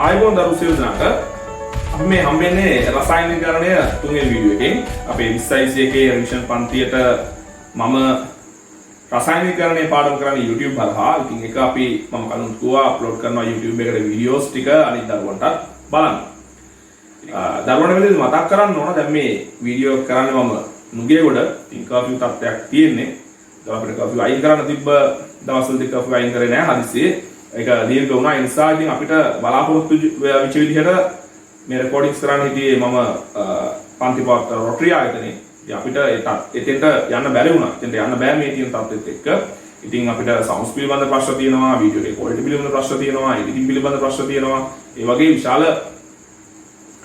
ආයුබෝවන් දරු සියලුදෙනාට අපි මේ හම්බෙන්නේ රසායනිකීකරණය තුන්වෙනි වීඩියෝ එකෙන් අපේ 2021 රිවිෂන් පන්තියට මම රසායනිකීකරණය පාඩම කරන්නේ YouTube හරහා. ඉතින් ඒක අපි මම කලින් කිව්වා අප්ලෝඩ් කරනවා YouTube එකට වීඩියෝස් ටික අනිත් දරුවන්ටත් බලන්න. දරුවන්ට මෙතන මතක් කරන්න ඕන දැන් මේ වීඩියෝ කරන්නේ මම නුගේගොඩ ඉතින් කර්ෆියු තත්ත්වයක් තියෙන්නේ. දැන් අපිට කර්ෆියු අයින් කරන්න තිබ්බ දවස්වලදී කර්ෆියු අයින් කරේ නැහැ හදිස්සියේ. ඒක දීර්ඝ වුණා. ඒ නිසා ඉතින් අපිට බලාපොරොත්තු වෙච්ච විදිහට මේ රෙකෝඩින්ග්ස් කරන්න හිටියේ මම පන්තිපත් රොටරි ආයතනයේ. ඉතින් අපිට එතෙන්ට යන්න බැරි වුණා. එතෙන්ට යන්න බෑ මේ තියෙන තත්ත්වෙත් එක්ක. ඉතින් අපිට සවුන්ඩ්ස් පිළිබඳ ප්‍රශ්න තියෙනවා, වීඩියෝ එකේ ක්වොලිටි පිළිබඳ ප්‍රශ්න තියෙනවා, එඩිටින් පිළිබඳ ප්‍රශ්න තියෙනවා. ඒ වගේ විශාල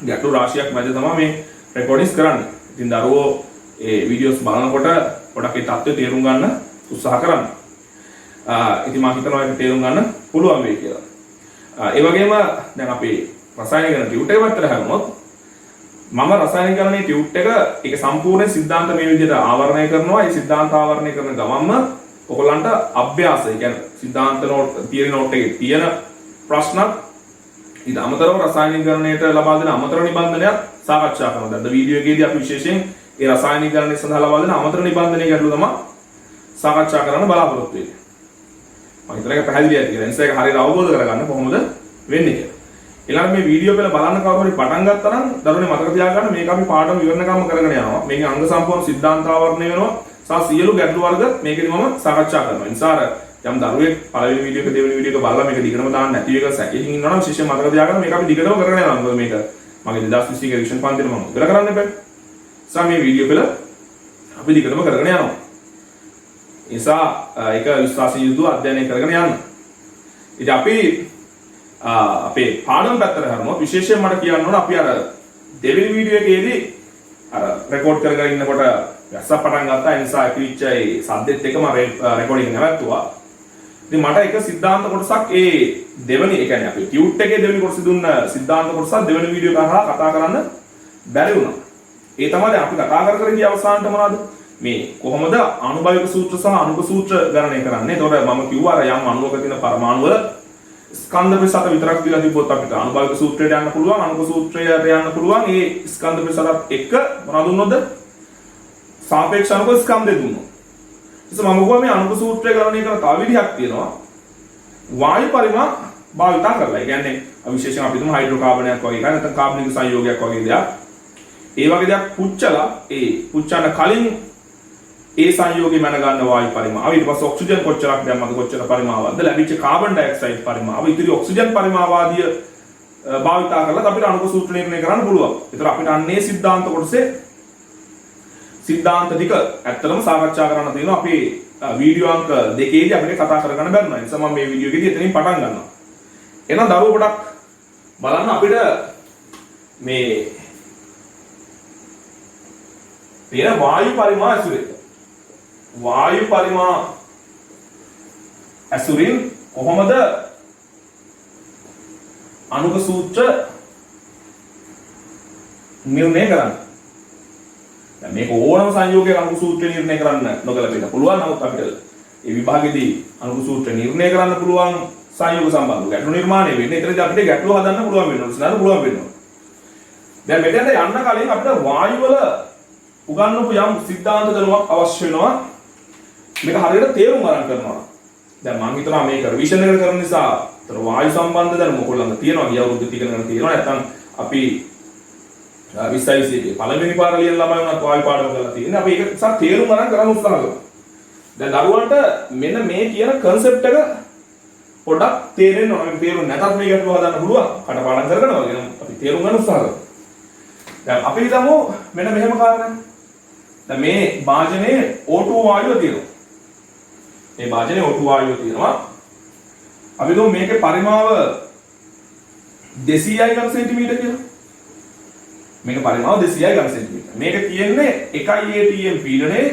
ගැටලු රාශියක් මැද තමයි මේ රෙකෝඩින්ග්ස් කරන්නේ. ඉතින් දරුවෝ ඒ වීඩියෝස් බලනකොට පොඩක් ඒ තත්ත්වය තේරුම් ගන්න උත්සාහ කරන්න. ඉතින් මම හිතනවා ඒක තේරුම් ගන්න පුළුවන් වෙයි කියලා. ඒ වගේම දැන් අපි රසායනිකීකරණ ටියුට් එක පැත්තට හැරුණොත් මම රසායනිකීකරණයේ ටියුට් එක ඒක සම්පූර්ණ સિદ્ધාන්ත මේ විදිහට ආවරණය කරනවා. ඒ સિદ્ધාන්ත ආවරණය කරන ගමන්ම ඔයගොල්ලන්ට අභ්‍යාසය කියන්නේ સિદ્ધාන්ත නෝට් තියරි නෝට් එකේ තියෙන ප්‍රශ්නත් ඊට අමතරව රසායනිකීකරණයට ලබා දෙන අමතර නිබන්ධනයක් සාකච්ඡා කරනවා. දැන් වීඩියෝ එකේදී අපි විශේෂයෙන් ඒ රසායනිකීකරණය සඳහා ලබා දෙන අමතර නිබන්ධනයේ ගැටලු තමයි සාකච්ඡා කරන්න බලාපොරොත්තු වෙන්නේ. මම හිතන එක පැහැදිලි ඇති කියලා. නිසා ඒක හරියට අවබෝධ කරගන්න කොහොමද වෙන්නේ කියලා. ඊළඟ මේ වීඩියෝ එක බලන්න කවුරු හරි පටන් ගත්තා නම් දරුවනේ මතක තියාගන්න මේක අපි පාඩම විවරණකම කරගෙන යනවා. මේකේ අංග සම්පූර්ණ સિદ્ધාන්ත ආවරණය වෙනවා. සහ සියලු ගැටලු වර්ග මේකෙදි මම සාකච්ඡා කරනවා. නිසා යම් දරුවෙක් පළවෙනි වීඩියෝ එක දෙවෙනි වීඩියෝ එක බලලා මේක දිගටම දාන්න නැති එක සැකකින් ඉන්නවනම් විශේෂයෙන් මතක තියාගන්න මේක අපි දිගටම කරගෙන යනවා. මොකද මේක මගේ 2021 රිවිෂන් පන්තියේ මම ඉවර කරන්න බෑ. නිසා මේ වීඩියෝ පෙළ අපි දිගටම කරගෙන යනවා. නිසා ඒක විශ්වාසයෙන් යුතුව අධ්‍යයනය කරගෙන යන්න. ඉතින් අපි අපේ පාඩම පැත්තට හරනවා විශේෂයෙන් මට කියන්න ඕන අපි අර දෙවෙනි වීඩියෝ එකේදී අර රෙකෝඩ් කරගෙන ඉන්නකොට වැස්ස පටන් ගත්තා. ඒ නිසා පිච්ච ඒ සද්දෙත් එකම රෙකෝඩින් නැවතුවා. ඉතින් මට එක સિદ્ધාන්ත කොටසක් ඒ දෙවෙනි ඒ කියන්නේ අපි ටියුට් එකේ දෙවෙනි කොටස දුන්න સિદ્ધාන්ත කොටසක් දෙවෙනි වීඩියෝ එක හරහා කතා කරන්න බැරි වුණා. ඒ තමයි දැන් අපි කතා කර ගිය අවසානට මොනවද? මේ කොහොමද අණුභාවික සූත්‍ර සහ අණුක සූත්‍ර ගණනය කරන්නේ? එතකොට මම කිව්වා අර යම් අණුවක තියෙන පරමාණු වල ස්කන්ධ ප්‍රසත විතරක් දීලා තිබ්බොත් අපිට අණුභාවික සූත්‍රයට යන්න පුළුවන්, අණුක සූත්‍රයට යන්න පුළුවන්. ඒ ස්කන්ධ ප්‍රසතත් එක්ක මොනවද දුන්නොත්? සාපේක්ෂ අණුක ස්කන්ධය දුන්නොත්. ඉතින් මම කිව්වා මේ අණුක සූත්‍රය ගණනය කරන තව විදිහක් තියෙනවා. වායු පරිමා භාවිතා කරලා. ඒ කියන්නේ විශේෂයෙන් අපි තුමු හයිඩ්‍රෝකාබනයක් වගේ එකක් නැත්නම් කාබනික සංයෝගයක් වගේ දෙයක්. ඒ වගේ දෙයක් පුච්චලා ඒ පුච්චන්න කලින් ඒ සංයෝගය මැන ගන්න වායු පරිමාව ඊට පස්සේ ඔක්සිජන් කොච්චරක් දැම්මද කොච්චර පරිමාවක්ද ලැබිච්ච කාබන් ඩයොක්සයිඩ් පරිමාව ඉතිරි ඔක්සිජන් පරිමාව ආදිය භාවිතා කරලා අපිට අණුක සූත්‍ර නිර්ණය කරන්න පුළුවන්. ඒතර අපිට අන්නේ સિદ્ધාන්ත කොටසේ સિદ્ધාන්ත ටික ඇත්තටම සාකච්ඡා කරන්න තියෙනවා. අපි වීඩියෝ අංක 2ේදී අපිට කතා කරගන්න බැරිනවා. ඒ නිසා මම මේ වීඩියෝ එකේදී එතනින් පටන් ගන්නවා. එහෙනම් දරුවෝ පොඩක් බලන්න අපිට මේ තියෙන වායු පරිමා ඇසුරේ වායු පරිමා ඇසුරින් කොහොමද අණුක සූත්‍ර නිර්ණය කරන්නේ? දැන් මේක ඕනම සංයෝගයක අණුක සූත්‍ර නිර්ණය කරන්න නොගැලපෙන්න පුළුවන්. නමුත් අපිට මේ විභාගෙදී අණුක සූත්‍ර නිර්ණය කරන්න පුළුවන් සංයෝග සම්බන්ධ ගැටලු නිර්මාණය වෙන්නේ. ඒතරදී අපිට ගැටලු හදන්න පුළුවන් වෙනවා. විසඳන්න පුළුවන් වෙනවා. දැන් මෙතෙන්ට යන්න කලින් අපිට වායු වල උගන්වපු යම් સિદ્ધාන්ත ධර්මයක් අවශ්‍ය වෙනවා. මේක හරියට තේරුම් ගන්න කරනවා. දැන් මම හිතනවා මේක රිවිෂන් එක කරන නිසා තර වායු සම්බන්ධ ධර්ම ඔයගොල්ලන්ට තියෙනවා. ගිය අවුරුද්ද ටිකකට තියෙනවා. නැත්නම් අපි 2021 පළවෙනි පාර ලියන ළමයි වුණත් වායු පාඩම කරලා තියෙනවා. අපි ඒක සත් තේරුම් ගන්න උත්සාහ කරනවා. දැන් දරුවන්ට මෙන්න මේ කියන concept එක පොඩ්ඩක් තේරෙන්න ඕන. මේක තේරුම් නැතත් මේක ගැටලුව හදන්න පුළුවන්. කටපාඩම් කරගෙන වගේ අපි තේරුම් ගන්න උත්සාහ කරනවා. දැන් අපි හිතමු මෙන්න මෙහෙම කාරණා. දැන් මේ භාජනයේ O2 වායුව තියෙනවා. මේ භාජනයේ O2 වායුව තියෙනවා. අපි දුමු මේකේ පරිමාව 200යි ඝන සෙන්ටිමීටර කියලා. මේක පරිමාව 200යි ඝන සෙන්ටිමීටර. මේක තියෙන්නේ 1 atm පීඩනයේ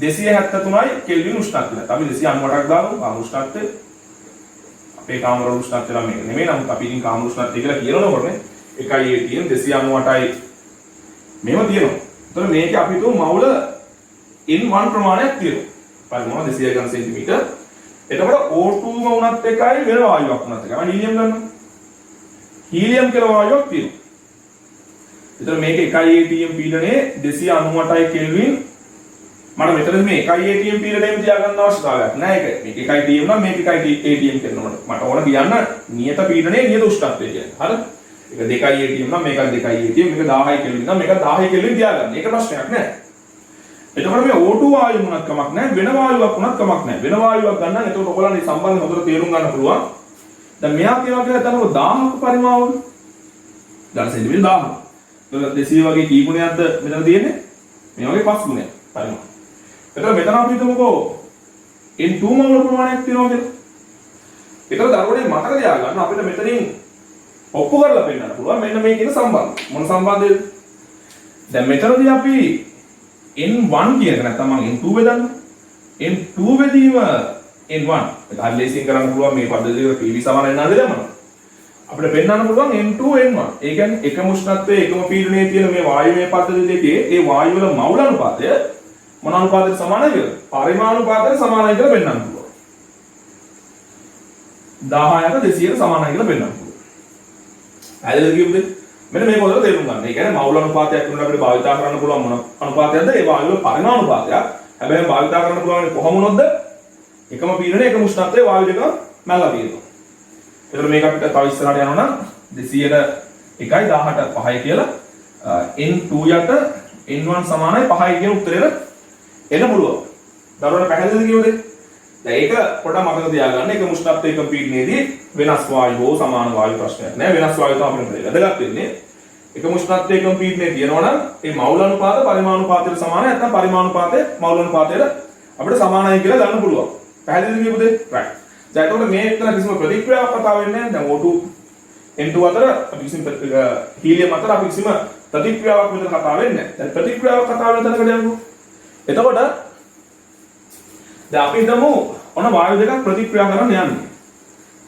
273යි කෙල්වින් උෂ්ණත්වය. අපි 298ක් දාමු කාම උෂ්ණත්වය. අපේ කාමර උෂ්ණත්වය නම් මේක නෙමෙයි. නමුත් අපි ඉතින් කාම උෂ්ණත්වය කියලා කියනකොටනේ 1 atm 298යි මේව තියෙනවා. එතකොට මේකේ අපි හිතුව මවුල N1 ප්‍රමාණයක් තියෙනවා. පරිමාව 200 ඝන සෙන්ටිමීටර. එතකොට O2 ම උනත් එකයි වෙන වායුවක් උනත් එකයි. මම හීලියම් ගන්නවා. හීලියම් කියලා වායුවක් තියෙනවා. ඒතර මේක 1 atm පීඩනයේ 298 කෙල්වින් මට මෙතන මේ 1 atm පීඩනයෙම තියාගන්න අවශ්‍යතාවයක් නැහැ. මේක 1 atm නම් මේක 1 atm කරනකොට මට ඕන කියන්න නියත පීඩනයේ නියත උෂ්ණත්වය කියන්නේ. හරිද? ඒක 2 atm නම් මේක 2 atm මේක 1000 කෙල්වින් නම් මේක 1000 කෙල්වින් තියාගන්න. ඒක ප්‍රශ්නයක් නෑ. එතකොට මේ O2 වායුව වුණත් කමක් නැහැ වෙන වායුවක් වුණත් කමක් නැහැ. වෙන වායුවක් ගන්න නම් එතකොට ඔයගොල්ලන් මේ සම්බන්ධය හොඳට තේරුම් ගන්න පුළුවන්. දැන් මෙයා කියනවා කියලා තනකො 1000ක පරිමාවක ගන්න සෙන්ටිමීටර 1000. එතකොට 200 වගේ කී ගුණයක්ද මෙතන තියෙන්නේ? මේ වගේ 5 ගුණයක් පරිමාව. එතකොට මෙතන අපි හිතමුකෝ N2 මෝල් ප්‍රමාණයක් තියෙනවා කියලා. ඒතර දරුවනේ මතක තියාගන්න අපිට මෙතනින් ඔප්පු කරලා පෙන්නන්න පුළුවන් මෙන්න මේ කියන සම්බන්ධය. මොන සම්බන්ධයද? දැන් මෙතනදී අපි N1 කියන එක නැත්නම් මම N2 බෙදන්න. N2 බෙදීම N1. ඒක හරිය ලේසියෙන් කරන්න පුළුවන් මේ පද්ධතියේ PV සමාන වෙනවද දැම්මම. අපිට පෙන්වන්න පුළුවන් N2 N1. ඒ කියන්නේ එකම උෂ්ණත්වයේ එකම පීඩනයේ තියෙන මේ වායුමය පද්ධති දෙකේ ඒ වායු වල මවුල අනුපාතය මොන අනුපාතයට සමානයි කියලා? පරිමාණුපාතයට සමානයි කියලා පෙන්වන්න පුළුවන්. 1000ට 200ට සමානයි කියලා පෙන්වන්න පුළුවන්. ඇයිද කියුවේ? මෙන්න මේක හොඳට තේරුම් ගන්න. ඒ කියන්නේ මවුල අනුපාතයක් වෙනකොට අපිට භාවිතා කරන්න පුළුවන් මොන අනුපාතයක්ද? ඒ වායු වල පරිමාණුපාතයක්. හැබැයි භාවිතා කරන්න පුළුවන් කොහොම වුණොත්ද? එකම පීඩනයේ එකම උෂ්ණත්වයේ වායු දෙක මැල්ලා තියෙනවා. ඒතර මේක අපිට තව ඉස්සරහට යනවා නම් 200ට 1යි 1000ට 5යි කියලා N2 යට N1 සමානයි 5යි කියන උත්තරෙට එන්න පුළුවන්. දරුවන්ට පැහැදිලිද කියුවද? දැන් ඒක පොඩ්ඩක් මතක තියාගන්න. එක උෂ්ණත්වයේ එක පීඩනයේදී වෙනස් වායු හෝ සමාන වායු ප්‍රශ්නයක් නෑ. වෙනස් වායු තමයි අපිට වැදගත් වෙන්නේ. එක උෂ්ණත්වයේ එක පීඩනයේ තියෙනවා නම් ඒ මවුල අනුපාත පරිමාණුපාතයට සමානයි. නැත්නම් පරිමාණුපාතය මවුල අනුපාතයට අපිට සමානයි කියලා ගන්න පුළුවන්. පැහැදිලිද කියුවද? right. දැන් එතකොට මේ එක්තන කිසිම ප්‍රතික්‍රියාවක් කතා වෙන්නේ නැහැ. දැන් O2 N2 අතර අපි කිසිම හීලියම් අතර අපි කිසිම ප්‍රතික්‍රියාවක් විතර කතා වෙන්නේ නැහැ. දැන් ප්‍රතික්‍රියාවක් කතා වෙන තැනකට යමු. එතකොට දැන් අපි හිතමු ඔන්න වායු දෙකක් ප්‍රතික්‍රියා කරන්න යන්නේ.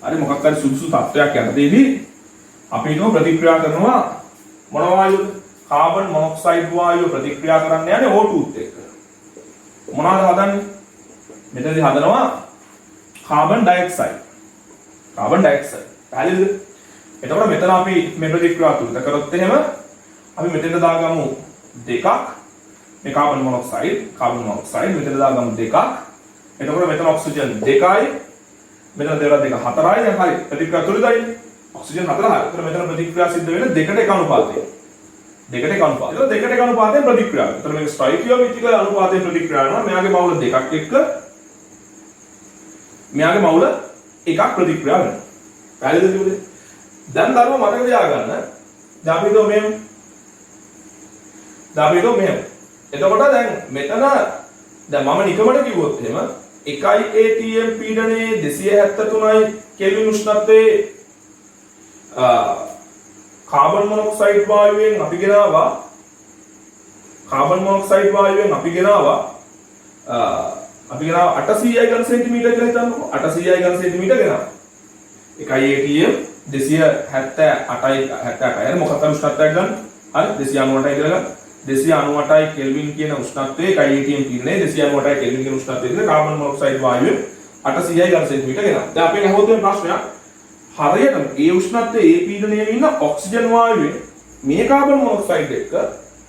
හරි මොකක් හරි සුදුසු තත්ත්වයක් යනදීදී අපි හිතමු ප්‍රතික්‍රියා කරනවා මොන වායුවද? කාබන් මොනොක්සයිඩ් වායුව ප්‍රතික්‍රියා කරන්න යන්නේ O2ත් එක්ක. මොනවද හදන්නේ? මෙතනදී හදනවා කාබන් ඩයොක්සයිඩ්. Carbon dioxide. පැහැදිලිද? එතකොට මෙතන අපි මේ ප්‍රතික්‍රියාව තුල කරොත් එහෙම අපි මෙතෙන්ට දාගමු දෙකක්. මේ කාබන් මොනොක්සයිඩ් මෙතන දාගමු දෙකක්. එතකොට මෙතන ඔක්සිජන් 2යි මෙතන දේවල් දෙක 4යි. දැන් හරි ප්‍රතික්‍රියා තුලදයි ඔක්සිජන් 4යි. එතකොට මෙතන ප්‍රතික්‍රියා සිද්ධ වෙන්නේ දෙකට එක අනුපාතයෙන්. දෙකට එක අනුපාතයෙන්. එතකොට දෙකට එක අනුපාතයෙන් ප්‍රතික්‍රියාව. එතකොට මේක ස්ටොයිකියෝමෙට්‍රික අනුපාතයෙන් ප්‍රතික්‍රියා කරනවා. මෙයාගේ මවුල දෙකක් එක්ක මෙයාගේ මවුල එකක් ප්‍රතික්‍රියා වෙනවා. පැහැදිලිද කිව්වේ? දැන් දරුවෝ මතක තියාගන්න. දැන් අපි හිතුව මෙහෙම. එතකොට දැන් මෙතන දැන් මම නිකමට කිව්වොත් එහෙම 1 atm පීඩනයේ 273යි කෙල්වින් උෂ්ණත්වයේ කාබන් මොනොක්සයිඩ් වායුවෙන් අපි ගෙනාවා 800යි ඝන සෙන්ටිමීටර කියලා හිතන්නකෝ. 800යි ඝන සෙන්ටිමීටර ගෙනාවා. 1 atm 278යි මොකක්ද උෂ්ණත්වයක් ගන්න? හරි 298යි කියලා ගන්න. 298යි කෙල්වින් කියන උෂ්ණත්වයේ 1 atm පීඩනයේ 298යි කෙල්වින් කියන උෂ්ණත්වයේ තියෙන කාබන් මොනොක්සයිඩ් වායුව 800යි ඝන සෙන්ටිමීටර ගෙනාවා. දැන් අපි අහුවොත් මේ ප්‍රශ්නයක් හරියටම ඒ උෂ්ණත්වයේ ඒ පීඩනයේ ඉන්න ඔක්සිජන් වායුවේ මේ කාබන් මොනොක්සයිඩ් එක්ක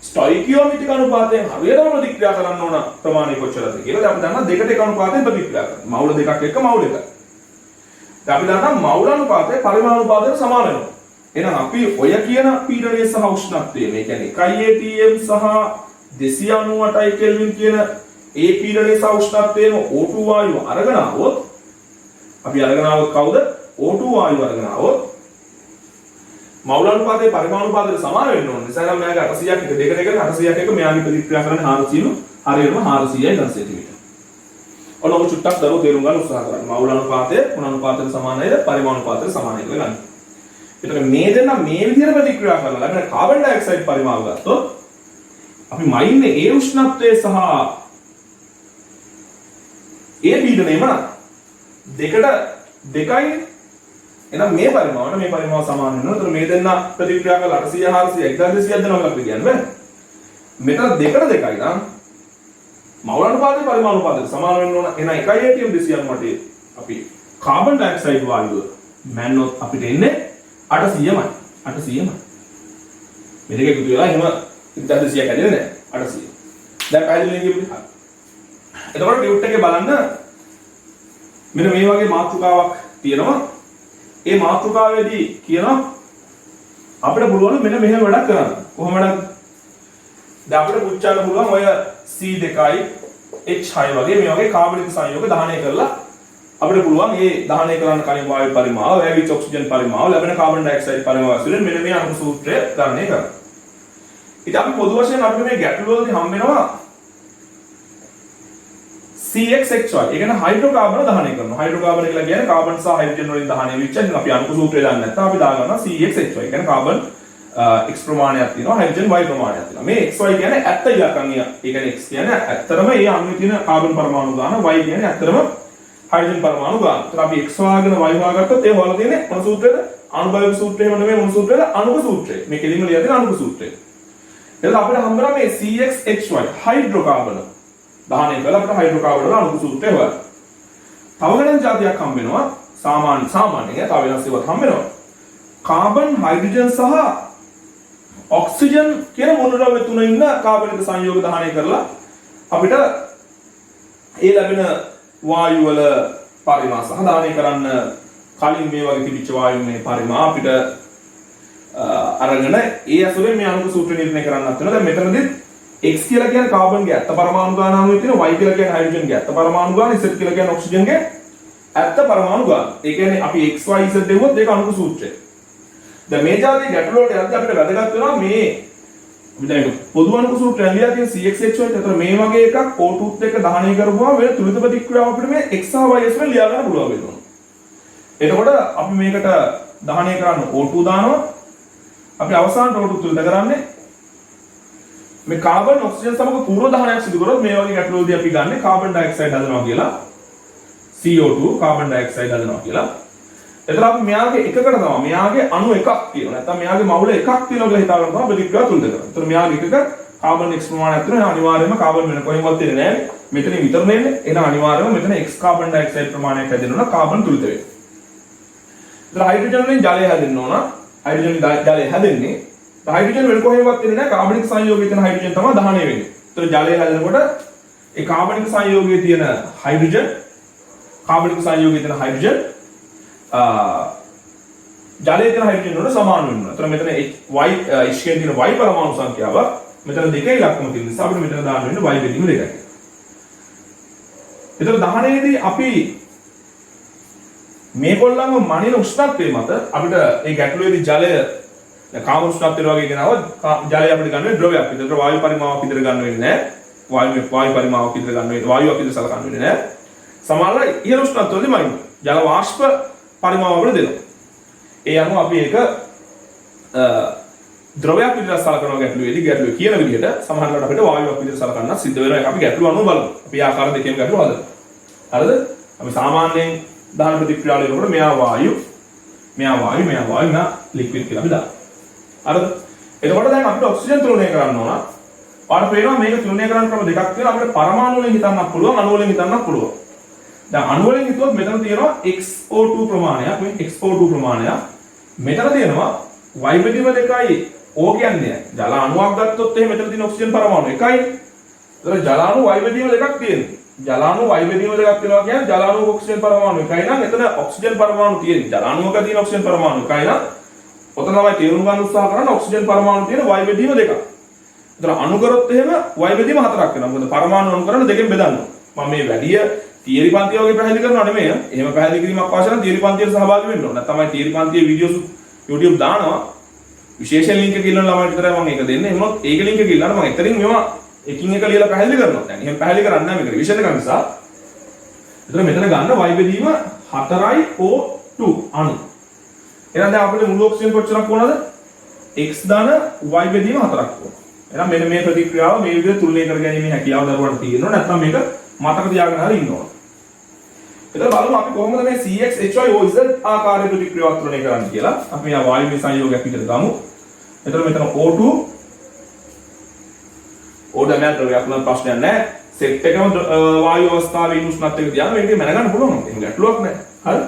ස්ටොයිකියෝමෙට්‍රික අනුපාතයෙන් හරියටම ප්‍රතික්‍රියා කරන්න ඕන ප්‍රමාණය කොච්චරද කියලා. දැන් අපි දන්නවා දෙකට එක අනුපාතයෙන් ප්‍රතික්‍රියා කරනවා. මවුල දෙකක් එක්ක මවුල එකයි. දැන් අපි දන්නවා මවුල අනුපාතය පරිමාණුපාතයට සමාන වෙනවා. එහෙනම් අපි ඔය කියන පීඩනය සහ උෂ්ණත්වය මේ කියන්නේ 1 atm සහ 298යි කෙල්වින් කියන ඒ පීඩනය සහ උෂ්ණත්වයේම O2 වායුව අරගෙන આવොත් අපි අරගෙන આવොත් කවුද? O2 වායුව අරගෙන આવොත් මවුල අනුපාතයේ පරිමාණුපාතයට සමාන වෙන්න ඕනේ. නිසා නම් මෙයාගේ 800ක් එක දෙකට එක 800ක් එක මෙයාගේ ප්‍රතික්‍රියා කරන්නේ 400 හරියටම 400යි ඝන සෙන්ටිමීටර. ඔන්න ඔබ චුට්ටක් දරුවෝ තේරුම් ගන්න උත්සාහ කරන්න. මවුල අනුපාතය මොන අනුපාතයට සමානයිද? පරිමාණුපාතයට සමානයි කියලා ගන්න. එතකොට මේ දෙන්න මේ විදිහට ප්‍රතික්‍රියා කරලා ළඟට කාබන් ඩයොක්සයිඩ් පරිමාව ගත්තොත් අපි මයින්නේ ඒ උෂ්ණත්වයේ සහ ඒ පීඩනයම දෙකට දෙකයි. එහෙනම් මේ පරිමාව සමාන වෙනවා. එතකොට මේ දෙන්න ප්‍රතික්‍රියා කරලා 800 400 1200ක් දෙනවා කියලා අපි කියන්නේ බෑ. මෙතන දෙකට දෙකයි නම් මවුල අනුපාතය පරිමාණුපාතයට සමාන වෙන්න ඕන. එහෙනම් 1 atm 298 අපි කාබන් ඩයොක්සයිඩ් වායුව මැන්නොත් අපිට එන්නේ 800යි. 800යි. මේ දෙක එකතු වෙලා එහෙම 1200ක් ඇදෙන්නේ නැහැ. 800. දැන් පැහැදිලි කියමුද? එතකොට ටියුට් එකේ බලන්න මෙන්න මේ වගේ මාතෘකාවක් තියෙනවා. ඒ මාතෘකාවේදී කියනවා අපිට පුළුවන් මෙන්න මෙහෙම වැඩක් කරන්න. කොහොමද? දැන් අපිට පුච්චන්න පුළුවන් ඔය C2යි H6 වගේ මේ වගේ කාබනික සංයෝග දහනය කරලා අපිට පුළුවන් මේ දහනය කරන්න කලින් වායු පරිමාව, වැවිච්ච ඔක්සිජන් පරිමාව, ලැබෙන කාබන් ඩයොක්සයිඩ් පරිමාව වශයෙන් මෙන්න මේ අණු සූත්‍රය ගණනය කරනවා. ඉතින් අපි පොදු වශයෙන් අපිට මේ ගැටළු වලදී හම්බ වෙනවා CXHY. ඒ කියන්නේ හයිඩ්‍රෝකාබන දහනය කරනවා. හයිඩ්‍රෝකාබන කියලා කියන්නේ කාබන් සහ හයිඩ්‍රජන් වලින් දහනය වෙච්ච. ඉතින් අපි අණු සූත්‍රය දන්නේ නැත්නම් අපි දාගන්නවා CXHY. ඒ කියන්නේ කාබන් x ප්‍රමාණයක් තියෙනවා, හයිඩ්‍රජන් y ප්‍රමාණයක් තියෙනවා. මේ xy කියන්නේ ඇත්ත ඉලක්කම්. ඒ කියන්නේ x කියන්නේ ඇත්තටම මේ අණුවේ තියෙන කාබන් පරමාණු ගාන, y කියන්නේ ඇත්තටම හයිඩ්‍රජන් පරමාණු ගාන. ඒතර අපි x වාගෙන y වාගත්තොත් ඒ හොයලා තියෙන්නේ මොන සූත්‍රයද? අණුබයක සූත්‍රය එහෙම නෙමෙයි මොන සූත්‍රයද? අණුක සූත්‍රය. මේ කෙලින්ම ලියලා තියෙන අණුක සූත්‍රය. එතකොට අපිට හම්බුනා මේ CXHY හයිඩ්‍රෝකාබන දහනය කරලා අපිට හයිඩ්‍රෝකාබන වල අණුක සූත්‍රය හොයන්න. තව ගණන් જાතියක් හම්බ වෙනවා. සාමාන්‍යයෙන් තව වෙනස් ඒවාත් හම්බ වෙනවා. කාබන්, හයිඩ්‍රජන් සහ ඔක්සිජන් කියන මොනොරාව තුන ඉන්න කාබනික සංයෝග දහනය කරලා අපිට ඒ ලැබෙන වායු වල පරිමාණ සහ දහනය කරන්න කලින් මේ වගේ තිබිච්ච වායුවේ පරිමාණ අපිට අරගෙන ඒ ඇසුරෙන් මේ අණුක සූත්‍ර නිර්ණය කරන්නත් වෙනවා. දැන් මෙතනදී x කියලා කියන්නේ කාබන්ගේ ඇත්ත පරමාණු ගාන අණුවේ තියෙන, y කියලා කියන්නේ හයිඩ්‍රජන්ගේ ඇත්ත පරමාණු ගාන, z කියලා කියන්නේ ඔක්සිජන්ගේ ඇත්ත පරමාණු ගාන. ඒ කියන්නේ අපි x y z දෙවුවොත් ඒක අණුක සූත්‍රය. දැන් මේ જાතිය ගැටළු වලට යද්දී අපිට වැදගත් වෙනවා මේ අපි දැන් පොදු අණුක සූත්‍රය ලියලා තියෙන CXHY. ඒතර මේ වගේ එකක් O2ත් එක්ක දහනය කරපුවාම වෙන තුලිත ප්‍රතික්‍රියාව අපිට මේ x සහ y වශයෙන් ලියා ගන්න පුළුවන් වෙනවා. එතකොට අපි මේකට දහනය කරන්න O2 දානවා. අපි අවසානට O2 තුලිත කරන්නේ මේ කාබන් ඔක්සිජන් සමග පූර්ව දහනයක් සිදු කරොත් මේ වගේ ගැටළු වලදී අපි ගන්න කාබන් ඩයොක්සයිඩ් හදනවා කියලා, CO2 කාබන් ඩයොක්සයිඩ් හදනවා කියලා. එතන අපි මෙයාගේ එකකට තමයි මෙයාගේ අණු එකක් තියෙනවා. නැත්නම් මෙයාගේ මවුල එකක් තියෙනවා කියලා හිතා ගන්න තමයි ප්‍රතික්‍රියාව තුලිත කරන්නේ. එතන මෙයාගේ එකක කාබන් x ප්‍රමාණයක් තියෙනවා. අනිවාර්යයෙන්ම කාබන් වෙන කොහෙන්වත් දෙන්නේ නැහැ. මෙතනින් විතරනේ එන්නේ. එහෙනම් අනිවාර්යයෙන්ම මෙතන x කාබන් ඩයොක්සයිඩ් ප්‍රමාණයක් හැදෙනවා නම් කාබන් තුලිත වෙනවා. එතන හයිඩ්‍රජන් වලින් ජලය හැදෙන්න ඕන. හයිඩ්‍රජන් ජලය හැදෙන්නේ හයිඩ්‍රජන් වෙන කොහෙන්වත් දෙන්නේ නැහැ. කාබනික සංයෝගයේ තියෙන හයිඩ්‍රජන් තමයි දහනය වෙන්නේ. එතන ජලය හැදෙනකොට ඒ කාබනික සංයෝගයේ තියෙන හයිඩ්‍රජන් කාබනික සංයෝගයේ තියෙන හයිඩ්‍රජන් ජලයේ තියෙන හයිඩ්‍රජන් වලට සමාන වෙනවා. එතන මෙතන y එකේ තියෙන y පරමාණු සංඛ්‍යාව මෙතන දෙකේ ඉලක්කම තියෙන නිසා අපිට මෙතන දාන්න වෙන්නේ y බෙදීම දෙකයි. එතන දහනයේදී අපි මේගොල්ලන්ව මනින උෂ්ණත්වයේ මත අපිට ඒ ගැටලුවේදී ජලය කාම උෂ්ණත්වය වගේ ගෙනවොත් ජලය අපිට ගන්න වෙන්නේ ද්‍රවයක්. ඒතර වායු පරිමාවක් විතර ගන්න වෙන්නේ නැහැ. වායු පරිමාවක් විතර ගන්න වෙන්නේ වායුවක් විතර සලකන්න වෙන්නේ නැහැ. සමහරවල් ඉහළ උෂ්ණත්වවලදී මනින්න. ජල වාෂ්ප පරිමාව වල දෙනවා. ඒ අනුව අපි ඒක ද්‍රවයක් විදිහට සලකනවා ගැටලුවේදී. ගැටලුව කියන විදිහට සමහරවිට අපිට වායුවක් විදිහට සලකන්න සිද්ධ වෙනවා. ඒක අපි ගැටලුව අනුව බලමු. අපි ආකාර දෙකකින් ගැටලුව හදනවා. හරිද? අපි සාමාන්‍යයෙන් දහන ප්‍රතික්‍රියාවල එනකොට මෙයා වායු ලික්විඩ් කියලා අපි දානවා. හරිද? එතකොට දැන් අපිට ඔක්සිජන් තුලනය කරන්න ඕන. ඔයාලට පේනවා මේක තුලනය කරන්න ක්‍රම දෙකක් තියෙනවා. අපිට පරමාණු වලින් හිතන්නත් පුළුවන්, අණු වලින් හිතන්නත් පුළුවන්. දැන් අණු වලින් හිතුවොත් මෙතන තියෙනවා XO2 ප්‍රමාණයක්, මේ XO2 ප්‍රමාණයක්. මෙතන තියෙනවා y බෙදීම දෙකයි O කියන්නේ. ජල අණුවක් ගත්තොත් එහෙනම් මෙතන තියෙන ඔක්සිජන් පරමාණු එකයි. ඒතර ජල අණු y බෙදීම දෙකක් තියෙනවා. ජල අණු y බෙදීම දෙකක් තියෙනවා කියන්නේ ජල අණු ඔක්සිජන් පරමාණු එකයි නම් එතන ඔක්සිජන් පරමාණු තියෙන්නේ. ජල අණුවක තියෙන ඔක්සිජන් පරමාණු එකයි නම් ඔතන තමයි තේරුම් ගන්න උත්සාහ කරන්නේ ඔක්සිජන් පරමාණු තියෙන y බෙදීම දෙකක්. ඒතර අණු කරොත් එහෙම y බෙදීම හතරක් වෙනවා. මොකද පරමාණු අණු කරන දෙකෙන් බෙදන්න. මම මේ වැඩිය තියරි පන්තිය වගේ පැහැදිලි කරනවා නෙමෙයි. එහෙම පැහැදිලි කිරීමක් අවශ්‍ය නම් තියරි පන්තියට සහභාගී වෙන්න ඕන. නැත්නම් තමයි තියරි පන්තියේ වීඩියෝස් YouTube දානවා. විශේෂ link එක ගිහලා ළමයිට විතරයි මම ඒක දෙන්නේ. එහෙනම් ඒක link එක ගිහලා මම එතනින් මේවා එකින් එක ලියලා පැහැදිලි කරනවා. දැන් එහෙම පැහැදිලි කරන්නේ නැහැ මේක රිවිෂන් එක නිසා. එතන මෙතන ගන්න y බෙදීම 4යි O2 අණු. එහෙනම් දැන් අපිට මුළු ඔක්සිජන් කොච්චරක් ඕනද? x දාන y බෙදීම 4ක් ඕන. එහෙනම් මෙන්න මේ ප්‍රතික්‍රියාව මේ විදිහට තුලනය කර ගැනීමේ හැකියාව දරුවන්ට තියෙනවා. නැත්නම් මේක මතක තියාගෙන හරි ඉන්න ඕන. එතන බලමු අපි කොහොමද මේ CXHY OZ ආකාරයේ ප්‍රතික්‍රියාවක් තුලනය කරන්නේ කියලා. අපි මෙයා වායුමය සංයෝගයක් විදිහට ගමු. එතන මෙතන O2 ඕඩමයක් ද්‍රවයක් නම් ප්‍රශ්නයක් නැහැ. සෙට් එකම වායු අවස්ථාවේ ඉන්න උෂ්ණත්වයක තියාගෙන මේක මැනගන්න පුළුවන්. එහෙම ගැටලුවක් නැහැ. හරි?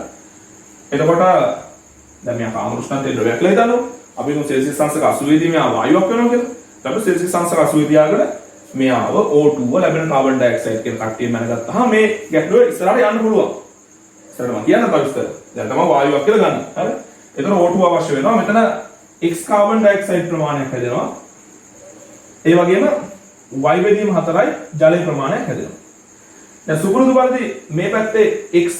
එතකොට දැන් මෙයා කාම උෂ්ණත්වයේ ද්‍රවයක් කියලා හිතනවා. අපි හිතමු සෙල්සියස් අංශක 80 දී මෙයා වායුවක් වෙනවා කියලා. ඊට සෙල්සියස් අංශක 80 තියාගෙන මෙයාව O2 ලැබෙන කාබන් ඩයොක්සයිඩ් කියන කට්ටිය මැනගත්තාම මේ ගැටලුව ඉස්සරහට යන්න පුළුවන්. ඉස්සරහට මම කියන්න තව ඉස්සර. දැන් තමයි වායුවක් කියලා ගන්න. හරි. එතන O2 අවශ්‍ය වෙනවා. මෙතන X කාබන් ඩයොක්සයිඩ් ප්‍රමාණයක් හැදෙනවා. ඒ වගේම Y බෙදීම 4යි ජලයේ ප්‍රමාණයක් හැදෙනවා. දැන් සුපුරුදු පරිදි මේ පැත්තේ X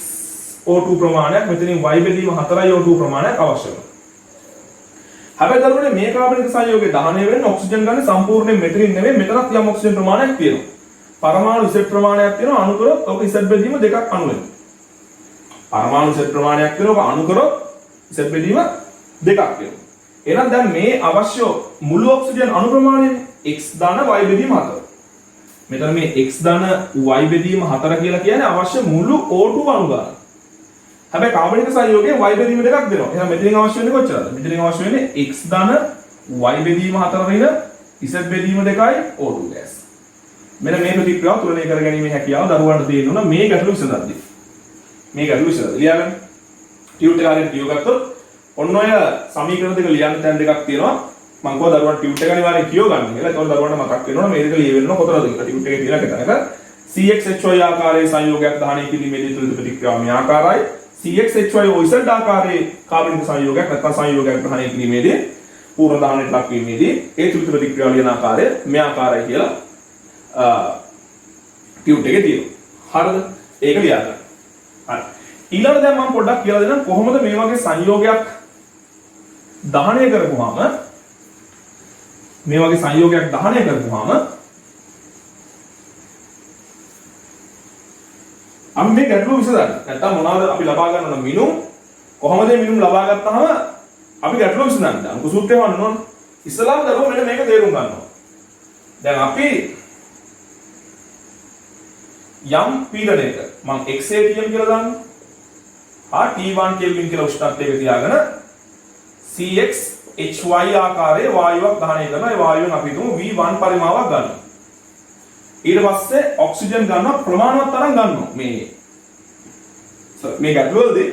O2 ප්‍රමාණයක් මෙතනින් Y බෙදීම 4යි O2 ප්‍රමාණයක් අවශ්‍ය වෙනවා. හැබැයි දරුවනේ මේ කාබනික සංයෝගයේ දහනය වෙන්නේ ඔක්සිජන් ගන්න සම්පූර්ණයෙන් මෙතනින් නෙමෙයි මෙතනත් යම් ඔක්සිජන් ප්‍රමාණයක් තියෙනවා. පරමාණු Z ප්‍රමාණයක් තියෙනවා අණු කරොත් ඔක Z බෙදීම දෙකක් අණු වෙනවා. පරමාණු Z ප්‍රමාණයක් තියෙනවා ඔක අණු කරොත් Z බෙදීම දෙකක් වෙනවා. එහෙනම් දැන් මේ අවශ්‍ය මුළු ඔක්සිජන් අණු ප්‍රමාණයනේ X ධන Y බෙදීම 4. මෙතන මේ X ධන Y බෙදීම 4 කියලා කියන්නේ අවශ්‍ය මුළු O2 අණු ගන්න. හැබැයි කාබනික සංයෝගයේ Y බෙදීම දෙකක් දෙනවා. එහෙනම් මෙතනින් අවශ්‍ය වෙන්නේ කොච්චරද? මෙතනින් අවශ්‍ය වෙන්නේ X ධන Y බෙදීම 4 වෙන Z බෙදීම 2යි O2 gas. මෙන්න මේ ප්‍රතික්‍රියාව තුලනය කර ගැනීමේ හැකියාව දරුවන්ට තියෙන්න ඕන මේ ගැටලු විසඳද්දී. මේ ගැටලු විසඳද්දී ලියාගන්න. ටියුට් එක හරියට කියව ගත්තොත් ඔන්න ඔය සමීකරණ දෙක ලියන්න තැන් දෙකක් තියෙනවා. මම කියවා දරුවන්ට ටියුට් එක අනිවාර්යෙන් කියව ගන්න කියලා. ඒතකොට දරුවන්ට මතක් වෙනවා මේ දෙක ලියවෙන්න කොතරම්ද කියලා. ටියුට් එකේ තියලා ගන්න එක CXHY ආකාරයේ සංයෝගයක් දහනය කිරීමේදී තුලිත ප්‍රතික්‍රියාව මේ ආකාරයි. CXHY OZ ආකාරයේ කාබනික සංයෝගයක් නැත්නම් සංයෝගයක් ග්‍රහණය කිරීමේදී පූර්ණ දහනයට ලක් වීමේදී ඒ තුලිත ප්‍රතික්‍රියාව ලියන ආකාරය මේ ආකාරයි කියලා ටියුට් එකේ තියෙනවා. හරිද? ඒක ලියා ගන්න. හරි. ඊළඟට දැන් මම පොඩ්ඩක් කියලා දෙන්නම් කොහොමද මේ වගේ සංයෝගයක් දහනය කරපුවාම මේ වගේ සංයෝගයක් දහනය කරපුවාම අපි මේ ගැටලුව විසඳන්නේ. නැත්තම් මොනවද අපි ලබා ගන්න ඕන මිනුම් කොහොමද මේ මිනුම් ලබා ගත්තාම අපි ගැටලුව විසඳන්නේ. අංක සූත්‍රය වන්න ඕන. ඉස්සලාම දරුවෝ මෙන්න මේක තේරුම් ගන්නවා. දැන් අපි යම් පීඩනයක මම XATM කියලා දාන්න. T1 කෙල්වින් කියලා උෂ්ණත්වයක තියාගෙන CXHY ආකාරයේ වායුවක් දහනය කරනවා. ඒ වායුවෙන් අපි හිතමු V1 පරිමාවක් ගන්නවා. ඊට පස්සේ ඔක්සිජන් ගන්නවා ප්‍රමාණවත් තරම් ගන්නවා මේ ගැටලුවේදී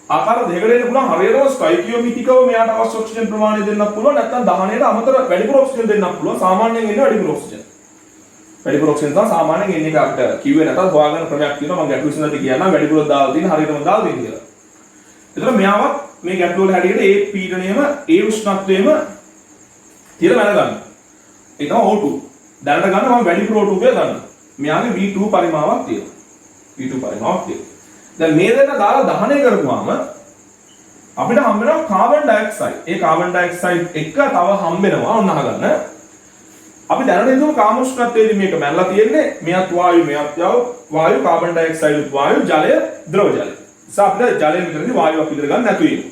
ආකාර දෙකකට එන්න පුළුවන් හරියටම ස්ටොයිකියෝමෙට්‍රිකව මෙයාට අවශ්‍ය ඔක්සිජන් ප්‍රමාණය දෙන්නත් පුළුවන් නැත්නම් දහනයට අමතර වැඩිපුර ඔක්සිජන් දෙන්නත් පුළුවන් සාමාන්‍යයෙන් එන්නේ වැඩිපුර ඔක්සිජන් තමයි සාමාන්‍යයෙන් එන්නේ එක අපිට කිව්වේ නැතත් හොයාගන්න ක්‍රමයක් තියෙනවා මම ගැටලුව විසඳද්දී කියන්නම් වැඩිපුර දාලා තියෙන හරියටම දාලා දෙන්න කියලා. ඒතර මෙයාවත් මේ ගැටලුව වල හැටියට ඒ පීඩණයම ඒ උෂ්ණත්වයම කියලා මැනගන්න. ඒ තමයි O2 දැනට ගන්න මම වැඩිපුර O2 කියලා ගන්නවා. මෙයාගේ V2 පරිමාවක් තියෙනවා. V2 පරිමාවක් තියෙනවා. දැන් මේ දෙක දාලා දහනය කරපුවාම අපිට හම්බ වෙනවා කාබන් ඩයොක්සයිඩ්. ඒ කාබන් ඩයොක්සයිඩ් එක තව හම්බ වෙනවා ඔන්න අහගන්න. අපි දැනට හිතමු කාම උෂ්ණත්වයේදී මේක මැරලා තියෙන්නේ මෙයත් වායු මෙයත් වායු කාබන් ඩයොක්සයිඩ් වායු ජලය ද්‍රව ජලය. අපිට ජලය මෙතනදී වායුවක් විතර ගන්න නැතු වෙනවා.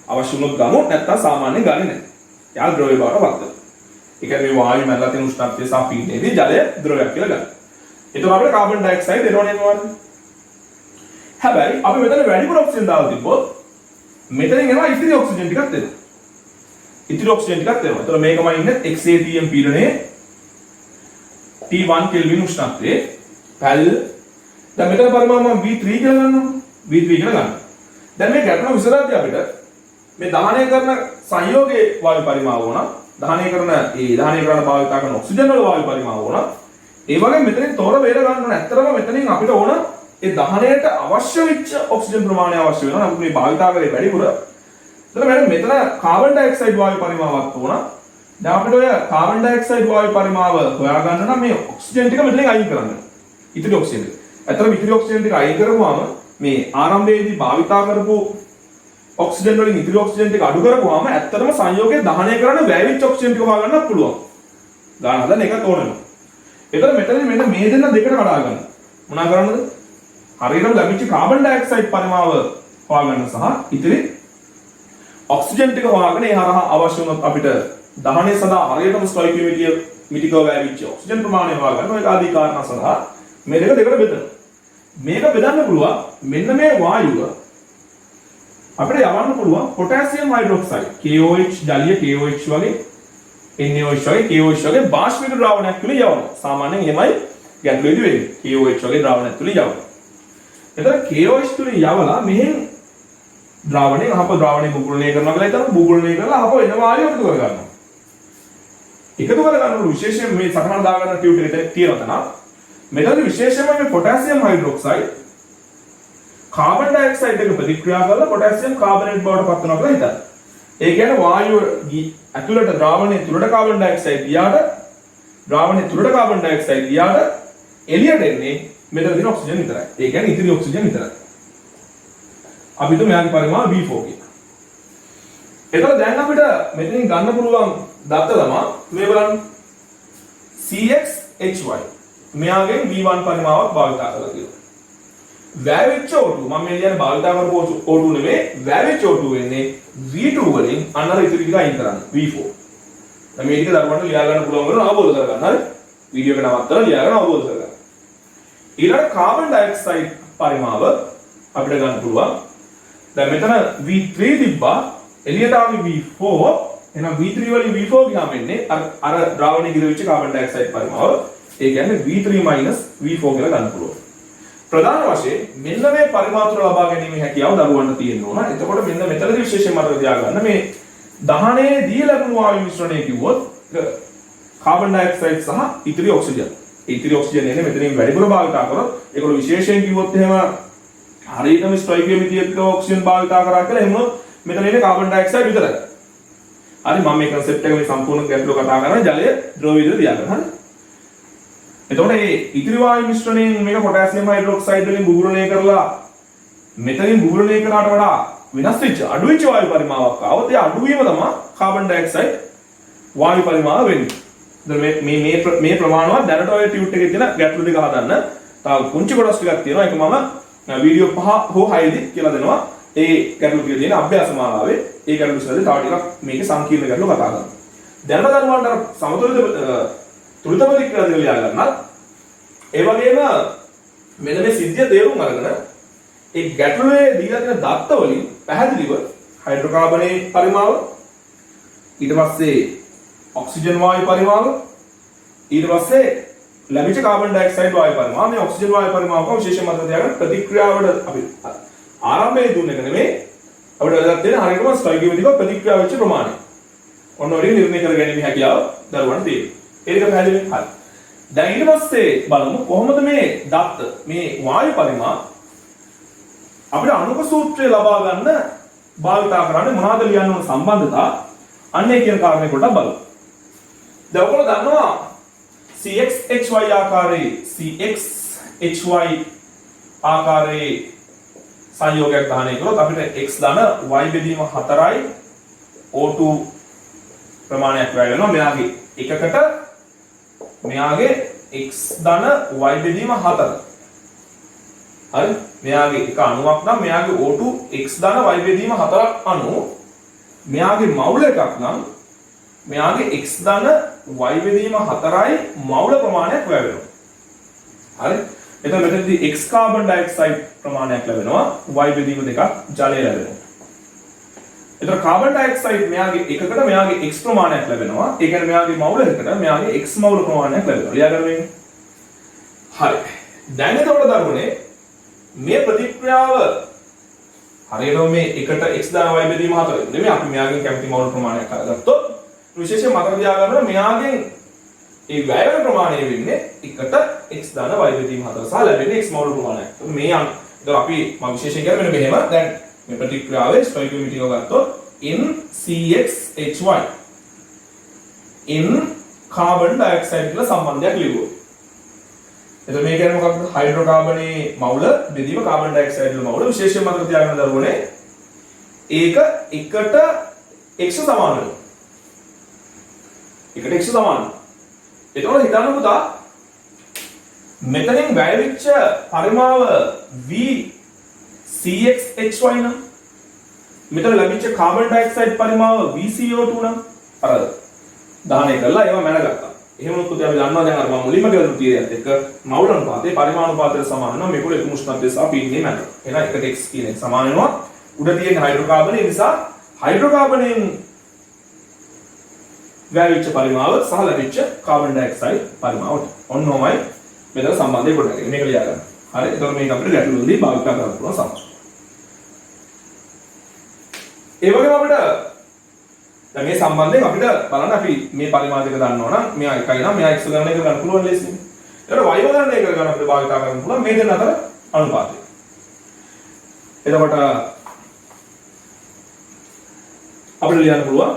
අවශ්‍ය වුණොත් ගමු නැත්නම් සාමාන්‍යයෙන් ගන්නේ නැහැ. යාල් ද්‍රවය බවට පත් වෙනවා. ඒ කියන්නේ මේ වායු මැරලා තියෙන උෂ්ණත්වය සහ පීඩනයේදී ජලය ද්‍රවයක් කියලා ගන්න. ඒතකොට අපිට කාබන් ඩයොක්සයිඩ් එනවනේ නේද? හැබැයි අපි මෙතන වැඩිපුර ඔක්සිජන් දාලා තිබ්බොත් මෙතනින් එනවා ඉතිරි ඔක්සිජන් ටිකක් එනවා. ඉතිරි ඔක්සිජන් ටිකක් එනවා. ඒතකොට මේකම ඉන්නේ XATM පීඩනයේ T1 කෙල්වින් උෂ්ණත්වයේ පැල් දැන් මෙතන පරිමාණ මම V3 කියලා ගන්නවා. V3 කියලා ගන්නවා. දැන් මේ ගැටලුව විසඳද්දී අපිට මේ දහනය කරන සංයෝගයේ වායු පරිමාව ඕන. දහනය කරන භාවිතා කරන ඔක්සිජන් වල වායු පරිමාව ඕන. ඒ වගේ මෙතනින් තොර බේර ගන්න ඕන. ඇත්තටම මෙතනින් අපිට ඕන ඒ දහනයට අවශ්‍ය වෙච්ච ඔක්සිජන් ප්‍රමාණය අවශ්‍ය වෙනවා. අපි මේ භාවිතා කරේ වැඩිපුර. එතකොට මෙතන කාබන් ඩයොක්සයිඩ් වායු පරිමාවක් ඕන. දැන් අපිට ඔය කාබන් ඩයොක්සයිඩ් වායු පරිමාව හොයාගන්න නම් මේ ඔක්සිජන් ටික මෙතනින් අයින් කරන්න. ඉතිරි ඔක්සිජන් ටික. ඇත්තටම ඉතිරි ඔක්සිජන් ටික අයින් කරපුවාම මේ ආරම්භයේදී භාවිතා කරපු ඔක්සිජන් වලින් ඉතිරි ඔක්සිජන් ටික අඩු කරපුවාම ඇත්තටම සංයෝගයේ දහනය කරන්න වැය වෙච්ච ඔක්සිජන් ටික හොයාගන්නත් පුළුවන්. ගන්න හදන එක තෝරනවා. ඒතර මෙතන මෙන්න මේ දෙන්න දෙකට කඩා ගන්න. මොනවා කරන්නද? හරියටම ලැබිච්ච කාබන් ඩයොක්සයිඩ් පරිමාව හොයාගන්න සහ ඉතිරි ඔක්සිජන් ටික හොයාගෙන ඒ හරහා අවශ්‍ය වුණොත් අපිට දහනය සඳහා හරියටම ස්ටොයිකියෝමෙට්‍රිකව වැවිච්ච ඔක්සිජන් ප්‍රමාණය හොයාගන්න ඔය ආදී කාරණා සඳහා මේ දෙක දෙකට බෙදනවා. මේක බෙදන්න පුළුවන් මෙන්න මේ වායුව අපිට යවන්න පුළුවන් පොටෑසියම් හයිඩ්‍රොක්සයිඩ් KOH ජලීය KOH වගේ NaOH වගේ KOH වගේ බාෂ්පීක ද්‍රාවණයක් තුල යවනවා. සාමාන්‍යයෙන් එහෙමයි ගැටලුවේදී වෙන්නේ. KOH වගේ ද්‍රාවණයක් තුල යවනවා. එතකොට KOH තුල යවලා මෙහෙන් ද්‍රාවණයෙන් අහප ද්‍රාවණය බුබුලණය කරනවා කියලා හිතනවා. බුබුලණය කරලා අහප එන වායුව එකතු කර ගන්නවා. එකතු කර ගන්නකොට විශේෂයෙන් මේ සටහන දාගන්න ටියුබ් එකේ තියෙනවා තමයි. මෙතන විශේෂයෙන්ම මේ පොටෑසියම් හයිඩ්‍රොක්සයිඩ් කාබන් ඩයොක්සයිඩ් එක ප්‍රතික්‍රියා කරලා පොටෑසියම් කාබනේට් බවට පත් වෙනවා කියලා හිතන්න. ඒ කියන්නේ වායුව ඇතුළට ද්‍රාවණයේ තුලට කාබන් ඩයොක්සයිඩ් ගියාට ද්‍රාවණයේ තුලට කාබන් ඩයොක්සයිඩ් ගියාට එළියට එන්නේ මෙතන තියෙන ඔක්සිජන් විතරයි. ඒ කියන්නේ ඉතිරි ඔක්සිජන් විතරයි. අපි හිතමු මෙයාගේ පරිමාණ V4 කියලා. එතකොට දැන් අපිට මෙතනින් ගන්න පුළුවන් දත්ත තමයි මේ බලන්න CXHY. මෙයාගෙන් V1 පරිමාවක් භාවිතා කරලා තියෙනවා. වැවෙච්ච O2 මම මේ කියන්නේ භාවිතා කරපු O2 නෙමෙයි වැවෙච්ච O2 වෙන්නේ V2 වලින් අන්නර ඉතිරි ටික අයින් කරන්න V4. දැන් මේ ටික දරුවන්ට ලියා ගන්න පුළුවන් වෙනවා අවබෝධ කරගන්න. හරි? වීඩියෝ එක නවත්තලා ලියා ගන්න අවබෝධ කරගන්න. ඊළඟ කාබන් ඩයොක්සයිඩ් පරිමාව අපිට ගන්න පුළුවන්. දැන් මෙතන V3 තිබ්බා එළියට ආවි V4 එහෙනම් V3 වලින් V4 ගියාම එන්නේ අර ද්‍රාවණයේ ගිරවිච්ච කාබන් ඩයොක්සයිඩ් පරිමාව. ඒ කියන්නේ V3 V4 කියලා ගන්න පුළුවන්. ප්‍රධාන වශයෙන් මෙන්න මේ පරිමාත්‍ර ලබා ගැනීමේ හැකියාව දරුවන්ට තියෙන්න ඕන. එතකොට මෙන්න මෙතනදී විශේෂයෙන් මතක තියාගන්න මේ දහනයේ දී ලැබුණු වායු මිශ්‍රණය කිව්වොත් කාබන් ඩයොක්සයිඩ් සහ ඉතිරි ඔක්සිජන්. ඉතිරි ඔක්සිජන් එන්නේ මෙතනින් වැඩිපුර භාවිතා කරොත් ඒගොල්ලෝ විශේෂයෙන් කිව්වොත් එහෙම හරියටම ස්ටොයිකියෝමෙට්‍රික් ඔක්සිජන් භාවිතා කරා කියලා එහෙම මෙතන ඉන්නේ කාබන් ඩයොක්සයිඩ් විතරයි. හරි මම මේ concept එක මේ සම්පූර්ණ ගැටලුව කතා කරන්නේ ජලය ද්‍රව විදිහට තියාගන්න. හරි. එතකොට මේ ඉතිරි වායු මිශ්‍රණයෙන් මේක පොටෑසියම් හයිඩ්‍රොක්සයිඩ් වලින් බුබුලණය කරලා මෙතනින් බුබුලණය කරාට වඩා වෙනස් වෙච්ච අඩු වෙච්ච වායු පරිමාවක් ආවොත් ඒ අඩු වීම තමයි කාබන් ඩයොක්සයිඩ් වායු පරිමාව වෙන්නේ. දැන් මේ ප්‍රමාණවත් දැනට ඔය ටියුට් එකේ තියෙන ගැටලු ටික හදන්න තව පුංචි කොටස් ටිකක් තියෙනවා. ඒක මම වීඩියෝ 5 හෝ 6 දී කියලා දෙනවා. ඒ ගැටලු ටික තියෙන අභ්‍යාස මාලාවේ ඒ ගැටලු විසඳලා තව ටිකක් මේකේ සංකීර්ණ ගැටලු කතා කරනවා. දැනට දරුවන්ට සමතුලිත තුලිත ප්‍රතික්‍රියා දෙක ලියා ගන්නත් ඒ වගේම මෙන්න මේ සිද්ධිය තේරුම් අරගෙන ඒ ගැටලුවේ දීලා තියෙන දත්ත වලින් පැහැදිලිව හයිඩ්‍රෝකාබනේ පරිමාව ඊට පස්සේ ඔක්සිජන් වායු පරිමාව ඊට පස්සේ ලැබිච්ච කාබන් ඩයොක්සයිඩ් වායු පරිමාව මේ ඔක්සිජන් වායු පරිමාවක විශේෂ මතක තියාගන්න ප්‍රතික්‍රියාවට අපි ආරම්භයේ දුන්න එක නෙමෙයි අපිට වැදගත් වෙන හරියටම ස්ටොයිකියෝමෙට්‍රික් ප්‍රතික්‍රියාව වෙච්ච ප්‍රමාණය. ඔන්න ඔය නිර්ණය කර ගැනීම හැකියාව දරුවන්ට තියෙනවා. ඒක පැහැදිලි හරි. දැන් ඊට පස්සේ බලමු කොහොමද මේ දත්ත මේ වායු පරිමා අපිට අණුක සූත්‍රය ලබා ගන්න භාවිතා කරන්නේ මොනවද ලියන්න ඕන සම්බන්ධතා අන්නේ කියන කාරණේ පොඩ්ඩක් බලමු. දැන් ඔයගොල්ලෝ දන්නවා CXHY ආකාරයේ සංයෝගයක් ගන්න කරොත් අපිට x ධන y බෙදීම 4යි O2 ප්‍රමාණයක් වැය වෙනවා. මෙයාගේ x ධන y බෙදීම 4. හරි? මෙයාගේ එක අණුවක් නම් මෙයාගේ O2 x ධන y බෙදීම 4ක් අණු. මෙයාගේ මවුල එකක් නම් මෙයාගේ x ධන y බෙදීම 4යි මවුල ප්‍රමාණයක් වැය වෙනවා. හරි? එතකොට මෙතනදී x කාබන් ඩයොක්සයිඩ් ප්‍රමාණයක් ලැබෙනවා y බෙදීම දෙකක් ජලය ලැබෙනවා. එතකොට කාබන් ඩයොක්සයිඩ් මෙයාගේ එකකට මෙයාගේ x ප්‍රමාණයක් ලැබෙනවා. ඒ කියන්නේ මෙයාගේ මවුල එකකට මෙයාගේ x මවුල ප්‍රමාණයක් ලැබෙනවා. ලියා ගන්න වෙන්නේ. හරි. දැන් එතකොට දරුවනේ මේ ප්‍රතික්‍රියාව හරියටම මේ එකට x දාන y බෙදීම 4 නෙමෙයි අපි මෙයාගෙන් කැමති මවුල ප්‍රමාණයක් අරගත්තොත් විශේෂයෙන් මතක තියාගන්න මෙයාගෙන් ඒ වැය වෙන ප්‍රමාණය වෙන්නේ එකට x දාන y බෙදීම 4 සහ ලැබෙන්නේ x මවුල ප්‍රමාණයක්. මේ දැන් අපි මම විශේෂයෙන් කියන්නේ මෙන්න මෙහෙම දැන් මේ ප්‍රතික්‍රියාවේ ස්ටොයිකියෝමෙට්‍රික් එක ගත්තොත් in CXHY in carbon dioxide කියලා සම්බන්ධයක් ලියුවා. එතකොට මේ කියන්නේ මොකක්ද? හයිඩ්‍රෝකාබනේ මවුල බෙදීම කාබන් ඩයොක්සයිඩ් වල මවුල විශේෂයෙන් මතක තියාගන්න දරුවනේ. ඒක එකට x සමාන වෙනවා. එකට x සමාන. එතකොට හිතන්න පුතා මෙතනින් වැය වෙච්ච පරිමාව v CXHY නම් මෙතන ලැබිච්ච කාබන් ඩයොක්සයිඩ් පරිමාව VCO2 නම් අර දාහනය කරලා ඒවා මැනගත්තා. එහෙම වුණොත් අපි දන්නවා දැන් අර මම මුලින්ම කියලා තියෙන එක මවුල අනුපාතේ පරිමාණුපාතයට සමාන වෙනවා මේක උඩ උෂ්ණත්වය සහ පීඩනය මැන. එහෙනම් එකට x කියන එක සමාන වෙනවා උඩ තියෙන හයිඩ්‍රෝකාබනේ නිසා හයිඩ්‍රෝකාබනෙන් වැයවිච්ච පරිමාව සහ ලැබිච්ච කාබන් ඩයොක්සයිඩ් පරිමාවට. ඔන්නෝමයි මෙතන සම්බන්ධය ගොඩනගන්නේ. මේක ලියා ගන්න. හරි. එතකොට මේක අපිට ගැටලුවේදී භාවිත කරන්න පුළුවන් සම්බන්ධය. ඒ වගේම අපිට දැන් මේ සම්බන්ධයෙන් අපිට බලන්න අපි මේ පරිමාණ දෙක දන්නවා නම් මෙයා 1යි නම් මෙයා x ගණනය කරගන්න පුළුවන් ලේසියෙන්. ඒකට y ගණනය කරගන්න අපිට භාවිතා කරන්න පුළුවන් මේ දෙන්න අතර අනුපාතය. එතකොට අපිට ලියන්න පුළුවන්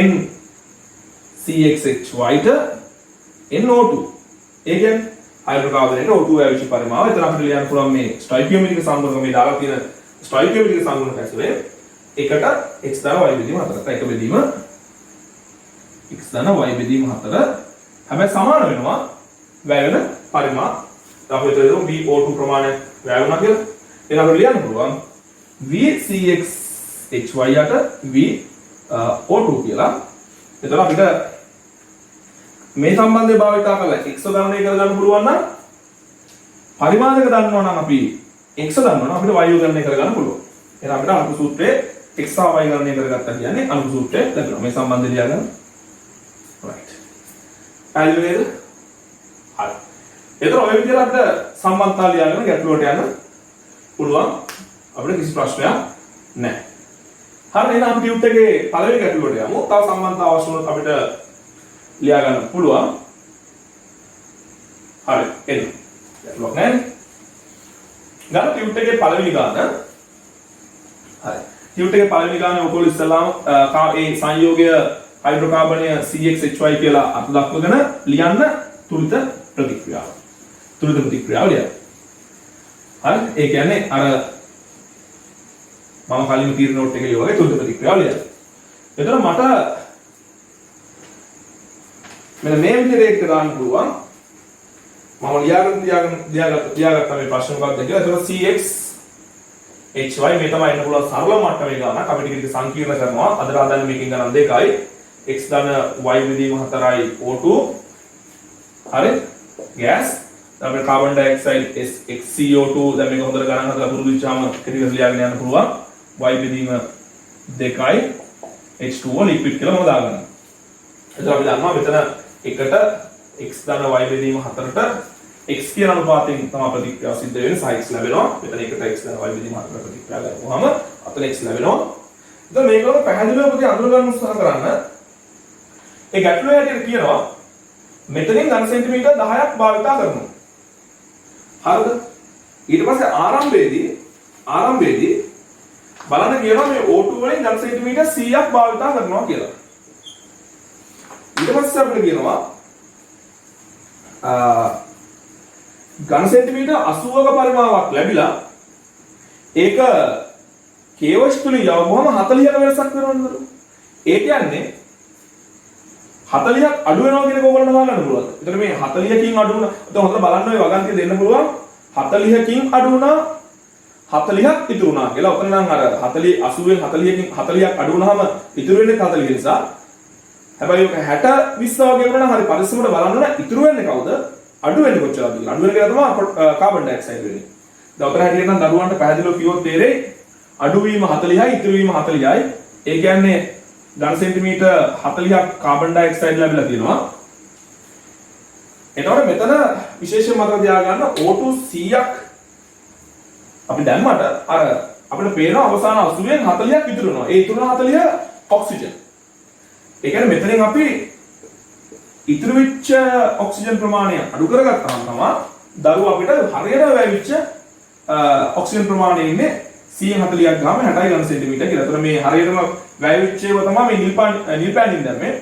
n CXHY ට NO2. ඒ කියන්නේ හයිඩ්‍රෝකාබනේට O2 ඇවිච්ච පරිමාව. එතන අපිට ලියන්න පුළුවන් මේ ස්ටොයිකියෝමෙට්‍රික සංගුණක මේ දාලා තියෙන ස්ටොයිකියෝමෙට්‍රික සංගුණක ඇතුලේ එකට x ධන y බෙදීම 4ට එක බෙදීම x ධන y බෙදීම 4 හැබැයි සමාන වෙනවා වැය වෙන පරිමාණ. අපි හිතුවා VO2 ප්‍රමාණය වැය වුණා කියලා. එහෙනම් අපිට ලියන්න පුළුවන් VCXHY යට VO2 කියලා. එතකොට අපිට මේ සම්බන්ධය භාවිතා කරලා x ගණනය කරගන්න පුළුවන් නම් පරිමාණයක දන්නවා නම් අපි x දන්නවා නම් අපිට y ගණනය කරගන්න පුළුවන්. එහෙනම් අපිට අනුක සූත්‍රයේ x සහ y ගණනය කරගත්තා කියන්නේ අනුක සූත්‍රය ලැබෙනවා. මේ සම්බන්ධය ලියාගන්න. right. පැහැදිලි නේද? හරි. එතකොට ඔය විදිහට අපිට සම්බන්ධතාව ලියාගෙන ගැටලුවට යන්න පුළුවන්. අපිට කිසි ප්‍රශ්නයක් නැහැ. හරි එහෙනම් අපි ටියුට් එකේ පළවෙනි ගැටලුවට යමු. තව සම්බන්ධතාව අවශ්‍ය වුණොත් අපිට ලියා ගන්න පුළුවන්. හරි එන්න. ගැටලුවක් නැහැ. ගන්න ටියුට් එකේ පළවෙනි ගාන. හරි. ටියුට් එකේ පළවෙනි ගානේ ඔයගොල්ලෝ ඉස්සලාම ඒ සංයෝගය හයිඩ්‍රෝකාබනය CXHY කියලා අත දක්වගෙන ලියන්න තුලිත ප්‍රතික්‍රියාව. තුලිත ප්‍රතික්‍රියාව ලියන්න. හරි ඒ කියන්නේ අර මම කලින් තීර නෝට් එකේ ලියුවා වගේ තුලිත ප්‍රතික්‍රියාව ලියන්න. එතන මට මෙන්න මේ විදිහට ඒක දාන්න පුළුවන්. මම ලියාගත්ත මේ ප්‍රශ්න මොකක්ද කියලා. එතන CX HY මේ තමයි එන්න පුළුවන් සරල මට්ටමේ ගානක්. අපි ටික ටික සංකීර්ණ කරනවා. අද හදන්නේ මේකෙන් ගණන් දෙකයි. x ධන y බෙදීම 4යි O2. හරි? gas. අපි කාබන් ඩයොක්සයිඩ් XCO2 දැන් මේක හොඳට ගණන් හදලා පුරුදු වෙච්චාම කෙටිකර ලියාගෙන යන්න පුළුවන්. y බෙදීම 2යි H2O ලික්විඩ් කියලා මම දාගන්නවා. එතකොට අපි දන්නවා මෙතන එකට x ධන y බෙදීම 4ට x කියන අනුපාතයෙන් තමයි ප්‍රතික්‍රියාව සිද්ධ වෙන්නේ. සහ x ලැබෙනවා. මෙතන එකට x ධන y බෙදීම 4ට ප්‍රතික්‍රියාව ලැබුවාම අතන x ලැබෙනවා. එතකොට මේකම පැහැදිලිව පොතේ අඳුර ගන්න උත්සාහ කරන්න. ඒ ගැටලුවේ හැටියට කියනවා මෙතනින් ඝන සෙන්ටිමීටර් 10ක් භාවිතා කරනවා. හරිද? ඊට පස්සේ ආරම්භයේදී බලන්න කියනවා මේ O2 වලින් ඝන සෙන්ටිමීටර් 100ක් භාවිතා කරනවා කියලා. ඊට පස්සේ අපිට කියනවා ඝන සෙන්ටිමීටර් 80ක පරිමාවක් ලැබිලා ඒක කේවස් තුලින් යවුවම 40ක වෙනසක් වෙනවද? ඒ කියන්නේ 40ක් අඩු වෙනවා කියන එක ඕගොල්ලන්ට හොයාගන්න පුළුවන්. එතකොට මේ 40කින් අඩු වුණා. එතකොට හොඳට බලන්න ඔය වගන්තිය දෙන්න පුළුවන්. 40කින් අඩු වුණා 40ක් ඉතුරු වුණා කියලා. ඔතන නම් අර 40 80න් 40ක් අඩු වුණාම ඉතුරු වෙන්නේ 40 නිසා. හැබැයි ඔක 60 20 වගේ වුණා නම් හරි පරිස්සමට බලන්න ඕන ඉතුරු වෙන්නේ කවුද? අඩු වෙන්නේ කොච්චරද කියලා. අඩු වෙන කියලා තමයි කාබන් ඩයොක්සයිඩ් වෙන්නේ. දැන් ඔතන හැටියට නම් දරුවන්ට පැහැදිලිව කිව්වොත් තේරෙයි. අඩු වීම 40යි ඉතුරු වීම 40යි. ඒ කියන්නේ ඝන සෙන්ටිමීටර් 40ක් කාබන් ඩයොක්සයිඩ් ලැබිලා තියෙනවා. එතකොට මෙතන විශේෂයෙන් මතක තියාගන්න O2 100ක් අපි දැම්මට අර අපිට පේනවා අවසාන 80න් 40ක් ඉතුරු වෙනවා. ඒ ඉතුරු 40 ඔක්සිජන්. ඒ කියන්නේ මෙතනින් අපි ඉතුරු වෙච්ච ඔක්සිජන් ප්‍රමාණය අඩු කරගත්තාම තමයි දරුවා අපිට හරියට වැවිච්ච ඔක්සිජන් ප්‍රමාණය ඉන්නේ 140ක් ගාම 60 ඝන සෙන්ටිමීටර කියලා. එතකොට මේ හරියටම වැවිච්ච ඒවා තමයි මේ නිල් පෑනින් දැම්මේ.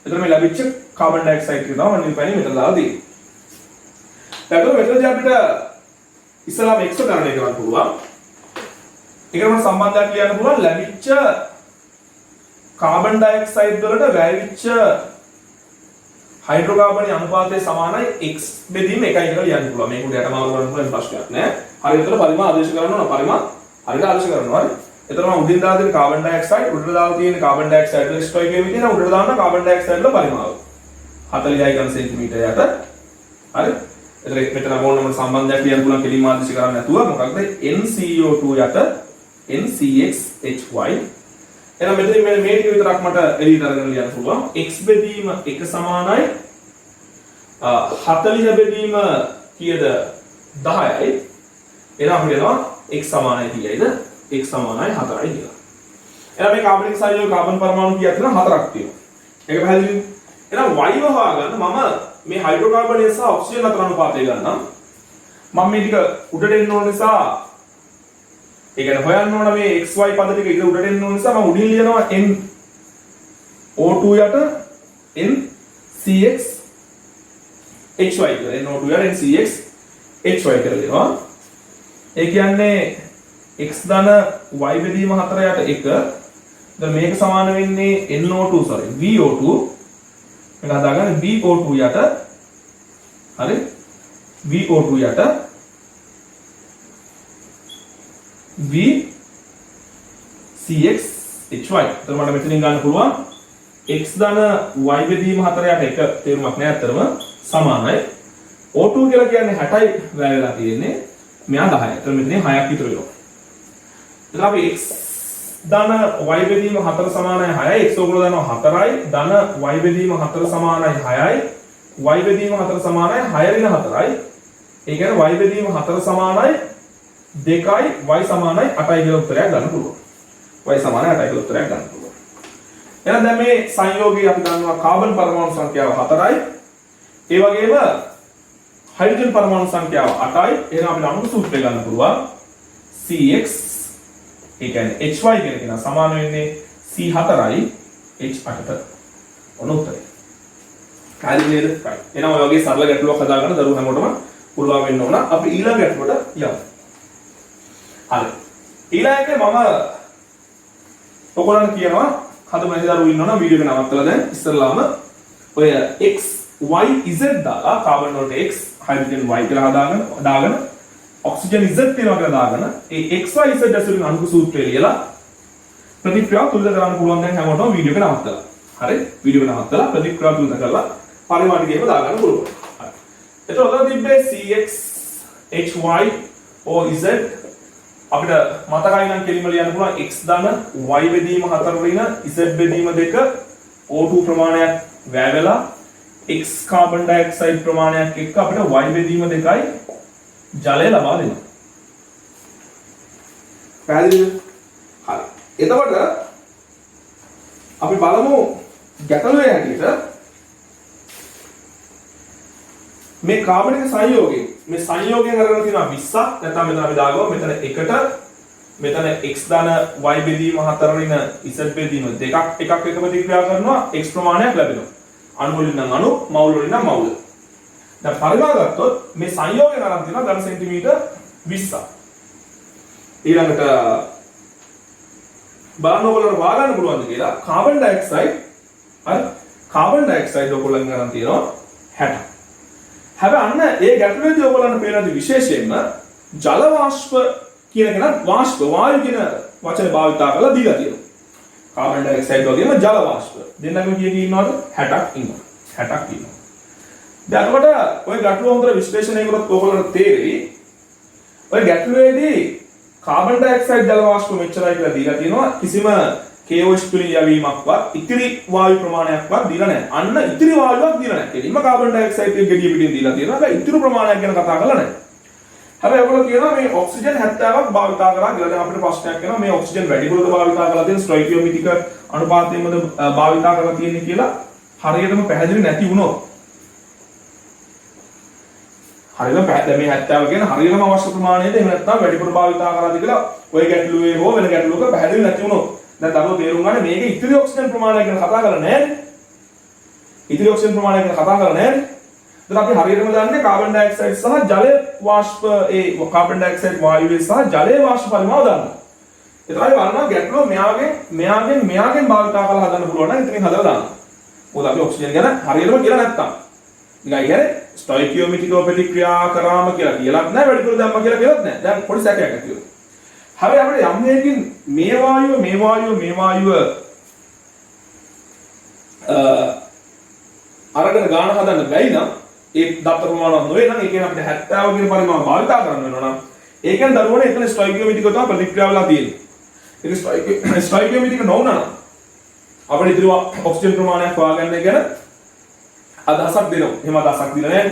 එතකොට මේ ලැබිච්ච කාබන් ඩයොක්සයිඩ් එක තමයි නිල් පෑනින් මෙතන දාලා තියෙන්නේ. එතකොට මෙතනදී අපිට ඉස්සලාම x ගණනය කරන්න පුළුවන්. ඒකට මම සම්බන්ධයක් ලියන්න පුළුවන් ලැබිච්ච කාබන් ඩයොක්සයිඩ් වලට වැවිච්ච හයිඩ්‍රෝකාබනයේ අනුපාතය සමානයි x බෙදීම 1යි කියලා ලියන්න පුළුවන්. මේක උඩ යටමාරු කරන්න පුළුවන් ප්‍රශ්නයක් නෑ. හරියට පරිමාණ ආදේශ කරන්න ඕන. පරිමාණ හරියට ආදේශ කරනවා. හරි. එතන මම උඩින් දාලා තියෙන කාබන් ඩයොක්සයිඩ් උඩට දාලා තියෙන කාබන් ඩයොක්සයිඩ් වල ස්ටොයිකියෝමෙට්‍රි තියෙන උඩට දාන්න කාබන් ඩයොක්සයිඩ් වල පරිමාව 40යි ඝන සෙන්ටිමීටර යට. හරි. එතන මෙතන ඕනම සම්බන්ධයක් ලියන්න පුළුවන් කෙලින්ම ආදේශ කරන්නේ නැතුව මොකක්ද NCO2 යට NCXHY. එහෙනම් මෙතන මේ ටික විතරක් මට එළියට අරගෙන ලියන්න පුළුවන්. x බෙදීම 1 සමානයි 40 බෙදීම කීයද 10යි. එහෙනම් අපිට එනවා x සමානයි 30යිද x සමානයි 4යි කියලා. එහෙනම් මේ කාබනික සංයෝග කාබන් පරමාණු කීයක් තියෙනවා? 4ක් තියෙනවා. ඒක පැහැදිලිද? එහෙනම් y හොයාගන්න මම මේ හයිඩ්‍රෝකාබනය සහ ඔක්සිජන් අතර අනුපාතය ගන්නම්. මම මේ ටික උඩට එන්න ඕන නිසා ඒ කියන්නේ හොයන්න ඕන මේ xy පද ටික ඉත උඩට එන්න ඕන නිසා මම උඩින් ලියනවා NO2 යට NCX HY කියලා. NO2 යට NCX HY කියලා ලියනවා. ඒ කියන්නේ x ධන y බෙදීම 4 යට 1. දැන් මේක සමාන වෙන්නේ NO2 VO2 මේක හදාගන්න VO2 යට හරි VO2 යට VCX HY. එතකොට මට මෙතනින් ගන්න පුළුවන් x ධන y බෙදීම 4 යට 1 තේරුමක් නෑ අතරම සමානයි. O2 කියලා කියන්නේ 60යි වැය වෙලා තියෙන්නේ. මෙයා 10යි. එතකොට මෙතනින් 6ක් විතර වෙනවා. එතකොට අපි x ධන y බෙදීම 4 සමානයි 6යි. x ඔයගොල්ලෝ දන්නවා 4යි. ධන y බෙදීම 4 සමානයි 6යි. y බෙදීම 4 සමානයි 6 ඍණ 4යි. ඒ කියන්නේ y බෙදීම 4 සමානයි 2යි y සමානයි 8යි කියලා උත්තරයක් ගන්න පුළුවන්. y සමානයි 8යි කියලා උත්තරයක් ගන්න පුළුවන්. එහෙනම් දැන් මේ සංයෝගය අපි දන්නවා කාබන් පරමාණු සංඛ්‍යාව 4යි. ඒ වගේම හයිඩ්‍රජන් පරමාණු සංඛ්‍යාව 8යි. එහෙනම් අපිට අමුතු සූත්‍රය ගන්න පුළුවන්. CX ඒ කියන්නේ HY කියන කෙනා සමාන වෙන්නේ C4යි H8ට. ඔන්න උත්තරය. කාලි නේද? right. එහෙනම් ඔය වගේ සරල ගැටලුවක් හදාගන්න දරුවෝ හැමෝටම පුළුවන් වෙන්න ඕන. අපි ඊළඟ ගැටලුවට යමු. හරි. ඊළඟ එකේ මම ඔයගොල්ලන්ට කියනවා හදමු මේ දරුවෝ ඉන්නවනම් වීඩියෝ එක නවත්තලා දැන් ඉස්සරලාම ඔය x y z දාලා කාබන් වලට x හයිඩ්‍රජන් y කියලා දාගෙන ඔක්සිජන් z කියලා දාගෙන ඒ x y z ඇතුළේ අණු සූත්‍රය ලියලා ප්‍රතික්‍රියාව තුලිත කරන්න පුළුවන් දැන් හැමෝටම වීඩියෝ එක නවත්තලා. හරි? වීඩියෝ එක නවත්තලා ප්‍රතික්‍රියාව තුලිත කරලා පරිමාණ ටික දාගන්න පුළුවන්. හරි. එතකොට ඔතන තිබ්බේ cx hy OZ අපිට මතකයි නම් කෙලිම ලියන්න පුළුවන් x ධන y බෙදීම 4 ඍණ z බෙදීම 2 O2 ප්‍රමාණයක් වැය වෙලා x කාබන් ඩයොක්සයිඩ් ප්‍රමාණයක් එක්ක අපිට y බෙදීම 2යි ජලය ලබා දෙනවා. පැහැදිලිද? හරි. එතකොට අපි බලමු ගැටලුවේ හැටියට මේ කාබනික සංයෝගයෙන් මේ සංයෝගයෙන් අරගෙන තියෙනවා 20ක් නැත්නම් මෙතන අපි දාගමු මෙතන 1ට මෙතන x ධන y බෙදීම 4 ඍණ z බෙදීම 2ක් එකක් එක ප්‍රතික්‍රියා කරනවා x ප්‍රමාණයක් ලැබෙනවා. අණු වලින් නම් අණු මවුල් වලින් නම් මවුල්. දැන් පරිමාණ ගත්තොත් මේ සංයෝගයෙන් අරන් තියෙනවා ඝන සෙන්ටිමීටර් 20ක්. ඊළඟට බලන්න ඔයගොල්ලෝ වාගන්න පුළුවන්ද කියලා කාබන් ඩයොක්සයිඩ් හරි කාබන් ඩයොක්සයිඩ් ඔයගොල්ලන් අරන් තියෙනවා 60. හැබැයි අන්න ඒ ගැටලුවේදී ඔයගොල්ලන්ට පේනදී විශේෂයෙන්ම ජල වාෂ්ප කියන කෙනා වාෂ්ප වායු කියන වචනේ භාවිතා කරලා දීලා තියෙනවා. කාබන් ඩයොක්සයිඩ් වගේම ජල වාෂ්ප දෙන්නම කීයක ඉන්නවද 60ක් ඉන්නවා 60ක් ඉන්නවා. දැන් අතකොට ඔය ගැටලුව හොඳට විශ්ලේෂණය කරොත් ඔයගොල්ලන්ට තේරෙයි ඔය ගැටලුවේදී කාබන් ඩයොක්සයිඩ් ජල වාෂ්ප මෙච්චරයි කියලා දීලා තියෙනවා කිසිම KOH තුලින් යවීමක්වත් ඉතිරි වායු ප්‍රමාණයක්වත් දීලා නැහැ. අන්න ඉතිරි වායුවක් දීලා නැහැ. කෙලින්ම කාබන් ඩයොක්සයිඩ් එක ගෙඩිය පිටින් දීලා තියෙනවා. හැබැයි ඉතිරි ප්‍රමාණයක් ගැන කතා කරලා නැහැ. හැබැයි ඔයගොල්ලෝ කියනවා මේ ඔක්සිජන් 70ක් භාවිතා කරා කියලා. දැන් අපිට ප්‍රශ්නයක් එනවා මේ ඔක්සිජන් වැඩිපුරද භාවිතා කරලා තියෙන ස්ටොයිකියෝමෙට්‍රික අනුපාතයෙන්මද භාවිතා කරලා තියෙන්නේ කියලා හරියටම පැහැදිලි නැති වුණොත් හරියටම පැහැදිලි මේ 70 කියන හරියටම අවශ්‍ය ප්‍රමාණයද එහෙම නැත්නම් වැඩිපුර භාවිතා කරාද කියලා ඔය ගැටලුවේ හෝ වෙන ගැටලුවක පැහැදිලි නැති වුණොත් දැන් දරුවෝ තේරුම් ගන්න මේක ඉතිරි ඔක්සිජන් ප්‍රමාණය ගැන කතා කරලා නැහැ. ඉතිරි ඔක්සිජන් ප්‍රමාණය ගැන කතා කරලා නැහැ. දැන් අපි හරියටම දන්නේ කාබන් ඩයොක්සයිඩ් සහ ජලය වාෂ්ප ඒ කාබන් ඩයොක්සයිඩ් වායුවේ සහ ජලයේ වාෂ්ප පරිමාව දන්නවා. ඒතරයි බලනවා ගැටලුව මෙයාගෙන් භාවිතා කරලා හදන්න පුළුවන් නම් ඉතින් හදලා දාන්න. මොකද අපි ඔක්සිජන් ගැන හරියටම කියලා නැත්තම්. නිකන් කියන්නේ ස්ටොයිකියෝමෙට්‍රික ප්‍රතික්‍රියා කරාම කියලා කියලාත් නැහැ වැඩිපුර දැම්ම කියලා කියලාත් නැහැ. දැන් පොඩි සැකයක් ඇති වෙනවා. හැබැයි අපිට යම් හේකින් මේ වායුව අරගෙන ගාන හදන්න බැයි නම් ඒ දත්ත ප්‍රමාණවත් නොවේ නම් ඒ කියන්නේ අපිට 70 කියන පරිමාණ භාවිතා කරන්න වෙනවා නම් ඒ කියන්නේ දරුවනේ එතන ස්ටොයිකියෝමෙට්‍රික තමයි ප්‍රතික්‍රියා වෙලා තියෙන්නේ. ඒක ස්ටොයිකියෝමෙට්‍රික නොවුනා නම් අපිට ඉතිරි ඔක්සිජන් ප්‍රමාණයක් හොයාගන්න ගැන අදහසක් දෙනවා. එහෙම අදහසක් දිලා නැහැ.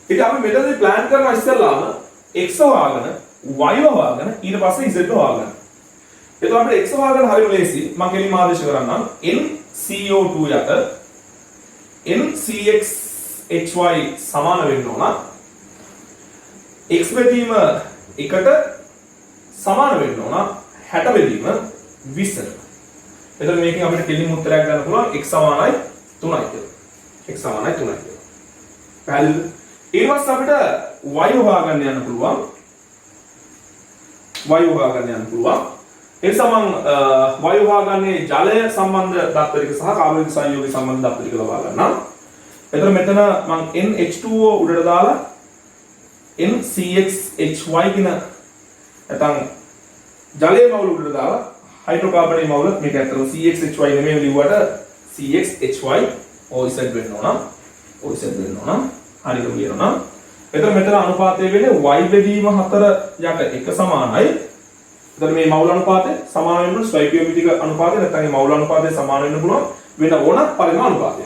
ඉතින් අපි මෙතනදී ප්ලෑන් කරනවා ඉස්සෙල්ලාම x හොයාගෙන y හොයාගෙන ඊට පස්සේ z හොයාගන්න. එතකොට අපිට x හොයාගන්න හරිම ලේසි. මම කෙලින්ම ආදේශ කරන්නම්. NCO2 යට NCXHY සමාන වෙන්න ඕන. x බෙදීම 1ට සමාන වෙන්න ඕන 60 බෙදීම 20ට. එතකොට මේකෙන් අපිට කෙලින්ම උත්තරයක් ගන්න පුළුවන් x සමානයි 3යි කියලා. x සමානයි 3යි කියලා. පැහැදිලිද? ඊට පස්සේ අපිට y හොයාගන්න යන්න පුළුවන්. y හොයාගන්න යන්න පුළුවන්. ඒ සමන් y හොයාගන්නේ ජලය සම්බන්ධ දත්තරික සහ කාබනික සංයෝගය සම්බන්ධ දත්තරික ලබා ගන්නවා. එතකොට මෙතන මම NH2O උඩට දාලා NCXHY කියන නැත්නම් ජලයේ මවුල උඩට දාලා හයිඩ්‍රෝකාබනයේ මවුල මේක ඇත්තටම CXHY නෙමෙයි ලිව්වට CXHY OZ වෙන්න ඕන. OZ වෙන්න ඕන. හරියට කියනවා. එතකොට මෙතන අනුපාතය වෙන්නේ y බෙදීම 4 යට 1 සමානයි. එතකොට මේ මවුල අනුපාතය සමාන වෙන්න ඕන ස්ටොයිකියෝමෙට්‍රික අනුපාතය නැත්නම් මේ මවුල අනුපාතය සමාන වෙන්න පුළුවන් වෙන ඕන පරිමාණ අනුපාතය.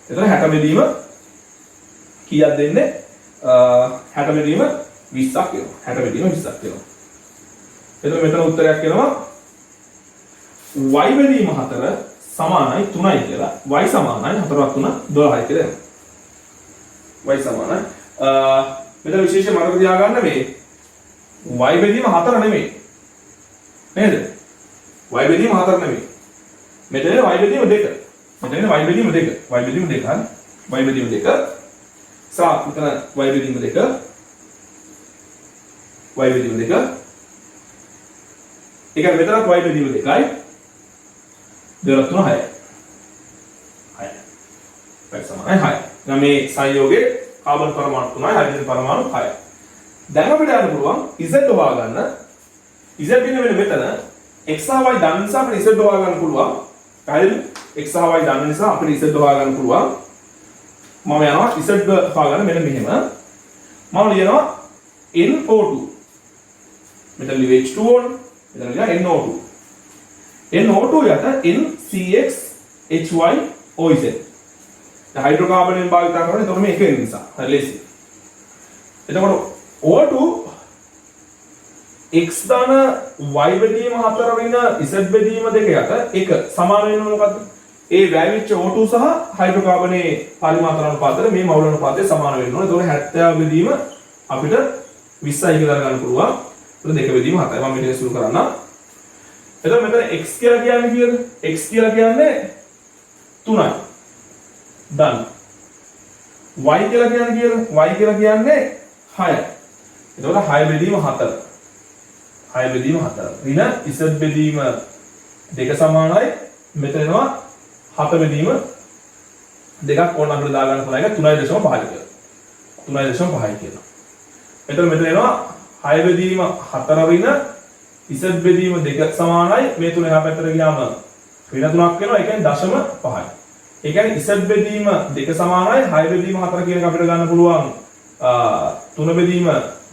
එතකොට 60 බෙදීම කීයක් දෙන්නේ? 60 බෙදීම 20ක් වෙනවා. 60 බෙදීම 20ක් වෙනවා. එතකොට මෙතන උත්තරයක් එනවා y බෙදීම 4 සමානයි 3යි කියලා. y සමානයි 4ක් 3 12යි කියලා එනවා. y සමානයි මෙතන විශේෂ මතක තියාගන්න මේ y බෙදීම 4 නෙමෙයි. නේද? y බෙදීම 4 නෙමෙයි. මෙතන y බෙදීම 2. මෙතන y බෙදීම 2. y බෙදීම 2 හරි. y බෙදීම 2. සා මෙතන y බෙදීම 2. y බෙදීම 2. ඒක මෙතනත් y බෙදීම 2යි. 2 3 6යි. 6යි. y සමානයි 6යි. දැන් මේ සංයෝගයේ කාබන් පරමාණු 3යි හයිඩ්‍රජන් පරමාණු 6යි. දැන් අපිට යන්න පුළුවන් Z හොයාගන්න. Z ඉන්නේ මෙතන x සහ y දන්න නිසා අපිට Z හොයාගන්න පුළුවන්. හරිද? x සහ y දන්න නිසා අපිට Z හොයාගන්න පුළුවන්. මම යනවා Z හොයාගන්න මෙන්න මෙහෙම. මම ලියනවා NO2. මෙතන ලියවෙ H2O නේ. මෙතන ලියනවා NO2. NO2 යට NCXHY OZ. හයිඩ්‍රෝකාබනයෙන් භාවිත කරනවා. එතකොට මේ එක වෙන නිසා. හරි ලේසි. එතකොට O2 x දාන y බෙදීම 4 වෙන z බෙදීම 2 යට එක සමාන වෙනව මොකද්ද? ඒ වැවිච්ච O2 සහ හයිඩ්‍රෝකාබනයේ පරිමාත්‍ර අනුපාතය මේ මවුල අනුපාතය සමාන වෙන්න ඕනේ. එතකොට 70 බෙදීම අපිට 20යි කියලා ගන්න පුළුවන්. එතකොට 2 බෙදීම 7යි. මම මේක සුළු කරන්නම්. එතකොට මෙතන x කියලා කියන්නේ කීයද? x කියලා කියන්නේ 3යි. done. y කියලා කියන්නේ කීයද? y කියලා කියන්නේ 6යි. එතකොට 6 බෙදීම 4. 6 බෙදීම 4. ඍණ z බෙදීම 2 සමානයි. මෙතන එනවා 7 බෙදීම 2ක් ඕන අපිට දා ගන්න පුළුවන් එක 3.5 කියලා. 3.5 කියලා. එතකොට මෙතන එනවා 6 බෙදීම 4 ඍණ z බෙදීම 2 සමානයි. මේ තුන එහා පැත්තට ගියාම ඍණ 3ක් වෙනවා. ඒ කියන්නේ 0.5යි. ඒ කියන්නේ z බෙදීම 2 සමානයි 6 බෙදීම 4 කියන එක අපිට ගන්න පුළුවන් 3 බෙදීම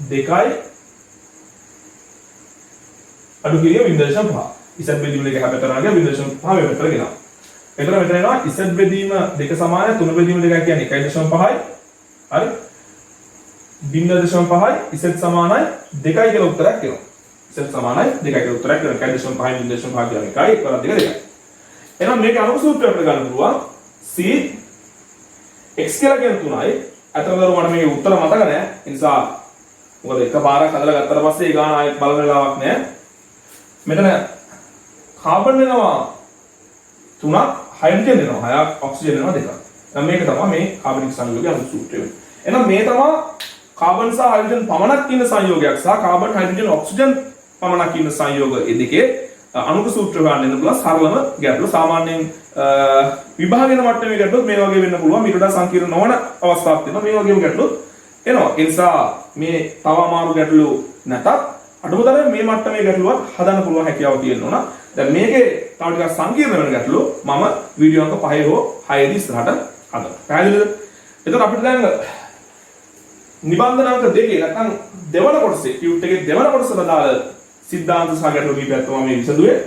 2යි අඩු කිරීම 0.5. z බෙදීම 2 හැපතර නැග 0.5 වෙනතර ගෙනවා. එතන මෙතන එනවා z බෙදීම 2 සමානයි 3 බෙදීම 2 කියන්නේ 1.5යි. හරි? 0.5යි z සමානයි 2යි කියලා උත්තරයක් එනවා. z සමානයි 2යි කියලා උත්තරයක් එනවා. 1.5 0.5 කියන්නේ 1යි කරා 2 2යි. එහෙනම් මේක අනුක සූත්‍රය අපිට ගන්න පුළුවන් c x කියලා කියන 3යි. අතරදරු මට මේකේ උත්තර මතක නැහැ. ඒ නිසා මොකද එකපාරක් හදලා ගත්තට පස්සේ ඒ ගාන ආයෙත් බලන වෙලාවක් නැහැ. මෙතන කාබන් වෙනවා 3ක්, හයිඩ්‍රජන් වෙනවා 6ක්, ඔක්සිජන් වෙනවා 2ක්. දැන් මේක තමයි මේ කාබනික සංයෝගයේ අනුක සූත්‍රය වෙන්නේ. එහෙනම් මේ තමයි කාබන් සහ හයිඩ්‍රජන් පමණක් ඉන්න සංයෝගයක් සහ කාබන්, හයිඩ්‍රජන්, ඔක්සිජන් පමණක් ඉන්න සංයෝග දෙකේ අනුක සූත්‍ර ගන්න වෙන පුළුවන් සරලම ගැටලු. සාමාන්‍යයෙන් විභාගන මට්ටමේ ගැටලුත් මේ වගේ වෙන්න පුළුවන්. ඊට වඩා සංකීර්ණ නොවන අවස්ථාවක් තියෙනවා. මේ වගේම ගැටලු එනවා. ඒ නිසා මේ තව අමාරු ගැටලු නැතත් අඩුතරමේ මේ මට්ටමේ ගැටලුවක් හදන්න පුළුවන් හැකියාව තියෙනවා. දැන් මේකේ තව ටිකක් සංකීර්ණ වෙන ගැටලු මම වීඩියෝ අංක 5 හෝ 6 දී ඉස්සරහට හදනවා. පැහැදිලිද? එතකොට අපිට දැන් නිබන්ධන අංක 2 නැත්නම් දෙවන කොටසේ ටියුට් එකේ දෙවන කොටස බදාල සිද්ධාන්ත සහ ගැටලු කීපයක් තමයි මේ විසඳුවේ.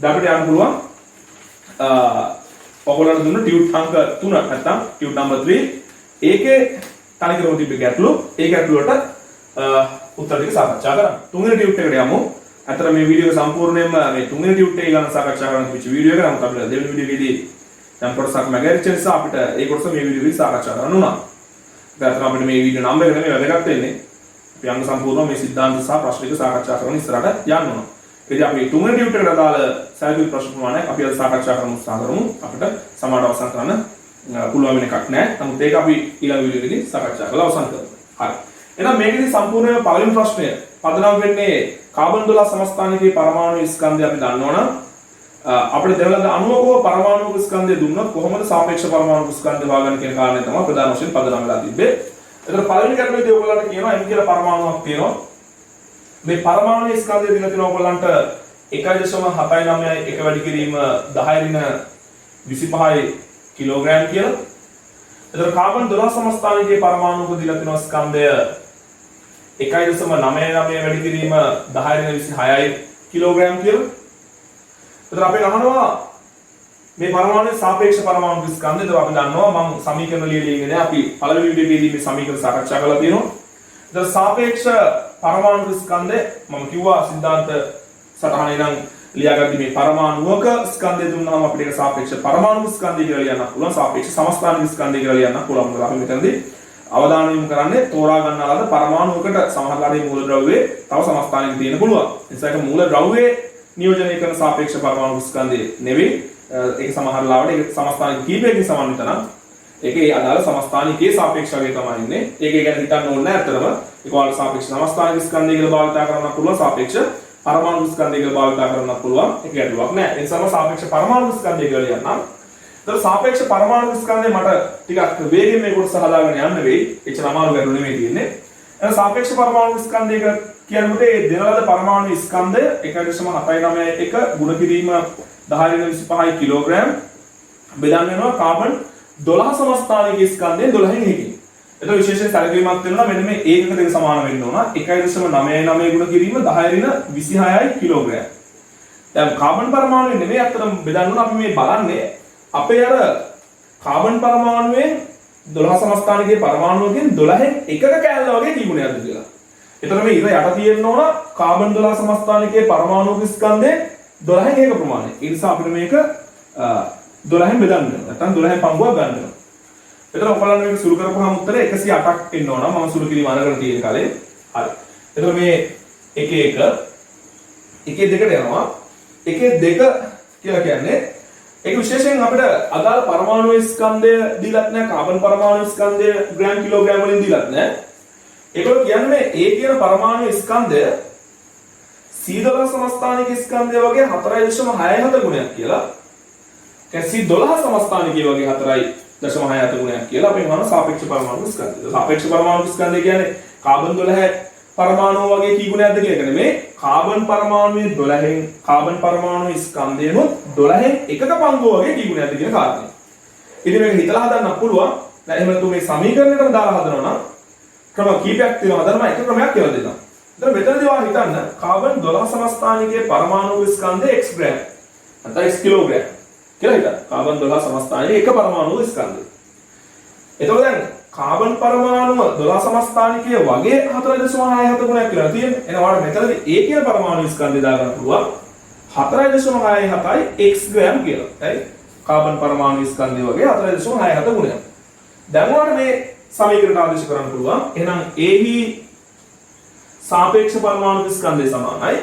දැන් අපිට යන්න පුළුවන් ඔයගොල්ලන්ට දුන්න ටියුට් අංක 3 නැත්නම් ටියුට් නම්බර් 3 ඒකේ තනිකරම තිබ්බ ගැටලු ඒ ගැටලු වලට උත්තර ටික සාකච්ඡා කරමු. තුන්වෙනි ටියුට් එකට යමු. අතර මේ වීඩියෝ එක සම්පූර්ණයෙන්ම මේ තුන්වෙනි ටියුට් එක ගන්න සාකච්ඡා කරන්න තිබිච්ච වීඩියෝ එක. නමුත් අපිට දෙවෙනි වීඩියෝ එකේදී දැන් කොටසක් මැගරිච්ච නිසා අපිට ඒ කොටස මේ වීඩියෝ එකේදී සාකච්ඡා කරන්න උනා. ඒත් අපිට මේ වීඩියෝ නම්බර් එක නෙමෙයි වැදගත් වෙන්නේ. අපි අංග සම්පූර්ණව මේ સિદ્ધාන්ත සහ ප්‍රශ්න ටික සාකච්ඡා කරන ඉස්සරහට යන්න ඕන. ඉතින් අපි තුන්වෙනි ටියුට් එකට අදාළ සැලකුණු ප්‍රශ්න ප්‍රමාණයක් අපි අද සාකච්ඡා කරමු උත්සාහ කරමු. අපිට සමාඩ අවසන් කරන්න පුළුවන් වෙන එකක් නෑ. නමුත් ඒක අපි ඊළඟ වීඩියෝ එකේදී සාකච්ඡා කරලා අවසන් කරමු. හරි. එහෙනම් මේකෙදි සම්පූර්ණයෙන්ම පළවෙනි ප්‍රශ්නය පදනම් වෙන්නේ කාබන් 12 සමස්ථානිකයේ පරමාණු ස්කන්ධය අපි දන්නවනම් අපිට දෙවලද අණුවකව පරමාණු ස්කන්ධය දුන්නොත් කොහොමද සාපේක්ෂ පරමාණු ස්කන්ධය හොයාගන්න කියන කාරණේ තමයි ප්‍රධාන වශයෙන් පදනම් වෙලා තිබ්බේ. එතකොට පළවෙනි කරුණේදී ඔයගොල්ලන්ට කියනවා M කියලා පරමාණුවක් තියෙනවා. මේ පරමාණු ස්කන්ධය දින තියෙනවා ඔයගොල්ලන්ට 1.79 එක වැඩි කිරීම 10 ඍණ 25 කිලෝග්‍රෑම් කියලා. එතකොට කාබන් 12 සමස්ථානිකයේ පරමාණුක දින තියෙනවා ස්කන්ධය 1.99 වැඩි කිරීම 10 ඍණ 26 කිලෝග්‍රෑම් කියලා. එතකොට අපි අහනවා මේ පරමාණුවේ සාපේක්ෂ පරමාණු ස්කන්ධය. ඒක අපි දන්නවා මම සමීකරණ ලියලා ඉන්නේ අපි පළවෙනි වීඩියෝ එකේදී මේ සමීකරණ සාකච්ඡා කරලා තියෙනවා. එතකොට සාපේක්ෂ පරමාණු ස්කන්ධය මම කිව්වා સિદ્ધාන්ත සටහනේ නම් ලියාගද්දි මේ පරමාණුක ස්කන්ධය දුන්නාම අපිට ඒක සාපේක්ෂ පරමාණු ස්කන්ධය කියලා ලියන්න පුළුවන්. සාපේක්ෂ සමස්ථානික ස්කන්ධය කියලා ලියන්න පුළුවන්. මොකද අපි මෙතනදී අවධානය යොමු කරන්නේ තෝරා ගන්නාලාද පරමාණුවකට සමහරලාගේ මූලද්‍රව්‍යයේ තව සමස්ථානික තියෙන්න පුළුවන්. ඒ නිසා ඒක මූලද්‍රව්‍යයේ නියෝජනය කරන සාපේක්ෂ පරමාණු ස්කන්ධය නෙවෙයි. ඒක සමහරලාවට ඒක සමස්ථානික කීපයකින් සමන්විත නම් ඒකේ අදාළ සමස්ථානිකයේ සාපේක්ෂවගේ තමයි ඉන්නේ. ඒක ගැන හිතන්න ඕනේ නැහැ අතරම. ඒක වල සාපේක්ෂ සමස්ථානික ස්කන්ධය කියලා භාවිත කරන්න පුළුවන්. සාපේක්ෂ පරමාණු ස්කන්ධය කියලා භාවිත කරන්න පුළුවන්. ඒක ගැටලුවක් නැහැ. ඒ නිසාම සාපේක්ෂ පරමාණු ස්කන්ධය කියලා ලියන්න. ඒතර සාපේක්ෂ පරමාණු ස්කන්ධය මට ටිකක් වේගෙන් මේ කොටස හදාගෙන යන්න වෙයි. එච්චර අමාරු ගැටලු නෙමෙයි තියෙන්නේ. එහෙනම් සාපේක්ෂ පරමාණු ස්කන්ධය කියන්නේ ඒ දෙනවල පරමාණු ස්කන්ධය 1.79 ගුණ කිරීම 10 කිලෝග්‍රෑම් බෙදන්න වෙනවා කාබන් 12 සමස්ථානික ස්කන්ධයෙන් 12න් එකකින්. ඒක විශේෂයෙන් සැලකීමක් වෙනවා මෙන්න මේ ඒකක දෙක සමාන වෙන්න ඕන. 1.99 ගුණ කිරීම 10 කිලෝග්‍රෑම්. දැන් කාබන් පරමාණුවේ නෙමෙයි අතරම බෙදන්න ඕන අපි මේ බලන්නේ අපේ අර කාබන් පරමාණුවේ 12 සමස්ථානිකයේ පරමාණුවකින් 12න් එකක කැලල වගේ තිබුණේ නැද්ද කියලා. එතකොට මේ ඉර යට තියෙන්න ඕන කාබන් 12 සමස්ථානිකයේ පරමාණුක ස්කන්ධේ 12න් එක ප්‍රමාණය. ඒ නිසා අපිට මේක 12න් බෙදන්න වෙනවා. නැත්නම් 12න් පංගුවක් ගන්න වෙනවා. එතකොට ඔයගොල්ලෝ මේක සුළු කරපුවාම උත්තරේ 108ක් එන්න ඕන. මම සුළු කිරීම අරගෙන තියෙන කාලේ. හරි. එතකොට මේ 1 2ට යනවා. 1 2 කියලා කියන්නේ ඒක විශේෂයෙන් අපිට අදාළ පරමාණු ස්කන්ධය දීලත් නැහැ. කාබන් පරමාණු ස්කන්ධය ග්‍රෑම් කිලෝග්‍රෑම් වලින් දීලත් නැහැ. ඒකෝ කියන්නේ A කියන පරමාණු ස්කන්ධය C12 සමස්ථානික ස්කන්ධය වගේ 4.67 ගුණයක් කියලා. C12 සමස්ථානිකයේ වගේ 4.67 ගුණයක් කියලා අපි කියනවා සාපේක්ෂ පරමාණු ස්කන්ධය. සාපේක්ෂ පරමාණු ස්කන්ධය කියන්නේ කාබන් 12 පරමාණු වගේ කී ගුණයක්ද කියන එක නෙමෙයි. කාබන් පරමාණුවේ 12න් කාබන් පරමාණු ස්කන්ධයනොත් 12න් එකක පංගුව වගේ කී ගුණයක්ද කියන කාරණේ. ඉතින් මේක හිතලා හදන්න පුළුවන්. දැන් එහෙම නැත්නම් මේ සමීකරණයටම දාලා හදනවා නම් ක්‍රම කීපයක් තියෙනවා. හදන්න මම එක ක්‍රමයක් කියලා දෙන්නම්. දැන් මෙතනදී වා හිතන්න කාබන් 12 සමස්ථානිකයේ පරමාණු ස්කන්ධය x ග්‍රෑම් නැත්නම් x කිලෝග්‍රෑම් කියලා හිතන්න. කාබන් 12 සමස්ථානිකයේ එක පරමාණු ස්කන්ධය. එතකොට දැන් කාබන් පරමාණුව 12 සමස්ථානිකයේ වගේ 4.67 ගුණයක් කියලා තියෙන්නේ. එහෙනම් ඔයාලට මෙතනදී A කියන පරමාණු ස්කන්ධය දාගන්න පුළුවන් 4.67 x ග්‍රෑම් කියලා. හරි? කාබන් පරමාණු ස්කන්ධය වගේ 4.67 ගුණයක්. දැන් ඔයාලට මේ සමීකරණ ආදේශ කරන්න පුළුවන්. එහෙනම් A හි සාපේක්ෂ පරමාණු ස්කන්ධය සමානයි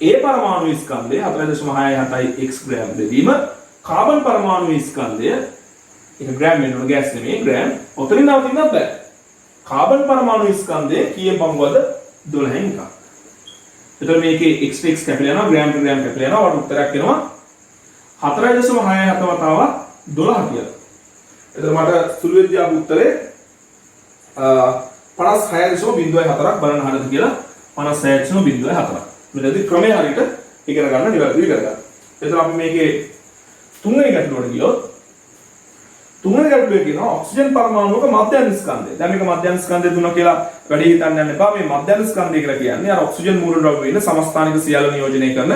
A පරමාණු ස්කන්ධය 4.67 x ග්‍රෑම් දෙවීම කාබන් පරමාණු ස්කන්ධය ඒක ග්‍රෑම් වෙනවනේ ගෑස් නෙමෙයි ග්‍රෑම්. ඔතනින් නවතින්නත් බෑ. කාබන් පරමාණු ස්කන්ධය කීයෙන් පංගුවද 12න් එකක්. එතකොට මේකේ x x කැපිලා යනවා ග්‍රෑම් ටු ග්‍රෑම් කැපිලා යනවා. වට උත්තරයක් එනවා 4.67 වතාව 12 කියලා. එතකොට මට සුළු විද්‍යාව උත්තරේ 56.04ක් බලන්න හරියද කියලා 56.04ක්. මෙතනදී ක්‍රමය හරියට ඉගෙන ගන්න නිවැරදිව ඉගෙන ගන්න. එතකොට අපි මේකේ තුන්වෙනි ගැටලුවට ගියොත් තුන්වෙනි ගැටලුවේ කියනවා ඔක්සිජන් පරමාණුක මධ්‍යස්ථ ස්කන්ධය. දැන් මේක මධ්‍යස්ථ ස්කන්ධය දුන්නා කියලා වැඩි හිතන්න යන්න එපා. මේ මධ්‍යස්ථ ස්කන්ධය කියලා කියන්නේ අර ඔක්සිජන් මූලද්‍රව්‍ය වෙන සමස්ථානික සියල්ල නියෝජනය කරන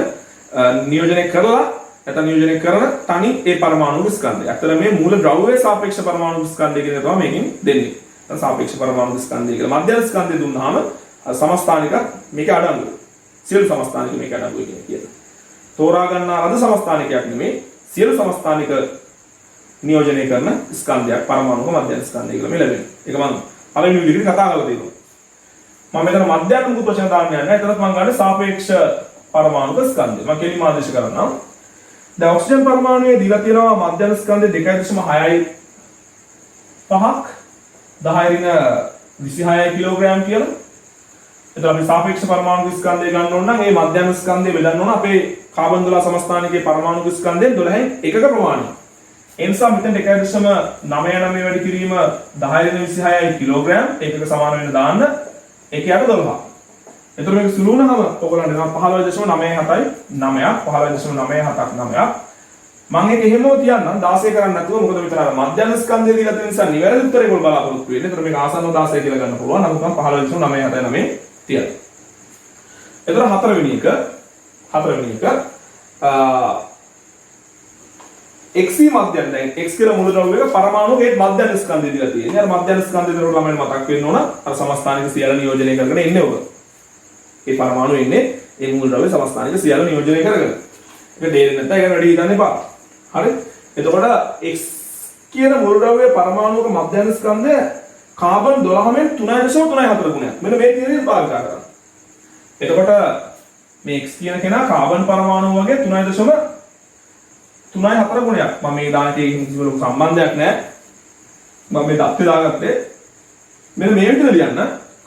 කරන තනි ඒ පරමාණු ස්කන්ධය. අතර මේ මූලද්‍රව්‍යයේ සාපේක්ෂ පරමාණු ස්කන්ධය කියන එක තමයි මේකෙන් දෙන්නේ. සාපේක්ෂ පරමාණු ස්කන්ධය කියලා මධ්‍යස්ථ ස්කන්ධය දුන්නාම සමස්ථානික මේක අඩංගුයි. සියලු සමස්ථානික මේක අඩංගුයි කියලා. තෝරා ගන්නා ලද සමස්ථානිකයක් නෙමෙයි සියලු සමස්ථානික නියෝජනය කරන ස්කන්ධයක් පරමාණුක මධ්‍යස්ථ ස්කන්ධය කියලා මේ ලැබෙනවා. ඒක මම පළවෙනි විදිහට කතා කරලා තියෙනවා. මම මෙතන මධ්‍යස්ථ ප්‍රශ්න දාන්න යන්නේ. එතනත් මම ගන්නේ සාපේක්ෂ පරමාණුක ස්කන්ධය. මම කෙලින්ම ආදේශ කරනවා. දැන් ඔක්සිජන් පරමාණුවේ දීලා තියෙනවා මධ්‍යස්ථ ස්කන්ධය 2.6යි 5ක් 10 ඍණ 26 කිලෝග්‍රෑම් කියලා. එතකොට අපි සාපේක්ෂ පරමාණු ස්කන්ධය ගන්න ඕන නම් මේ මධ්‍යම ස්කන්ධය බෙදන්න ඕන අපේ කාබන් 12 සමස්ථානිකයේ පරමාණු ස්කන්ධයෙන් 12න් එකක ප්‍රමාණය. ඒ නිසා මෙතන 1.99 වැඩි කිරීම 10 කිලෝග්‍රෑම් ඒකක සමාන වෙන දාන්න 1/12. එතකොට මේක සුළු වුණාම ඔයගොල්ලන්ට 15.97යි 9ක් 15.97ක් 9ක් මම ඒක එහෙමම තියන්නම් 16 කරන්න නැතුව මොකද මෙතන අර මධ්‍යම ස්කන්ධය දීලා තියෙන නිසා නිවැරදි උත්තරේ ඒගොල්ලෝ බලාපොරොත්තු වෙන්නේ. එතකොට මේක ආසන්නව 16 කියලා ගන්න පුළුවන්. නමුත් මම 15.979 තියනවා. එතකොට හතරවෙනි එක XC මධ්‍යම දැන් X කියලා මුල ද්‍රව්‍යයක පරමාණුක ඒ මධ්‍යම ස්කන්ධය දීලා තියෙනවා. අර මධ්‍යම ස්කන්ධය දරන ළමයින් මතක් වෙන්න ඕන අර සමස්ථානික සියල්ල නියෝජනය කරගෙන ඉන්නේ ඔබ. ඒ පරමාණු ඉන්නේ ඒ මූල ද්‍රව්‍ය සමස්ථානික සියල්ල නියෝජනය කරගෙන. ඒක දෙන්නේ නැත්නම් ඒක වැඩි හිතන්න එපා. හරි? එතකොට X කියන මූල ද්‍රව්‍යයේ පරමාණුක මධ්‍යම ස්කන්ධය කාබන් 12 මෙන් 3.34 ගුණයක්. මෙන්න මේ තියරිය පාවිච්චි කරනවා. එතකොට මේ X කියන කෙනා කාබන් පරමාණු වගේ 3.34 ගුණයක්. මම මේ දානකේ කිසිම ලොකු සම්බන්ධයක් නැහැ. මම මේ දත්තේ දාගත්තේ. මෙන්න මේ විදිහට ලියන්න.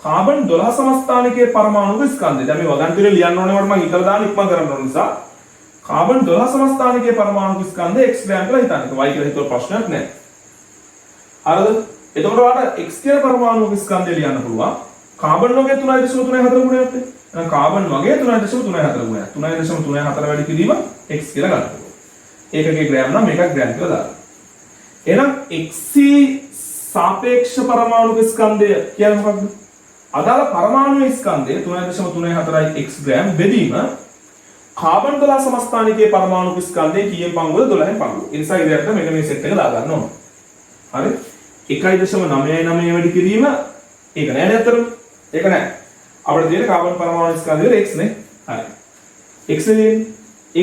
කාබන් 12 සමස්ථානිකයේ පරමාණුක ස්කන්ධය. දැන් මේ වගන්තිරේ ලියන්න ඕනේ වට මම ඉතල දාන්න ඉක්මන් කරන්න ඕන නිසා කාබන් 12 සමස්ථානිකයේ පරමාණුක ස්කන්ධය x ග්‍රෑම් කියලා හිතන්න. ඒක y කියලා හිතුව ප්‍රශ්නයක් නැහැ. හරිද? එතකොට ඔයාලට x කියන පරමාණුක ස්කන්ධය ලියන්න පුළුවන්. කාබන් වගේ 3.34 ගුණයක් නේ. එහෙනම් කාබන් වගේ 3.34 ගුණයක්. 3.34 වැඩි කිරීම x කියලා ගන්න පුළුවන්. ඒකකේ ග්‍රෑම් නම් මේකක් ග්‍රෑම් කියලා දාන්න. එහෙනම් xc සාපේක්ෂ පරමාණුක ස්කන්ධය කියන්නේ මොකක්ද? අදාළ පරමාණු ස්කන්ධය 3.34යි x ග්‍රෑම් බෙදීම කාබන් 12 සමස්ථානිකයේ පරමාණු ස්කන්ධය කීයෙන් පංගුවද 12න් පංගුව. ඒ නිසා ඉතින් මෙන්න මේ සෙට් එක දාගන්න ඕන. හරි? 1.99 වැඩි කිරීම ඒක නෑ නේද අතරම? ඒක නෑ. අපිට තියෙන කාබන් පරමාණු ස්කන්ධය x නේ. හරි. x නේ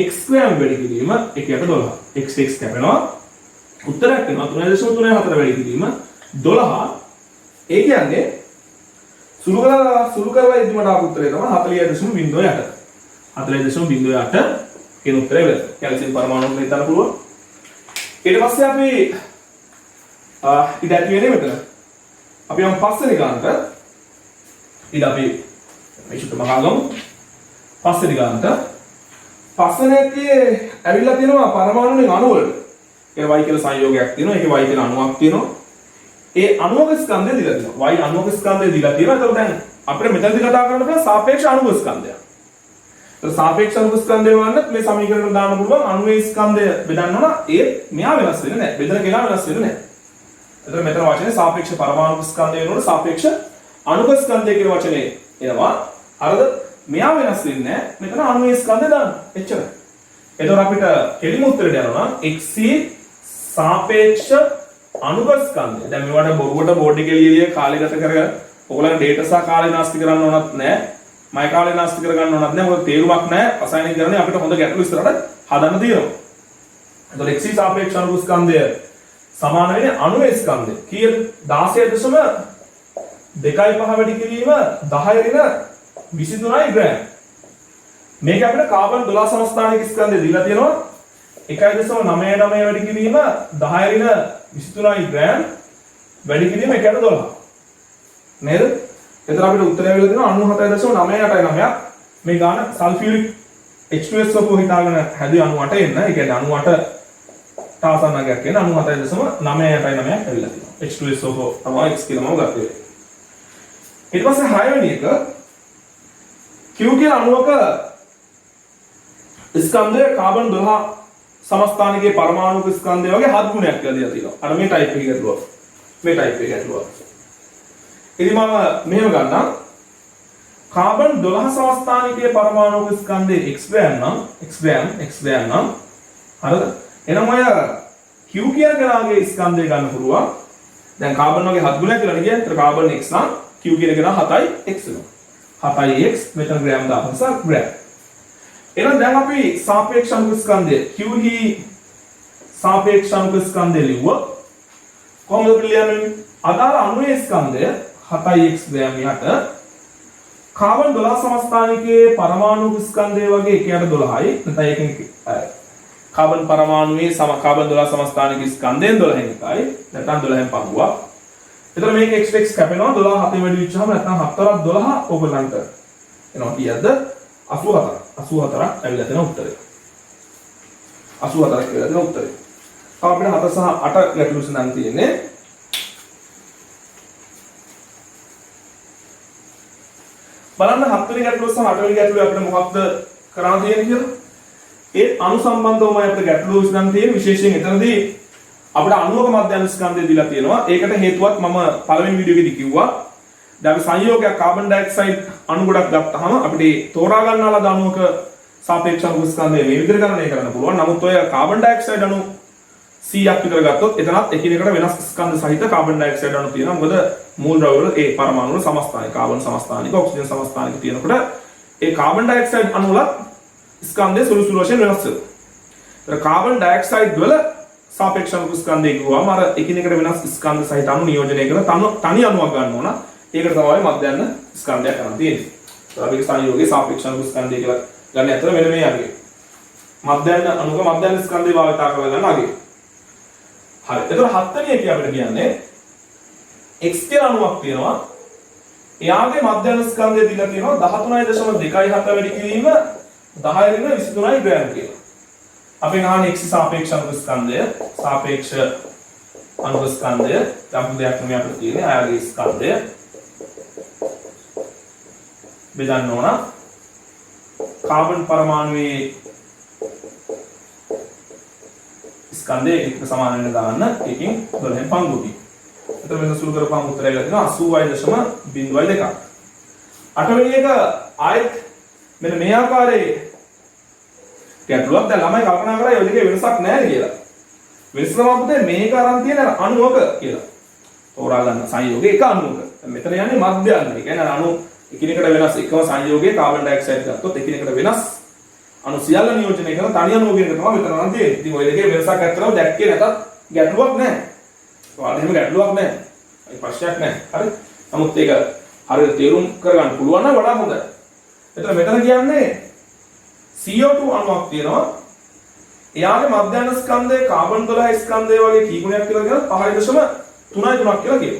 x ග්‍රෑම් වැඩි කිරීම 1/12. x කැපෙනවා. උත්තරයක් වෙනවා 3.34 වැඩි කිරීම 12. ඒ කියන්නේ සුළු කරලා ඉදීමට ආපු උත්තරේ තමයි 40.08. 40.08 කියන උත්තරය වෙනවා. කැල්සියම් පරමාණුක හිතන්න පුළුවන්. ඊට පස්සේ අපි ඉඩ ඇති වෙන්නේ මෙතන. අපි යමු පස්වෙනි ගානට. ඊට අපි මේ සුට මහාගමු. පස්වෙනි ගානට. පස්වෙනි එකේ ඇවිල්ලා තියෙනවා පරමාණුනේ අණු වලට. ඒ y කියලා සංයෝගයක් තියෙනවා. ඒකේ y කියලා අණුවක් තියෙනවා. ඒ අණුක ස්කන්ධය දීලා තියෙනවා. y අණුක ස්කන්ධය දීලා තියෙනවා. ඒතකොට දැන් අපිට මෙතනදී කතා කරන්න පුළුවන් සාපේක්ෂ අණුක ස්කන්ධය. සාපේක්ෂ අණුක ස්කන්ධය වන්නත් මේ සමීකරණයට දාන්න පුළුවන් අණුවේ ස්කන්ධය බෙදන්න ඕන ඒ මෙහා වෙනස් වෙන්නේ නැහැ. බෙදන කෙනා වෙනස් වෙන්නේ නැහැ. එතකොට මෙතන වචනේ සාපේක්ෂ පරමාණු ස්කන්ධය වෙනකොට සාපේක්ෂ අණුක ස්කන්ධය කියන වචනේ එනවා. අරද මෙහා වෙනස් වෙන්නේ නැහැ. මෙතන අණුවේ ස්කන්ධය දාන්න. එච්චරයි. එතකොට අපිට කෙලිම උත්තරයට යනවා xc සාපේක්ෂ අණුක ස්කන්ධය. දැන් මේවට බොරුවට බෝඩ් එකේ ලියලිය කාලය ගත කරගෙන ඔයගොල්ලන් ඩේටා සහ කාලය නාස්ති කරන්න ඕනත් නැහැ. මයි කාලේ නාස්ති කර ගන්න ඕනත් නැහැ. මොකද තේරුමක් නැහැ. රසායනිකීකරණය අපිට හොඳ ගැටලු ඉස්සරහට හදන්න තියෙනවා. එතකොට xc සාපේක්ෂ අණු ස්කන්ධය සමාන වෙන්නේ අණුවේ ස්කන්ධය. කීයද? 16.25 වැඩි කිරීම 10 23යි ග්‍රෑම්. මේක අපිට කාබන් 12 සමස්ථානික ස්කන්ධය දීලා තියෙනවා. 1.99 වැඩි කිරීම 10 23යි ග්‍රෑම් වැඩි කිරීම 1/12. නේද? එතන අපිට උත්තරය වෙලා දෙනවා 97.989ක්. මේ ගාන සල්ෆියුරික් H2SO4 හිතාගෙන හැදුවේ 98 එන්න. ඒ කියන්නේ 98 තාසන්නගයක් කියන 97.989ක් ඇවිල්ලා තියෙනවා. H2SO4 තමයි X කියලා මම ගත්තේ. ඊට පස්සේ 6 වෙනි එක Q කියන අණුවක ස්කන්ධය කාබන් 12 සමස්ථානිකයේ පරමාණුක ස්කන්ධය වගේ 7 ගුණයක් කියලා දීලා තියෙනවා. අර මේ ටයිප් එකේ ගැටලුව. මේ ටයිප් එකේ ගැටලුව. ඉතින් මම මෙහෙම ගන්නම්. කාබන් 12 සමස්ථානිකයේ පරමාණුක ස්කන්ධයේ x ග්‍රෑම් නම් හරිද? එහෙනම් ඔය Q කියන කෙනාගේ ස්කන්ධය ගන්න පුළුවන්. දැන් කාබන් වගේ 7 ගුණයක් කියලා නේ කියන්නේ. ඒතර කාබන් x නම් Q කියන කෙනා 7යි x වෙනවා. 7x මෙතන ග්‍රෑම් දාපු නිසා ග්‍රෑම්. එහෙනම් දැන් අපි සාපේක්ෂ අණු ස්කන්ධය Q හි සාපේක්ෂ අණු ස්කන්ධය ලිව්වොත් කොහොමද ලියන්නේ? අදාළ අණුවේ ස්කන්ධය 7x ග්‍රෑම් යට කාබන් 12 සමස්ථානිකයේ පරමාණු ස්කන්ධය වගේ 1/12යි නැත්නම් ඒකෙන් කාබන් පරමාණුවේ කාබන් 12 සමස්ථානික ස්කන්ධයෙන් 12න් එකයි නැත්නම් 12න් පහුවක්. එතන මේක x කැපෙනවා 12 7 වැඩි වෙච්චාම නැත්නම් 7 12 ඕගලන්ට එනවා කීයද? 84ක් ඇවිල්ලා තියෙන උත්තරය. 84ක් ඇවිල්ලා තියෙන උත්තරය. අපිට 7 සහ 8 ගැටලු සඳහන් තියෙන්නේ. බලන්න 7 වෙනි ගැටලුව සහ 8 වෙනි ගැටලුව අපිට මොකක්ද කරන්න තියෙන්නේ කියලා. ඒ අණු සම්බන්ධවමයි අපිට ගැටලුව විසඳන්න තියෙන්නේ. විශේෂයෙන් එතනදී අපිට අණුවක මධ්‍යස්ථ ස්කන්ධය දීලා තියෙනවා. ඒකට හේතුවක් මම පළවෙනි වීඩියෝ එකේදී කිව්වා. දැන් අපි සංයෝගයක් කාබන් ඩයොක්සයිඩ් අණු ගොඩක් ගත්තාම අපිට තෝරා ගන්නාලා අණුවක සාපේක්ෂ අණු ස්කන්ධය මේ විදිහට ගණනය කරන්න පුළුවන්. නමුත් ඔය කාබන් ඩයොක්සයිඩ් අණු 100ක් විතර ගත්තොත් එතනත් එකිනෙකට වෙනස් ස්කන්ධ සහිත කාබන් ඩයොක්සයිඩ් අණු තියෙනවා. මොකද මූල ද්‍රව්‍ය වල ඒ පරමාණු වල සමස්ථානික කාබන් සමස්ථානික ඔක්සිජන් සමස්ථානික තියෙනකොට ඒ කාබන් ඩයොක්සයිඩ් අණු වල ස්කන්ධය සුළු සුළු වශයෙන් වෙනස් වෙනවා. ඒතර කාබන් ඩයොක්සයිඩ් වල සාපේක්ෂ අණු ස්කන්ධය කිව්වම අර එකිනෙකට වෙනස් ස්කන්ධ සහිත අණු නියෝජනය කරන තනි අණුවක් ගන්න ඕන. ඒකට තමයි මධ්‍යස්ථ ස්කන්ධයක් කරන් තියෙන්නේ. ඒතර අපි සංයෝගයේ සාපේක්ෂ අණු ස්කන්ධය කියලා ගන්න ඇතර මෙන්න මේ අගේ. මධ්‍යස්ථ අණුක මධ්‍යස්ථ ස්කන්ධය භාවිතා කරලා ගන්න අගේ. හරි. ඒතර හත්වෙනි එකේ අපිට කියන්නේ x කියලා අණුවක් තියෙනවා. එයාගේ මධ්‍යස්ථ ස්කන්ධය දීලා තියෙනවා 13.27 වැඩි කිරීම 10 ග්‍රෑම් කියලා. අපි ගන්න x සාපේක්ෂ අණු ස්කන්ධය සාපේක්ෂ අණු ස්කන්ධය යම් දෙයක් නෙමෙයි අපිට තියෙන්නේ ආයගේ ස්කන්ධය බෙදන්න ඕන කාබන් පරමාණුවේ ස්කන්ධය එකට සමාන වෙන දාන්න එකකින් 12න් පංගුවකින්. එතකොට මෙන්න සුළු කරපුවාම උත්තරය ලැබෙනවා 80.02ක්. 8 වෙනි එක ආයෙත් මෙන්න මේ ආකාරයේ ගැටලුවක්. දැන් ළමයි කල්පනා කරා ඒ දෙකේ වෙනසක් නැහැ කියලා. වෙනස තමයි පුතේ මේක අරන් තියෙන අණුවක කියලා. තෝරා ගන්න සංයෝගයේ එක අණුවක. මෙතන යන්නේ මධ්‍යස්ථ. ඒ කියන්නේ අණු එකිනෙකට වෙනස් එකම සංයෝගයේ කාබන් ඩයොක්සයිඩ් ගත්තොත් එකිනෙකට වෙනස් අණු සියල්ල නියෝජනය කරන තනි අණුව කියන එක තමයි මෙතන නම් තියෙන්නේ. ඉතින් ওই දෙකේ වෙනසක් ඇත්තටම දැක්කේ නැතත් ගැටලුවක් නැහැ. ඔයාලට එහෙම ගැටලුවක් නැහැ. ඒ ප්‍රශ්නයක් නැහැ. හරි. නමුත් ඒක හරියට තේරුම් කරගන්න පුළුවන් නම් වඩා හොඳයි. එතන මෙතන කියන්නේ CO2 අණුවක් තියෙනවා. එයාගේ මධ්‍යස්ථ ස්කන්ධය කාබන් 12 ස්කන්ධය වගේ කී ගුණයක් කියලා කියන 5.3 කියලා කියනවා.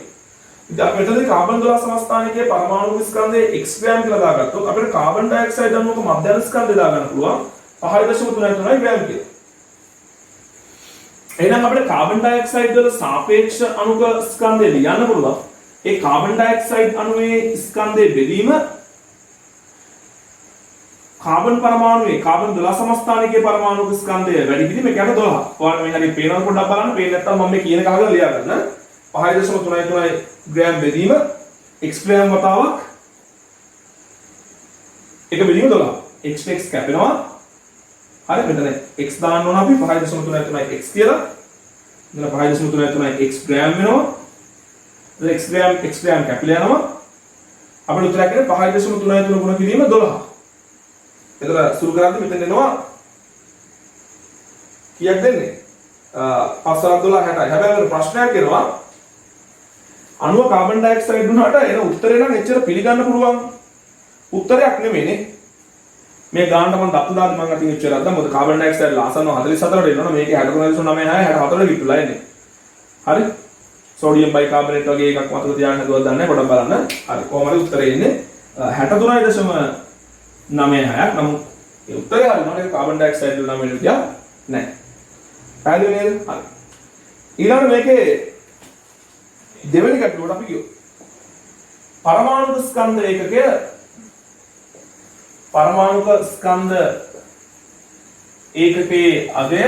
ඉතින් අපි මෙතනදී කාබන් 12 සමස්ථානිකයේ පරමාණු ස්කන්ධයේ x ග්‍රෑම් කියලා දාගත්තොත් අපිට කාබන් ඩයොක්සයිඩ් අණුවක මධ්‍යස්ථ ස්කන්ධය දාගන්න පුළුවන් 5.3 ග්‍රෑම් කියලා. එහෙනම් අපිට කාබන් ඩයොක්සයිඩ් වල සාපේක්ෂ අණුක ස්කන්ධය ලියන්න පුළුවන්. ඒ කාබන් ඩයොක්සයිඩ් අණුවේ ස්කන්ධයේ බෙදීම කාබන් පරමාණුවේ කාබන් 12 සමස්ථානිකයේ පරමාණු ස්කන්ධය වැඩි කිරීම 1/12. ඔයාලා මේ හරිය පේනවද පොඩ්ඩක් බලන්න. පේන්නේ නැත්නම් මම මේ කියන කහගෙන ලියා ගන්න. 5.3 ග්‍රෑම් බෙදීම x ග්‍රෑම් වතාවක් එක බෙදීම 12. x කැපෙනවා. හරි මෙතන x දාන්න ඕන අපි 5.3 x කියලා. මෙතන 5.3 x ග්‍රෑම් වෙනවා. x ග්‍රෑම් කැපිලා යනවා. අපිට උත්තරයක් එන්නේ 5.3 ගුණ කිරීම 12. එතන සුළු කරද්දී මෙතන එනවා කීයක් දෙන්නේ? 5 12 60යි. හැබැයි ප්‍රශ්නයක් එනවා අණුව කාබන් ඩයොක්සයිඩ් වුණාට එන උත්තරේ නම් එච්චර පිළිගන්න පුළුවන් උත්තරයක් නෙමෙයිනේ. මේ ගානට මම දක්තු දාද්දි මම අතින් එච්චර අද්දා මොකද කාබන් ඩයොක්සයිඩ් ලාසන 44ට එනවනේ මේකේ 63.96 64ට කිට්ටුලා එන්නේ. හරි? සෝඩියම් බයිකාබනේට් වගේ එකක් මතක තියාගන්න හදුවක් දන්නේ පොඩක් බලන්න. හරි. කොහොමද උත්තරේ එන්නේ? 63.96ක්. නමුත් ඒ උත්තරේ හරියනවා කාබන් ඩයොක්සයිඩ් වල නම් වෙන්නේ නැහැ. පැහැදිලි නේද? හරි. ඊළඟ මේකේ දෙවෙනි ගැටලුවට අපි ගියොත් පරමාණු ස්කන්ධ ඒකකය පරමාණුක ස්කන්ධ ඒකකයේ අගය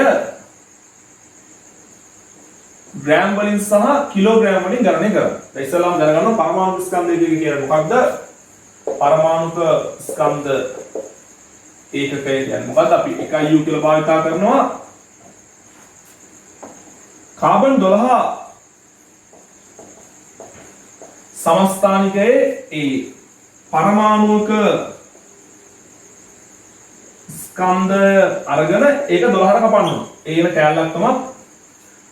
ග්‍රෑම් වලින් සහ කිලෝග්‍රෑම් වලින් ගණනය කරනවා. දැන් ඉස්සෙල්ලාම දැනගන්න පරමාණු ස්කන්ධ ඒකකය කියන්නේ මොකක්ද? පරමාණුක ස්කන්ධ ඒකකය කියන්නේ මොකක්ද? අපි 1U කියලා භාවිතා කරනවා. කාබන් 12 සමස්ථානිකයේ ඒ පරමාණුක ස්කන්ධය අරගෙන ඒක 12ට කපනවා. ඒන කැලලක් තමයි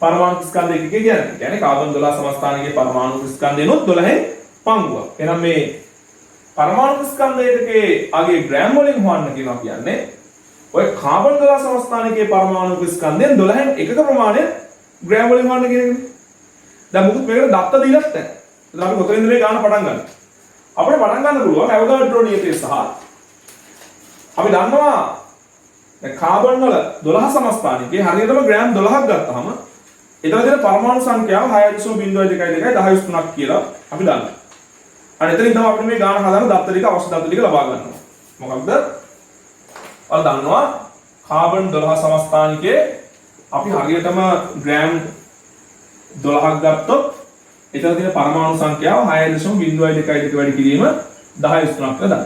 පරමාණු ස්කන්ධය කියන්නේ. කියන්නේ කාබන් 12 සමස්ථානිකයේ පරමාණු ස්කන්ධයනොත් 12න් පංගුවක්. එහෙනම් මේ පරමාණු ස්කන්ධයකේ ආගේ ග්‍රෑම් වලින් හොයන්න කියනවා කියන්නේ ඔය කාබන් 12 සමස්ථානිකයේ පරමාණු ස්කන්ධයෙන් 12න් එකක ප්‍රමාණය ග්‍රෑම් වලින් හොයන්න කියන එකනේ. දැන් මුකුත් මේකට දත්ත දීලත් නැහැ. දැන් අපි කොතනින්ද මේ ගාන පටන් ගන්න? අපිට පටන් ගන්න පුළුවන් ඇවෝගාඩ්‍රෝ නියතය සහ අපි දන්නවා දැන් කාබන් වල 12 සමස්ථානිකයේ හරියටම ග්‍රෑම් 12ක් ගත්තාම එතන තියෙන පරමාණු සංඛ්‍යාව 6.223ක් කියලා අපි දන්නවා. අන්න එතනින් තමයි අපිට මේ ගාන හදාන්න දත්ත ටික අවශ්‍ය දත්ත ටික ලබා ගන්නවා. මොකක්ද? ඔයාලා දන්නවා කාබන් 12 සමස්ථානිකයේ අපි හරියටම ග්‍රෑම් 12ක් ගත්තොත් එතන තියෙන පරමාණු සංඛ්‍යාව 6.222 වැඩි කිරීම 10.3ක් දාන්න.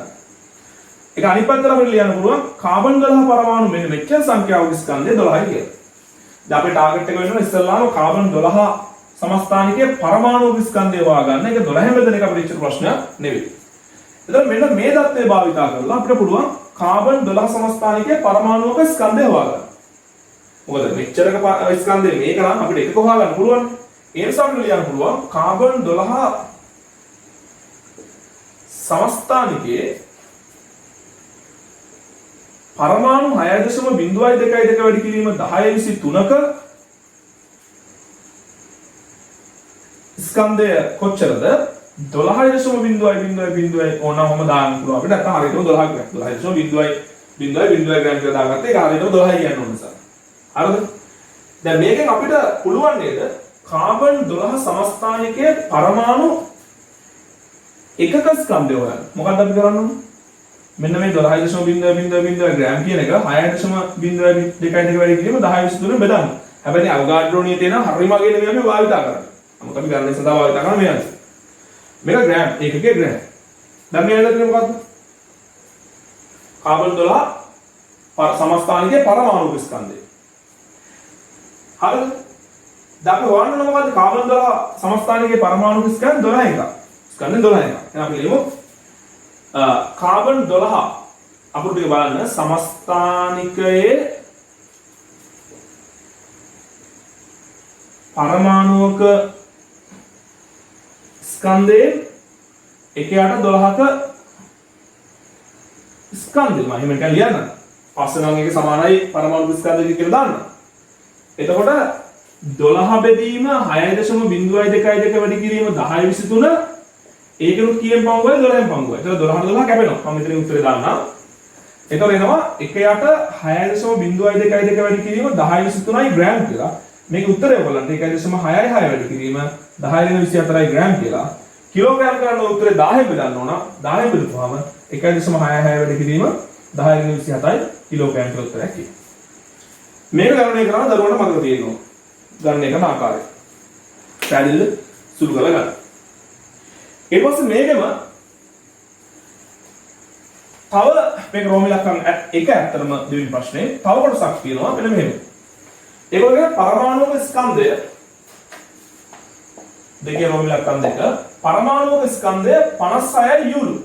ඒක අනිත් පැත්තට අපිට ලියන්න පුළුවන් කාබන් 12 පරමාණු මෙන්න මෙච්චර සංඛ්‍යාවක ස්කන්ධය 12යි කියලා. දැන් අපේ ටාගට් එක වෙනවා ඉස්සෙල්ලාම කාබන් 12 සමස්ථානිකයේ පරමාණු ස්කන්ධය හොයාගන්න. ඒක 12න් බෙදෙන එක අපිට ඉච්ච ප්‍රශ්නයක් නෙවෙයි. එතකොට මෙන්න මේ தත්ත්වය භාවිතා කරලා අපිට පුළුවන් කාබන් 12 සමස්ථානිකයේ පරමාණුක ස්කන්ධය හොයාගන්න. මොකද මෙච්චරක ස්කන්ධය මේක නම් අපිට එකක හොයාගන්න පුළුවන්. ඒ නිසා අපිට ලියන්න පුළුවන් කාබන් 12 සමස්ථානිකයේ පරමාණු 6.222 වැඩි කිරීම 10.3ක ස්කන්ධය කොච්චරද 12.000 ඕනම දාන්න පුළුවන් අපිට නැත්නම් හරියටම 12 ග්‍රෑම් 12.000 ග්‍රෑම් කියලා දාගත්තා ඒක හරියටම 12 කියන්න ඕන නිසා හරිද දැන් මේකෙන් අපිට පුළුවන් නේද කාබන් 12 සමස්ථානිකයේ පරමාණු එකක ස්කන්ධය හොයන්න මොකක්ද අපි කරන්න ඕනේ මෙන්න මේ 12.000 ග්‍රෑම් කියන එක 6.222 වැඩි කිරීම 10.3 බෙදන්න. හැබැයි අවගාඩ්‍රෝ නියතේ නම් හරිම වගේ නෙමෙයි අපි භාවිතා කරන්නේ. නමුත් අපි ගණන් සඳහා භාවිතා කරන මේ අංශය. මේක ග්‍රෑම් ඒකකේ ග්‍රෑම්. දැන් මේ ඇදලා මොකද්ද? කාබන් 12 සමස්ථානිකයේ පරමාණු ස්කන්ධය. හරිද? දැන් අපි හොයන්න මොකද්ද? කාබන් 12 සමස්ථානිකයේ පරමාණු ස්කන්ධ 12 එක. ස්කන්ධ 12 එක. එහෙනම් අපි ලියමු කාබන් 12 අපිට ටික බලන්න සමස්ථානිකයේ පරමාණුක ස්කන්ධයේ 1/12ක ස්කන්ධය මම එහෙම නිකන් ලියන්න. පස්සේ නම් ඒක සමානයි පරමාණු ස්කන්ධය කියලා දාන්න. එතකොට 12 බෙදීම 6.022 වැඩි කිරීම 10.23 ඒකෙනුත් කීයෙන් පංගුවයි 12න් පංගුවයි. ඒතර 12 කැපෙනවා. මම මෙතනින් උත්තරේ දාන්නම්. ඒතර එනවා 1/6.022 වැඩි කිරීම 10.23යි ග්‍රෑම් කියලා. මේක උත්තරය බලන්න 1.66 වැඩි කිරීම 10.24යි ග්‍රෑම් කියලා. කිලෝග්‍රෑම් කරන්න උත්තරේ 10න් බෙදන්න ඕන. 10න් බෙදුවාම 1.66 වැඩි කිරීම 10.27යි කිලෝග්‍රෑම් කියලා උත්තරයක් කියනවා. මේක ගණනය කරන දරුවන්ට මතක තියෙනවා. ගණනය කරන ආකාරය. පැහැදිලිද? සුළු කරලා ගන්න. ඊට පස්සේ මේකම තව මේක රෝම ඉලක්කම් එක ඇත්තටම දෙවෙනි ප්‍රශ්නේ තව කොටසක් තියෙනවා මෙන්න මෙහෙම. ඒකෝගේ පරමාණුක ස්කන්ධය දෙකේ රෝම ඉලක්කම් දෙක පරමාණුක ස්කන්ධය 56යි යූලු.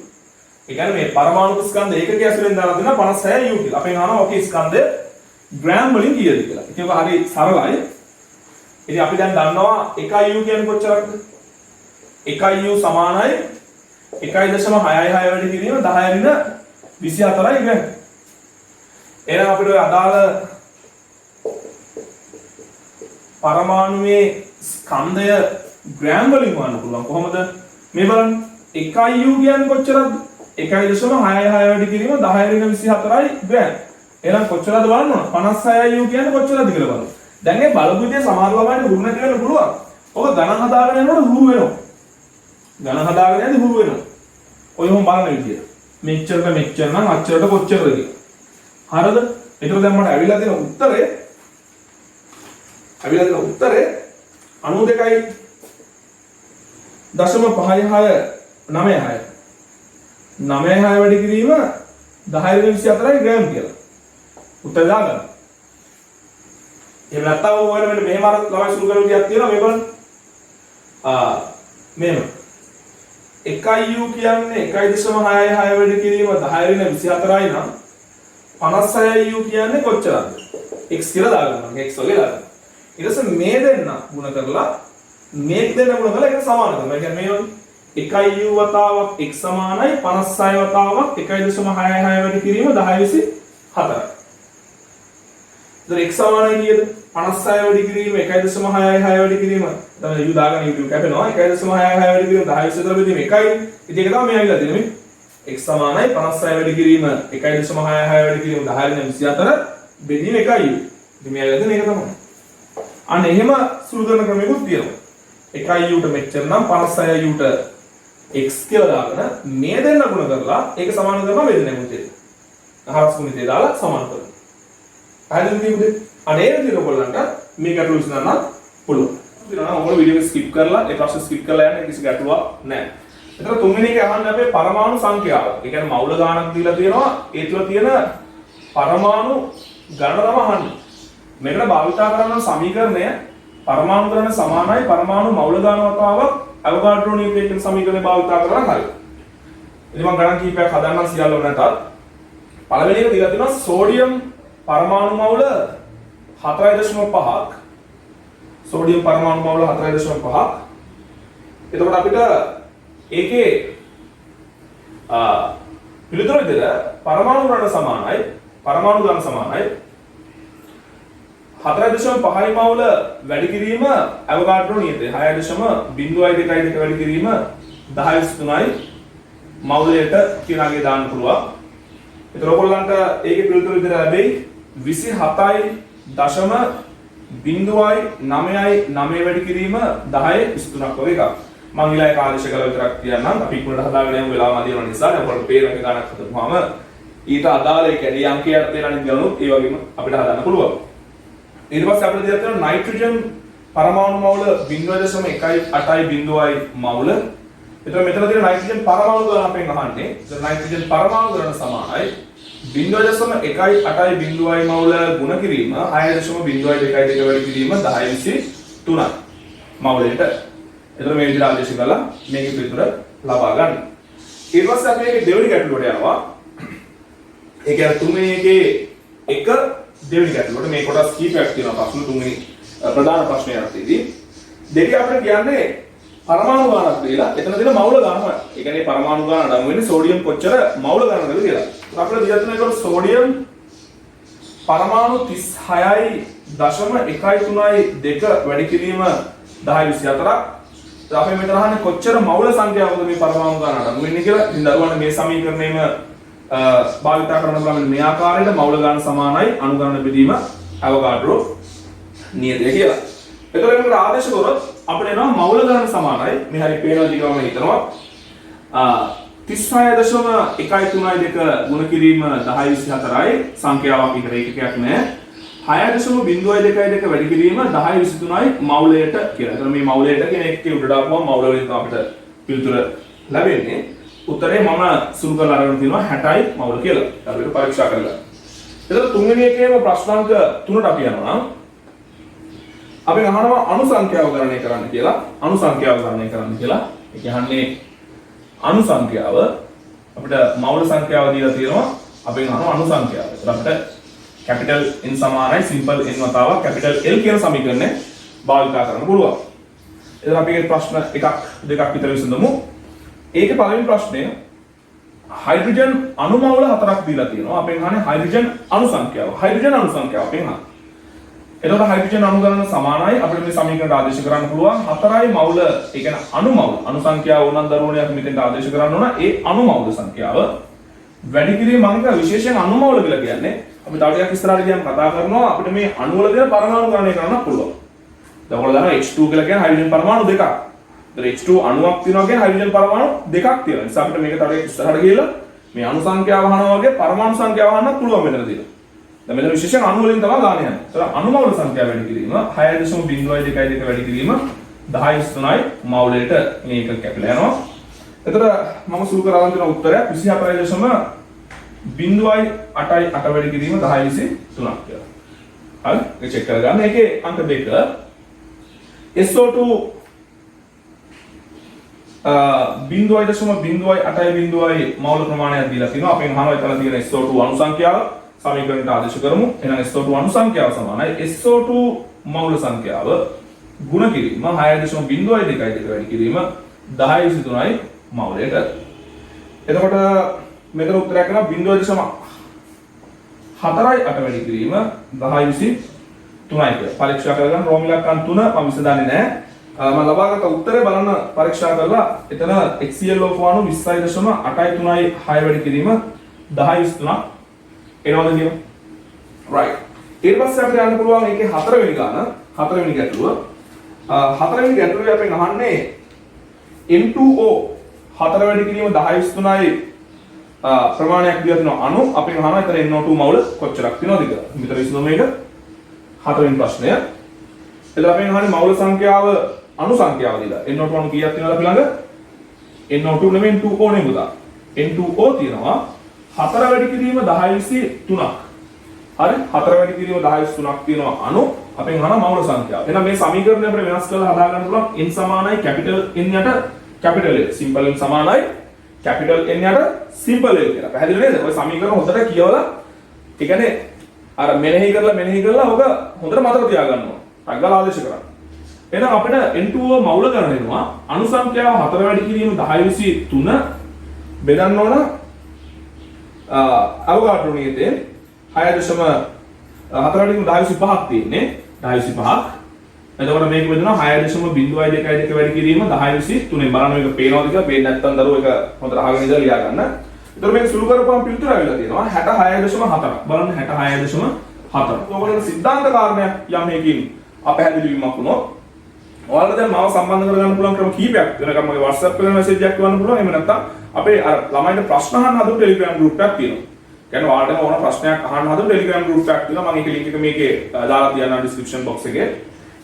ඒ කියන්නේ මේ පරමාණුක ස්කන්ධ ඒකකයේ ඇසුරෙන් දාලා දෙනවා 56යි යූ කියලා. අපෙන් අහනවා ඔකේ ස්කන්ධය ග්‍රෑම් වලින් කීයද කියලා. ඒක හරි සරලයි. ඉතින් අපි දැන් දන්නවා 1 යූ කියන්නේ කොච්චරක්ද? 1 u සමානයි 1.66 වැඩි කිරීම 10/24යි ග්‍රෑම්. එහෙනම් අපිට ඔය අදාළ පරමාණුවේ ස්කන්ධය ග්‍රෑම් වලින් හොයන්න පුළුවන්. කොහොමද? මේ බලන්න 1 u කියන්නේ කොච්චරද? 1.66 වැඩි කිරීම 10/24යි ග්‍රෑම්. එහෙනම් කොච්චරද බලන්න ඕන? 56 u කියන්නේ කොච්චරද කියලා බලන්න. දැන් මේ බලපු විදිය සමහර ළමයින්ට හුරු නැති වෙන්න පුළුවන්. ඔක ගණන් හදාගෙන යනකොට හුරු වෙනවා. ගණන් හදාගෙන යද්දි හුරු වෙනවා. ඔය මොම් බලන විදිය. මෙච්චරට මෙච්චර නම් අච්චරට කොච්චරද කියලා. හරිද? ඒතර දැන් මට ඇවිල්ලා තියෙන උත්තරේ 92.569 වැඩි කිරීම 10/24යි ග්‍රෑම් කියලා. උත්තර දාගන්න. එහෙම නැත්නම් ඔයාලා මෙන්න මෙහෙම අර ළමයි සුළු කරන විදියක් තියෙනවා මේ බලන්න. මෙහෙම 1u කියන්නේ 1.66 වැඩි කිරීම 10 වෙන 24යි නම් 56u කියන්නේ කොච්චරද? x කියලා දාගන්නවා. x වගේ දාගන්නවා. ඊට පස්සේ මේ දෙන්න ගුණ කරලා මේ දෙන්න ගුණ කරලා ඒක සමාන කරනවා. ඒ කියන්නේ මේ 1u වතාවක් x සමානයි 56 වතාවක් 1.66 වැඩි කිරීම 10/24යි. දැන් x සමානයි කීයද? 56 වැඩි කිරීම 1.66 වැඩි කිරීම තමයි u දාගන්න YouTube කැපෙනවා 1.66 වැඩි කිරීම 10/24 බෙදීම 1යි. ඉතින් ඒක තමයි මේ ඇවිල්ලා තියෙන්නේ මේ x සමානයි 56 වැඩි කිරීම 1.66 වැඩි කිරීම 10/24 බෙදීම 1යි. ඉතින් මේ ඇවිල්ලා තියෙන්නේ ඒක තමයි. අන්න එහෙම සුළු කරන ක්‍රමයකුත් තියෙනවා. 1යි u ට මෙච්චර නම් 56යි u ට x කියලා දාගෙන මේ දෙන්න ගුණ කරලා ඒක සමාන කරනවා මේ දෙන්න ගුණිතේ. හරස් ගුණිතේ දාලා සමාන කරනවා. පැහැදිලිද? අනේ විදිහට ඔයගොල්ලන්ට මේ ගැටලු විසඳන්න පුළුවන්. ඉතින් ඔයගොල්ලෝ වීඩියෝ එක ස්කිප් කරලා ඒ ප්‍රශ්න ස්කිප් කරලා යන්න කිසි ගැටලුවක් නැහැ. එතන තුන්වෙනි එක අහන්න අපේ පරමාණු සංඛ්‍යාව. ඒ කියන්නේ මවුල ගාණක් දීලා තියෙනවා. ඒ තුල තියෙන පරමාණු ගණන තමයි අහන්නේ. මේකට භාවිතා කරන සමීකරණය පරමාණු ගණන සමානයි පරමාණු මවුල ගාණ වතාවක් අවෝගාඩ්‍රෝ නියුටන් කියන සමීකරණය භාවිතා කරලා හරි. ඉතින් මම ගණන් කීපයක් හදන්නම් සියල්ල නැතත් පළවෙනි එක දීලා තියෙනවා සෝඩියම් පරමාණු මවුල 4.5ක් සෝඩියම් පරමාණු මවුල 4.5ක්. එතකොට අපිට ඒකේ පිළිතුර විදිහට පරමාණු ගණන සමානයි පරමාණු ගණන සමානයි 4.5යි මවුල වැඩි කිරීම අවෝගාඩ්‍රෝ නියතය 6.02 වැඩි කිරීම 10/3යි මවුලයට කියලාගේ දාන්න පුළුවන්. ඒතර ඔයගොල්ලන්ට ඒකේ පිළිතුර විදිහට ලැබෙයි 27.0.9 වැඩි කිරීම 10/3ක් වගේ එකක්. මම ඊළඟ කාලේශ කළ විතරක් කියන්නම්. අපි ඉක්මනට හදාගෙන යමු වෙලාව මදි වෙන නිසා. දැන් ඔයාලට පේරක ගණක් හදපුවාම ඊට අදාළ ඒ කියන්නේ අංකයට දෙන අනිත් ගණනුත් ඒ වගේම අපිට හදන්න පුළුවන්. ඊට පස්සේ අපිට දෙයක් තියෙනවා නයිට්‍රජන් පරමාණු මවුල 0.18යි මවුල. එතකොට මෙතන තියෙන නයිට්‍රජන් පරමාණු ගණන අපෙන් අහන්නේ. ඒතර නයිට්‍රජන් පරමාණු ගණන සමානයි 0.18යි මවුල ගුණ කිරීම 6.02 වැඩි කිරීම 10/3යි මවුලයට. එතකොට මේ විදිහට ආදේශ කරලා මේකේ පිළිතුර ලබා ගන්න. ඊට පස්සේ අපි මේකේ දෙවෙනි ගැටලුවට යනවා. ඒ කියන්නේ තුන්වෙනි එකේ එක දෙවෙනි ගැටලුවට මේ කොටස් කීපයක් තියෙනවා ප්‍රශ්න තුන්වෙනි ප්‍රධාන ප්‍රශ්නයක්දී. දෙකේ අපිට කියන්නේ පරමාණු ගානක් දීලා එතන දෙන මවුල ගානම. ඒ කියන්නේ පරමාණු ගාන අඩංගු වෙන්නේ සෝඩියම් කොච්චර මවුල ගානකද කියලා. අපිට දීලා තියෙන එක සෝඩියම් පරමාණු 36.1.3යි වැඩි කිරීම 10/24ක්. අපි මෙතන අහන්නේ කොච්චර මවුල සංඛ්‍යාවකද මේ පරමාණු ගාන අඩංගු වෙන්නේ කියලා. ඉතින් දරුවන්ට මේ සමීකරණයම භාවිත කරන්න පුළුවන් මේ ආකාරයට මවුල ගාන සමානයි අණු ගාන බෙදීම අවෝගාඩ්‍රෝ නියතය කියලා. එතකොට මේකට ආදේශ කරොත් අපිට එනවා මවුල ගාන සමානයි මේ හරි පේනවා දිගම හිතනවා 36.132 ගුණ කිරීම 10/24යි සංඛ්‍යාවක් විතර ඒකකයක් නෑ 6.02 වැඩි කිරීම 10/23යි මවුලයට කියලා. එතකොට මේ මවුලයට කියන එකේ උඩට ආපුවම මවුල වලින් අපිට පිළිතුර ලැබෙන්නේ. උත්තරේ මම සුළු කරලා අරගෙන තියෙනවා 60යි මවුල කියලා. අපිට පරීක්ෂා කරලා. එතකොට තුන්වෙනි එකේම ප්‍රශ්නාංක 3ට අපි යනවා නම් අපි අහනවා අණු සංඛ්‍යාව ගණනය කරන්න කියලා. අණු සංඛ්‍යාව ගණනය කරන්න කියලා. ඒ කියන්නේ අණු සංඛ්‍යාව අපිට මවුල සංඛ්‍යාව දීලා තියෙනවා. අපි අහනවා අණු සංඛ්‍යාව. ඒත් අපිට කැපිටල් n සමානයි සිම්පල් n වතාවක් කැපිටල් l කියන සමීකරණය භාවිත කරන්න පුළුවන්. එතන අපි මේ ප්‍රශ්න එකක් දෙකක් විතර විසඳමු. ඒකේ පළවෙනි ප්‍රශ්නය හයිඩ්‍රජන් අණු මවුල 4ක් දීලා තියෙනවා. අපෙන් අහන්නේ හයිඩ්‍රජන් අණු සංඛ්‍යාව. හයිඩ්‍රජන් අණු සංඛ්‍යාව අපෙන් අහන්නේ. එතකොට හයිඩ්‍රජන් අණු ගණන සමානයි අපිට මේ සමීකරණයට ආදේශ කරන්න පුළුවන් 4යි මවුල. ඒ කියන්නේ අණු මවුල. අණු සංඛ්‍යාව උනන් දරුවනේ අපි මෙතෙන්ට ආදේශ කරන්න ඕන. ඒ අණු මවුල සංඛ්‍යාව වැඩි කිරීම මම විශේෂයෙන් අණු මවුල කියලා කියන්නේ. අපි තව ටිකක් ඉස්සරහට ගියාම කතා කරනවා අපිට මේ අණු වල දෙන පරමාණු ගණනය කරන්න පුළුවන්. දැන් ඔයාලා දන්නවා H2 කියලා කියන්නේ හයිඩ්‍රජන් පරමාණු දෙකක්. H2 අණුවක් තියෙනවා කියන්නේ හයිඩ්‍රජන් පරමාණු දෙකක් තියෙනවා. ඒ නිසා අපිට මේක තව ඉස්සරහට ගිහලා මේ අණු සංඛ්‍යාව අහනවා වගේ පරමාණු සංඛ්‍යාව අහන්නත් පුළුවන් මෙතන තියෙනවා. දැන් මෙතන විශේෂයෙන් අණු වලින් තමයි ගාන යන්නේ. ඒතර අණු මවුල සංඛ්‍යාව වැඩි කිරීම 6.02 වැඩි කිරීම 10/3යි මවුලයට මේක කැපිලා යනවා. ඒතර මම සුළු කරලා දෙන උත්තරය 24.08 වැඩි කිරීම 10/23ක් කියලා. හරි ඒක චෙක් කරගන්න. ඒකේ අංක 2 SO2 0.08 මවුල ප්‍රමාණයක් දීලා තිනවා. අපෙන් අහනවා එතන තියෙන SO2 අණු සංඛ්‍යාව සමීකරණයට ආදේශ කරමු. එහෙනම් SO2 අණු සංඛ්‍යාව සමානයි SO2 මවුල සංඛ්‍යාව ගුණ කිරීම 6.02 වැඩි කිරීම 10.3යි මවුලයට. එතකොට මෙතන උත්තරයක් කරනවා 0.4යි 8 වැඩි කිරීම 10.3යි කියලා. පරීක්ෂා කරගන්න රෝම ඉලක්කම් 3 මම විසඳන්නේ නැහැ. මම ලබාගත් උත්තරේ බලන්න පරීක්ෂා කරලා එතන HCl අණු 20.8යි 3යි 6 වැඩි කිරීම 10.3ක් එනවද කියනවා. right. ඊට පස්සේ අපිට යන්න පුළුවන් ඒකේ හතරවෙනි ගැටලුව. හතරවෙනි ගැටලුවේ අපෙන් අහන්නේ N2O 4 වැඩි කිරීම 10.3යි ප්‍රමාණයක් දීලා තියෙනවා අණු. අපෙන් අහනවා එතන NO2 මවුල කොච්චරක් තියෙනවද කියලා. මෙතන විසඳුම මේක හතරවෙනි ප්‍රශ්නය. එතන අපෙන් අහන්නේ මවුල සංඛ්‍යාව අණු සංඛ්‍යාව දීලා NO2 අණු කීයක් තියෙනවද අපි ළඟ? NO2 නෙමෙයි N2O නේ පුතා. N2O තියෙනවා 4 වැඩි කිරීම 10.3ක්. හරි 4 වැඩි කිරීම 10.3ක් තියෙනවා අණු. අපෙන් අහන මවුල සංඛ්‍යාව. එහෙනම් මේ සමීකරණය අපිට වෙනස් කරලා හදා ගන්න පුළුවන් n සමානයි කැපිටල් n යට කැපිටල් a. සිම්පල් n සමානයි කැපිටල් n යට සිම්පල් a කියලා. පැහැදිලි නේද? ඔය සමීකරණ හොඳට කියවලා ඒ කියන්නේ අර මෙනෙහි කරලා ඔබ හොඳට මතක තියාගන්න ඕන. අග්ගල ආදේශ කරන්න. එහෙනම් අපිට N2O මවුල ගන්න වෙනවා අණු සංඛ්‍යාව 4 වැඩි කිරීම 10.3 බෙදන්න ඕන අවගාඩ්‍රෝ නියතේ 6.4 වැඩි කිරීම 10.5ක් තියෙන්නේ 10.5ක්. එතකොට මේක බෙදනවා 6.02 වැඩි කිරීම 10.3 බලන්න මේක පේනවද කියලා. පේන්නේ නැත්නම් දරුවෝ ඒක හොඳට අහගෙන ඉඳලා ලියා ගන්න. එතකොට මේක සුළු කරපුවම පිළිතුර ආවිලා තියෙනවා 66.4. බලන්න 66.4. ඔයගොල්ලෝ සිද්ධාන්ත කාරණයක් යම් මේකින් අපහැදිලි වීමක් වුණොත් ඔයාලට දැන් මාව සම්බන්ධ කරගන්න පුළුවන් ක්‍රම කීපයක් වෙනකම් මගේ WhatsApp එකේ මැසේජ් එකක් කරන්න පුළුවන්. එහෙම නැත්නම් අපේ අර ළමයින්ට ප්‍රශ්න අහන්න හදපු Telegram group එකක් තියෙනවා. කියන්නේ ඔයාලට ඕන ප්‍රශ්නයක් අහන්න හදපු Telegram group එකක් තියෙනවා. මම ඒක link එක මේකේ දාලා තියන්නම් description box එකේ.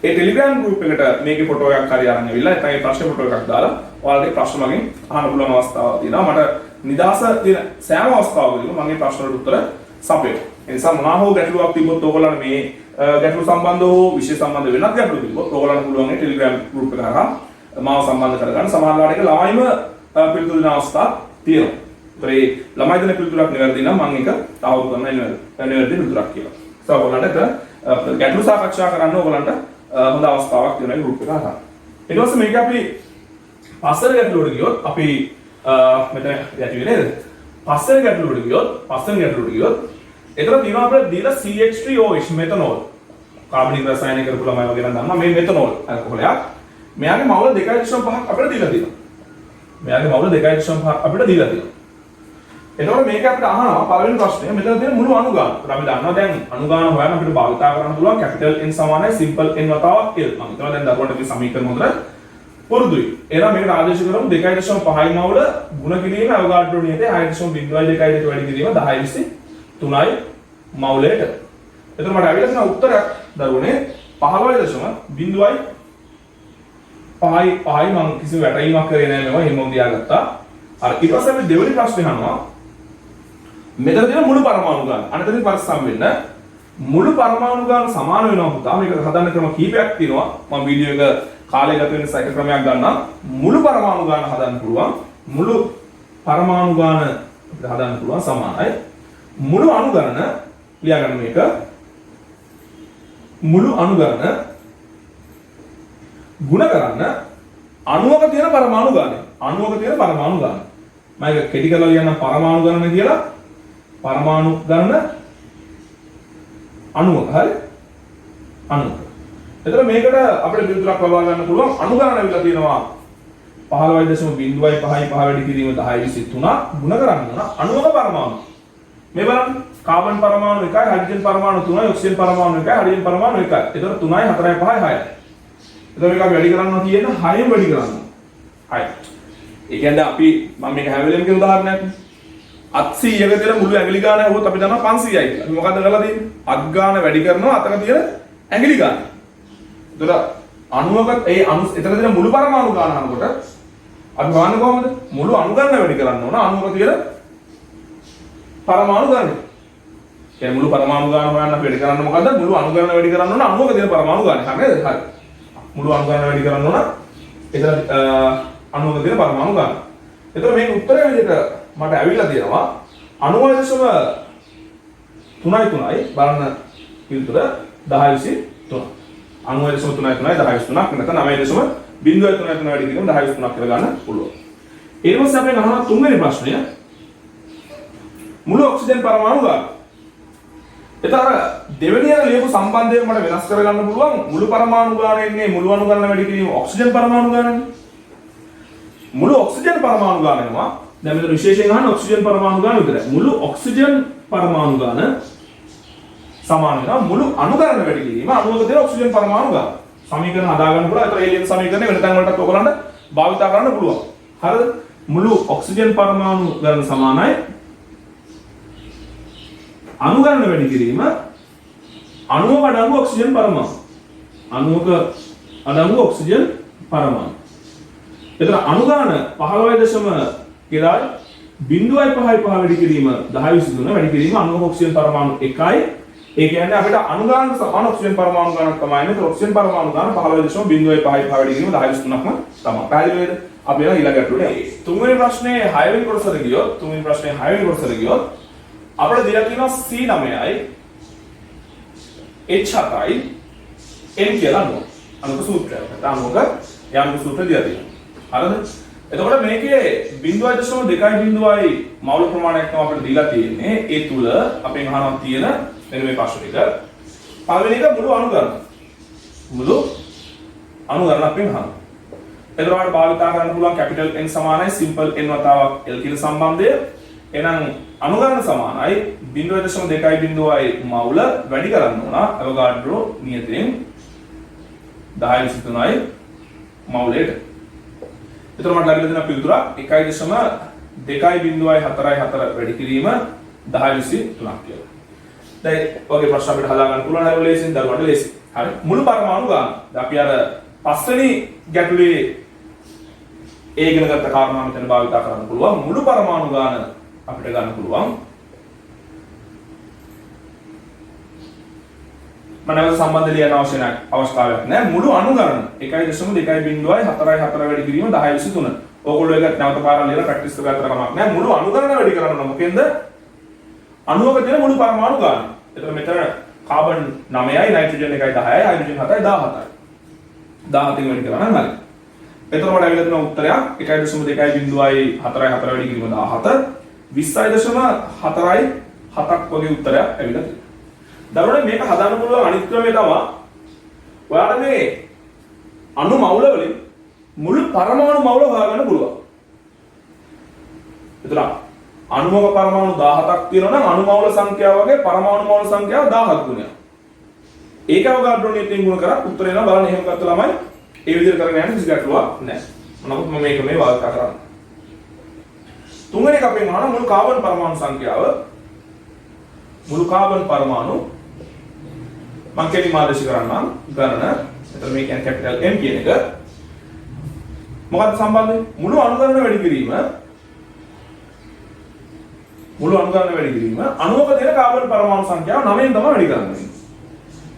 ඒ Telegram group එකට මේකේ ෆොටෝ එකක් හරි අරන් ඇවිල්ලා නැත්නම් ඒ ප්‍රශ්න ෆොටෝ එකක් දාලා ඔයාලට ප්‍රශ්න මගෙන් අහන්න පුළුවන් අවස්ථාවක් තියෙනවා. මට නිදාස දින සෑම අවස්ථාවකදීම මම මේ ප්‍රශ්න වලට උත්තර සපයනවා. ඒ නිසා මොනවා හෝ ගැටලුවක් තිබ්බොත් ඔයගොල්ලන් මේ ගැටලු සම්බන්ධව හෝ විෂය සම්බන්ධ වෙනත් ගැටලු තිබ්බොත් ඔයගොල්ලන් පුළුවන් ඒ Telegram group එක හරහා මාව සම්බන්ධ කරගන්න. සමහරවිට ඒක ළමයිම පිළිතුරු දෙන අවස්ථා තියෙනවා. ඒ ළමයි දෙන පිළිතුරක් නිවැරදි නම් මම ඒක තහවුරු කරන්න නිවැරදි පිළිතුරක් කියලා. ඒ ඔයගොල්ලන්ට ගැටලු සාකච්ඡා කරන්න ඔයගොල්ලන්ට හොඳ අවස්ථාවක් තියෙනවා group එක හරහා. ඊට පස්සේ මේක අපි පස්තර ගැටලුවට ගියොත් අපි මෙතන යටි වෙන්නේ නේද? පස්තර ගැටලුවට ගියොත් එතන තියෙනවා අපිට දීලා CH3OH මෙතනෝල්. කාබනික රසායනය කරපු ළමයි වගේ නම් දන්නවා මේ මෙතනෝල් ඇල්කොහොලයක්. මෙයාගේ මවුල 2.5ක් අපිට දීලා තියෙනවා. එතකොට මේක අපිට අහනවා පළවෙනි ප්‍රශ්නය මෙතන තියෙන මුළු අණු ගාන. අපි දන්නවා දැන් අණු ගාන හොයන්න අපිට භාවිතා කරන්න පුළුවන් කැපිටල් N සමානයි සිම්පල් N වතාවක් L. මම හිතනවා දැන් දරුවන්ට මේ සමීකරණ හොඳට පුරුදුයි. එහෙනම් මේකට ආදේශ කරමු 2.5යි මවුල ගුණ කිරීම අවගාඩ්‍රෝ නියතේ 6.02 වැඩි කිරීම 10.3යි මවුලයට. එතකොට මට අවිලා තියෙන උත්තරයක් දරුවනේ 15.0යි මම කිසිම වැටීමක් කරේ නැහැ මේවා හිමොන් තියාගත්තා. අර ඊට පස්සේ අපි දෙවෙනි ප්‍රශ්නේ අහනවා මෙතන තියෙන මුළු පරමාණු ගාන අනතරින් පරිස්සම් වෙන්න මුළු පරමාණු ගාන සමාන වෙනවා පුතා. මේක හදන්න ක්‍රම කීපයක් තියෙනවා. මම වීඩියෝ එක කාලය ගත වෙන සයිකල් ක්‍රමයක් ගන්නම්. මුළු පරමාණු ගාන හදන්න පුළුවන්. මුළු පරමාණු ගාන හදන්න පුළුවන් සමානයි. මුළු අණු ගණන ලියාගන්න මේක. මුළු අණු ගණන ගුණ කරන්න අණුවක තියෙන පරමාණු ගානයි. අණුවක තියෙන පරමාණු ගාන. මම ඒක කෙටි කරලා ලියන්න පරමාණු ගණන කියලා. පරමාණු ගණන අණුවක හරි අණුවක. එතකොට මේකට අපිට පිළිතුරක් ලබා ගන්න පුළුවන් අණු ගණන විලා තියෙනවා 15.05 වැඩි කිරීම 10.3 ගුණ කරන්න ඕන අණුවක පරමාණු. මේ බලන්න කාබන් පරමාණු 1යි හයිඩ්‍රජන් පරමාණු 3යි ඔක්සිජන් පරමාණු 1යි හයිඩ්‍රජන් පරමාණු 1යි. එතකොට 3යි 4යි 5යි 6යි. එතකොට මේක අපි වැඩි කරනවා කියන්නේ 6න් වැඩි කරනවා. 6යි. ඒ කියන්නේ අපි මම මේක හැම වෙලෙම කියන උදාහරණයක් නේ. අත් 100ක තියෙන මුළු ඇඟිලි ගාන හවුවොත් අපි දන්නවා 500යි කියලා. අපි මොකද්ද කරලා තියෙන්නේ? අත් ගාන වැඩි කරනවා අතක තියෙන ඇඟිලි ගාන. එතකොට අණුවක ඒ අණු එතන තියෙන මුළු පරමාණු ගාන අහනකොට අපි බලන්නේ කොහොමද? මුළු අණු ගාන වැඩි කරන්න ඕන අණුවක තියෙන පරමාණු ගාන. කියන්නේ මුළු පරමාණු ගාන හොයන්න අපි වැඩි කරන්න මොකද්ද? මුළු අණු ගාන වැඩි කරන්න ඕන අණුවක තියෙන පරමාණු ගාන. හරිද? හරි. මුළු අණු ගාන වැඩි කරන්න ඕන. එතන අණුවක තියෙන පරමාණු ගන්න. එතකොට මේක උත්තරය විදිහට මට ඇවිල්ලා තියෙනවා 90.3 බලන්න පිළිතුර 10.3. 90.3 10.3 නැත්නම් 9.0.3 වැඩි කිරීම 10.3 කියලා ගන්න පුළුවන්. ඊට පස්සේ අපෙන් අහනවා තුන්වෙනි ප්‍රශ්නය. මුළු ඔක්සිජන් පරමාණු ගන්න. එතන දෙවෙනි එක ලියපු සම්බන්ධය මට වෙනස් කරගන්න පුළුවන්. මුළු පරමාණු ගාන එන්නේ මුළු අණු ගන්න වැඩි කිරීම ඔක්සිජන් පරමාණු ගානනේ. මුළු ඔක්සිජන් පරමාණු ගාන එනවා. දැන් මෙතන විශේෂයෙන් අහන්නේ ඔක්සිජන් පරමාණු ගාන විතරයි. මුළු ඔක්සිජන් පරමාණු ගාන සමාන වෙනවා මුළු අණු ගන්න වැඩි කිරීම අණුවක තියෙන ඔක්සිජන් පරමාණු ගාන. සමීකරණ හදා ගන්න පුළුවන්. ඒතර ඒලියන් සමීකරණය වෙන තැන් වලටත් ඔයගලන්ට භාවිත කරන්න පුළුවන්. හරිද? මුළු ඔක්සිජන් පරමාණු ගාන සමානයි අණු ගන්න වැඩි කිරීම අණුවක අඩංගු ඔක්සිජන් පරමාණු. අණුවක අඩංගු ඔක්සිජන් පරමාණු. එතන අණු ගාන 15.0.5 වැඩි කිරීම 10.3 වැඩි කිරීම අණුවක ඔක්සිජන් පරමාණු 1යි. ඒ කියන්නේ අපිට අණු ගාන සමාන ඔක්සිජන් පරමාණු ගානක් තමයි එන්නේ. ඔක්සිජන් පරමාණු ගාන 15.0.5 වැඩි කිරීම 10.3ක්ම තමයි. පැහැදිලි වේද? අපි යන ඊළඟ ගැටලුවට යමු. තුන්වෙනි ප්‍රශ්නේ 6 වෙනි කොටසට ගියොත් අපිට දීලා තියෙනවා C9යි H7යි N කියලා අණුව. අණුක සූත්‍රය. අණුක යම් සූත්‍රය දීලා තියෙනවා. හරිද? එතකොට මේකේ 0.2යි මවුල ප්‍රමාණයක් තමයි අපිට දීලා තියෙන්නේ. ඒ තුල අපෙන් අහනවා තියෙන මෙන්න මේ ප්‍රශ්න ටික. පළවෙනි එක මුළු අණු ගන්න. මුළු අණු ගන්න අපෙන් අහනවා. එතකොට භාවිත කරන්න පුළුවන් කැපිටල් N සමානයි සිම්පල් N වතාවක් L කියන සම්බන්ධය. එහෙනම් අණු ගන්න සමානයි 0.2යි මවුල වැඩි කරන්න ඕන අවෝගාඩ්‍රෝ නියතයෙන් 10.3යි මවුලට. එතකොට මට ලැබිලා තියෙන පිළිතුර 1.2.4 වැඩි කිරීම 10.3 කියලා. දැන් ඔයගේ ප්‍රශ්න අපිට හදා ගන්න පුළුවන් හරි ලේසියෙන් දරුවන්ට ලේසි. හරි මුළු පරමාණු ගන්න. අපි අර පස්වෙනි ගැටලුවේ ඒ ඉගෙන ගත්ත කාරණා මෙතන භාවිත කරන්න පුළුවන්. මුළු පරමාණු ගාන අපිට ගන්න පුළුවන්. මනවල සම්බන්ධ ලියන අවශ්‍යතාවයක් නැහැ. මුළු අණු ගණන 1.2.4 වැඩි කිරීම 10.3. ඕගොල්ලෝ ඒක නැවත පාරක් ලියලා ප්‍රැක්ටිස් කරගත්තට කමක් නැහැ. මුළු අණු ගණන වැඩි කරන්න ඕන. මොකෙන්ද? අණුවක තියෙන මුළු පරමාණු ගාන. එතකොට මෙතන කාබන් 9යි, නයිට්‍රජන් 1යි 10යි, හයිඩ්‍රජන් 7යි 17යි. 17න් වැඩි කරනවා නම් හරි. එතකොට මට ඇවිල්ලා තියෙන උත්තරයක් 1.2.4 වැඩි කිරීම 17. 20.4යි 7ක් වගේ උත්තරයක් ඇවිල්ලා තියෙනවා. දරුවනේ මේක හදන්න පුළුවන් අනිත් ක්‍රමය තමයි ඔයාලා මේ අණු මවුල වලින් මුළු පරමාණු මවුල හොයාගන්න පුළුවන්. එතන අණුවක පරමාණු 17ක් තියෙනවා නම් අණු මවුල සංඛ්‍යාව වගේ පරමාණු මවුල සංඛ්‍යාව 1000ක් ගුණයක්. ඒක අවගාඩ්‍රෝ නියතයෙන් ගුණ කරා උත්තරේ නම් බලන්න එහෙම ගත්ත ළමයි ඒ විදිහට කරගෙන යන්න කිසි ගැටලුවක් නැහැ. නමුත් මම මේක මේ වාර්තා කරන්නේ. තුන්වෙනි එක අපෙන් අහන මුළු කාබන් පරමාණු සංඛ්‍යාව මුළු කාබන් පරමාණු මම කෙලින්ම ආදේශ කරන්නම් ගණන. එතන මේ කියන්නේ කැපිටල් M කියන එක. මොකක්ද සම්බන්ධය? මුළු අණු ගණන වැඩි කිරීම අණුවක තියෙන කාබන් පරමාණු සංඛ්‍යාව 9න් තමයි වැඩි කරන්නේ.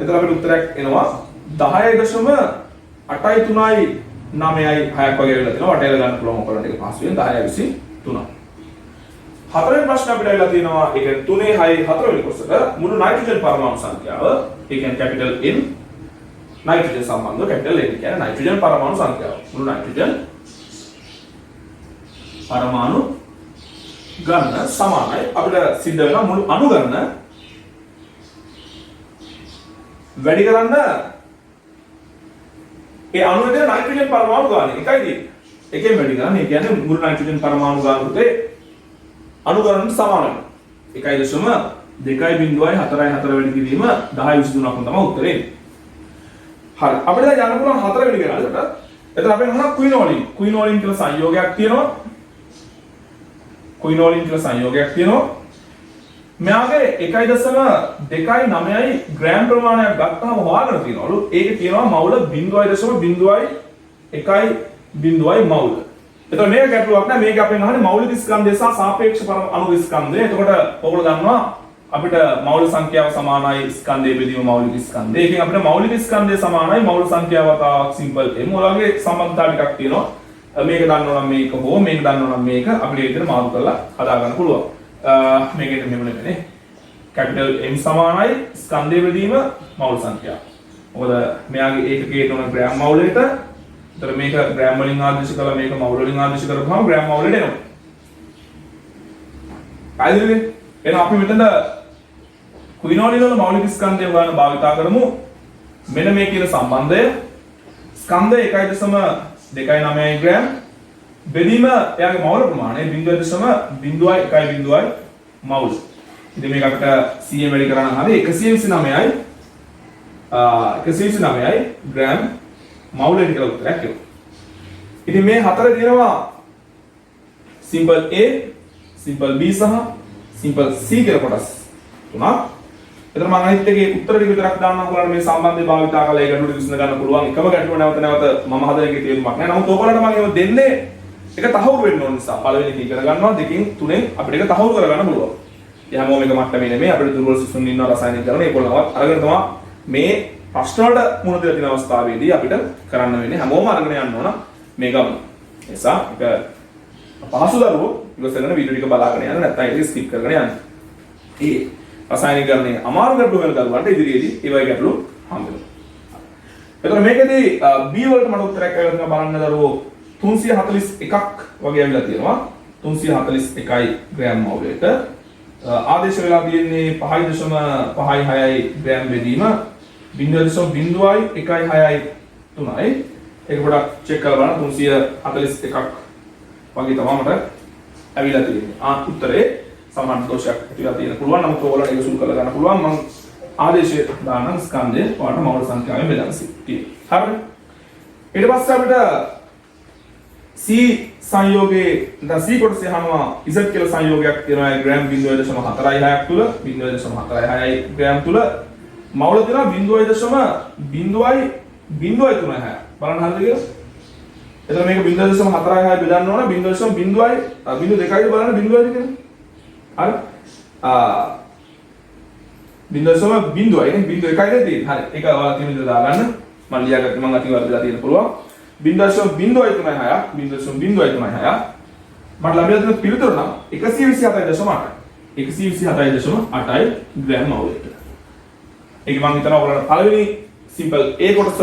එතන අපිට උත්තරයක් එනවා 10.8.3යි 9යි 6ක් වගේ වෙලා තියෙනවා. වටේල ගන්න පුළුවන් ඔයගොල්ලන්ට ඒක පහසුවෙන් 10.23. හතරවෙනි ප්‍රශ්න අපිට ඇවිල්ලා තියෙනවා ඒක 3 6 4වෙනි කොටසට මුළු නයිට්‍රජන් පරමාණු සංඛ්‍යාව ඒ කියන්නේ කැපිටල් N නයිට්‍රජන් සම්බන්ධව කැපිටල් N කියන්නේ නයිට්‍රජන් පරමාණු සංඛ්‍යාව මුළු නයිට්‍රජන් පරමාණු ගණන සමානයි අපිට සිද්ධ වෙනවා මුළු අණු ගණන වැඩි කරන්න ඒ අණුවේ තියෙන නයිට්‍රජන් පරමාණු ගාන එකයි තියෙන්නේ. එකෙන් වැඩි කරන්න ඒ කියන්නේ මුළු නයිට්‍රජන් පරමාණු ගාන උතේ අණු ගණන සමානයි. 1.2.4 වැඩි කිරීම 10.23ක් තමයි උත්තරේ. හරි. අපිට දැන් යන්න පුළුවන් හතරවෙනි ගැටලුවට. එතන අපෙන් අහනවා ක්විනෝලින්. ක්විනෝලින් කියලා සංයෝගයක් තියෙනවා. මෙයාගේ 1.29යි ග්‍රෑම් ප්‍රමාණයක් ගත්තාම හොයාගෙන තියනවලු. ඒකේ තියෙනවා මවුල 0.01යි මවුල. එතකොට මේක ගැටලුවක් නෑ. මේක අපෙන් අහන්නේ මෞලික ස්කන්ධය සහ සාපේක්ෂ අණු ස්කන්ධය. එතකොට ඔයගොල්ලෝ දන්නවා අපිට මවුල සංඛ්‍යාව සමානයි ස්කන්ධයේ බෙදීම මෞලික ස්කන්ධය. ඒකෙන් අපිට මෞලික ස්කන්ධය සමානයි මවුල සංඛ්‍යාව වතාවක් සිම්පල් M. ඔයගොල්ලෝගේ සම්බන්ධතා ටිකක් තියෙනවා. මේක දන්නවා නම් මේක හෝ මේක දන්නවා නම් මේක අපිට ඒ විදිහට මාරු කරලා හදා ගන්න පුළුවන්. මේකෙත් මෙහෙම නෙමෙයි. කැපිටල් M සමානයි ස්කන්ධය බෙදීම මවුල් සංඛ්‍යාව. මොකද මෙයාගේ ඒකකයේ තුන ග්‍රෑම් මවුලයට. ඒතර මේක ග්‍රෑම් වලින් ආදේශ කළා මේක මවුල් වලින් ආදේශ කරපුවාම ග්‍රෑම් මවුලට එනවා. පැහැදිලිද? එහෙනම් අපි මෙතන ක්විනෝලින් වල මෞලික ස්කන්ධය හොයන භාවිතා කරමු. මෙන්න මේ කියන සම්බන්ධය ස්කන්ධය 1.29 ග්‍රෑම් බෙදීම එයාගේ මවුල ප්‍රමාණය 0.01 මවුල්. ඉතින් මේක අපිට CM වැඩි කරන්න හරි 129යි 129යි ග්‍රෑම් මවුලෙන් කියලා උත්තරයක් එනවා. ඉතින් මේ හතර තියෙනවා සිම්පල් A, සිම්පල් B සහ සිම්පල් C කියලා කොටස් තුනක්. එතන මම අනිත් එකේ උත්තර ටික විතරක් දාන්නම් ඔයාලට මේ සම්බන්ධය භාවිතා කරලා ඒ ගැටලුව විසඳ ගන්න පුළුවන්. එකම ගැටලුව නැවත නැවත මම හදන එකේ තේරුමක් නැහැ. නමුත් ඔයගොල්ලන්ට මම ඒක දෙන්නේ එක තහවුරු වෙන්න ඕන නිසා. පළවෙනි එක ඉගෙන ගන්නවා, දෙකෙන් තුනෙන් අපිට ඒක තහවුරු කරගන්න පුළුවන්. ඒ හැමෝම එක මට්ටමේ නෙමෙයි. අපිට දුර්වල සිසුන් ඉන්නවා රසායනික කරන ඒගොල්ලන්වත් අරගෙන තමයි මේ ප්‍රශ්න වලට මුහුණ දෙලා තියෙන අවස්ථාවේදී අපිට කරන්න වෙන්නේ හැමෝම අරගෙන යන්න ඕන මේ ගමන. ඒ නිසා ඒක පහසු දරුවෝ ඉවසගෙන වීඩියෝ ටික බලාගෙන යන්න නැත්නම් ඒක ස්කිප් කරගෙන යන්න. ඒ රසායනිකරණයේ අමාරු ගැටලු වල දරුවන්ට ඉදිරියේදී ඒ වගේ ගැටලු හම්බ වෙනවා. එතකොට මේකදී B වලට මට උත්තරයක් කියලා දෙනවා බලන්න දරුවෝ 341ක් වගේ ඇවිල්ලා තියෙනවා. 341යි ග්‍රෑම් මවුලට ආදේශ වෙලා තියෙන්නේ 5.56යි ග්‍රෑම් බෙදීම 0.01යි 3යි. ඒක පොඩක් චෙක් කරලා බලන්න 341ක් වගේ තමයි මට ඇවිල්ලා තියෙන්නේ. උත්තරේ සමාන දෝෂයක් ඇතිලා තියෙන පුළුවන්. නමුත් ඔයාලට ඒක සුළු කරලා ගන්න පුළුවන්. මම ආදේශය දාන ස්කන්ධය ඔයාලට මවුල් සංඛ්‍යාවෙන් බෙදන්න තියෙනවා. හරිද? ඊට පස්සේ අපිට C සංයෝගයේ දැන් C කොටසේ අහනවා Z කියලා සංයෝගයක් තියෙනවා ග්‍රෑම් 0.46ක් තුල 0.46යි ග්‍රෑම් තුල මවුල තියෙනවා 0.0.0.3යි බලන්න හරිද කියලා? එතන මේක 0.46 බෙදන්න ඕන 0.0.2යි බලන්න 0.2යි කියලා. හරි 0.0.1යි නේ 0.1යි තියෙන්නේ. හරි ඒක ඔයාලා තියෙන විදිහට දාගන්න. මම ලියාගත්ත මම අතින් වර්ධලා තියෙන්න පුළුවන්. 0.0.36 මට ලැබිලා තියෙන පිළිතුර නම් 127.8යි 127.8යි ග්‍රෑම් මවුලට. ඒක මම හිතනවා ඔයාලට පළවෙනි සිම්පල් A කොටස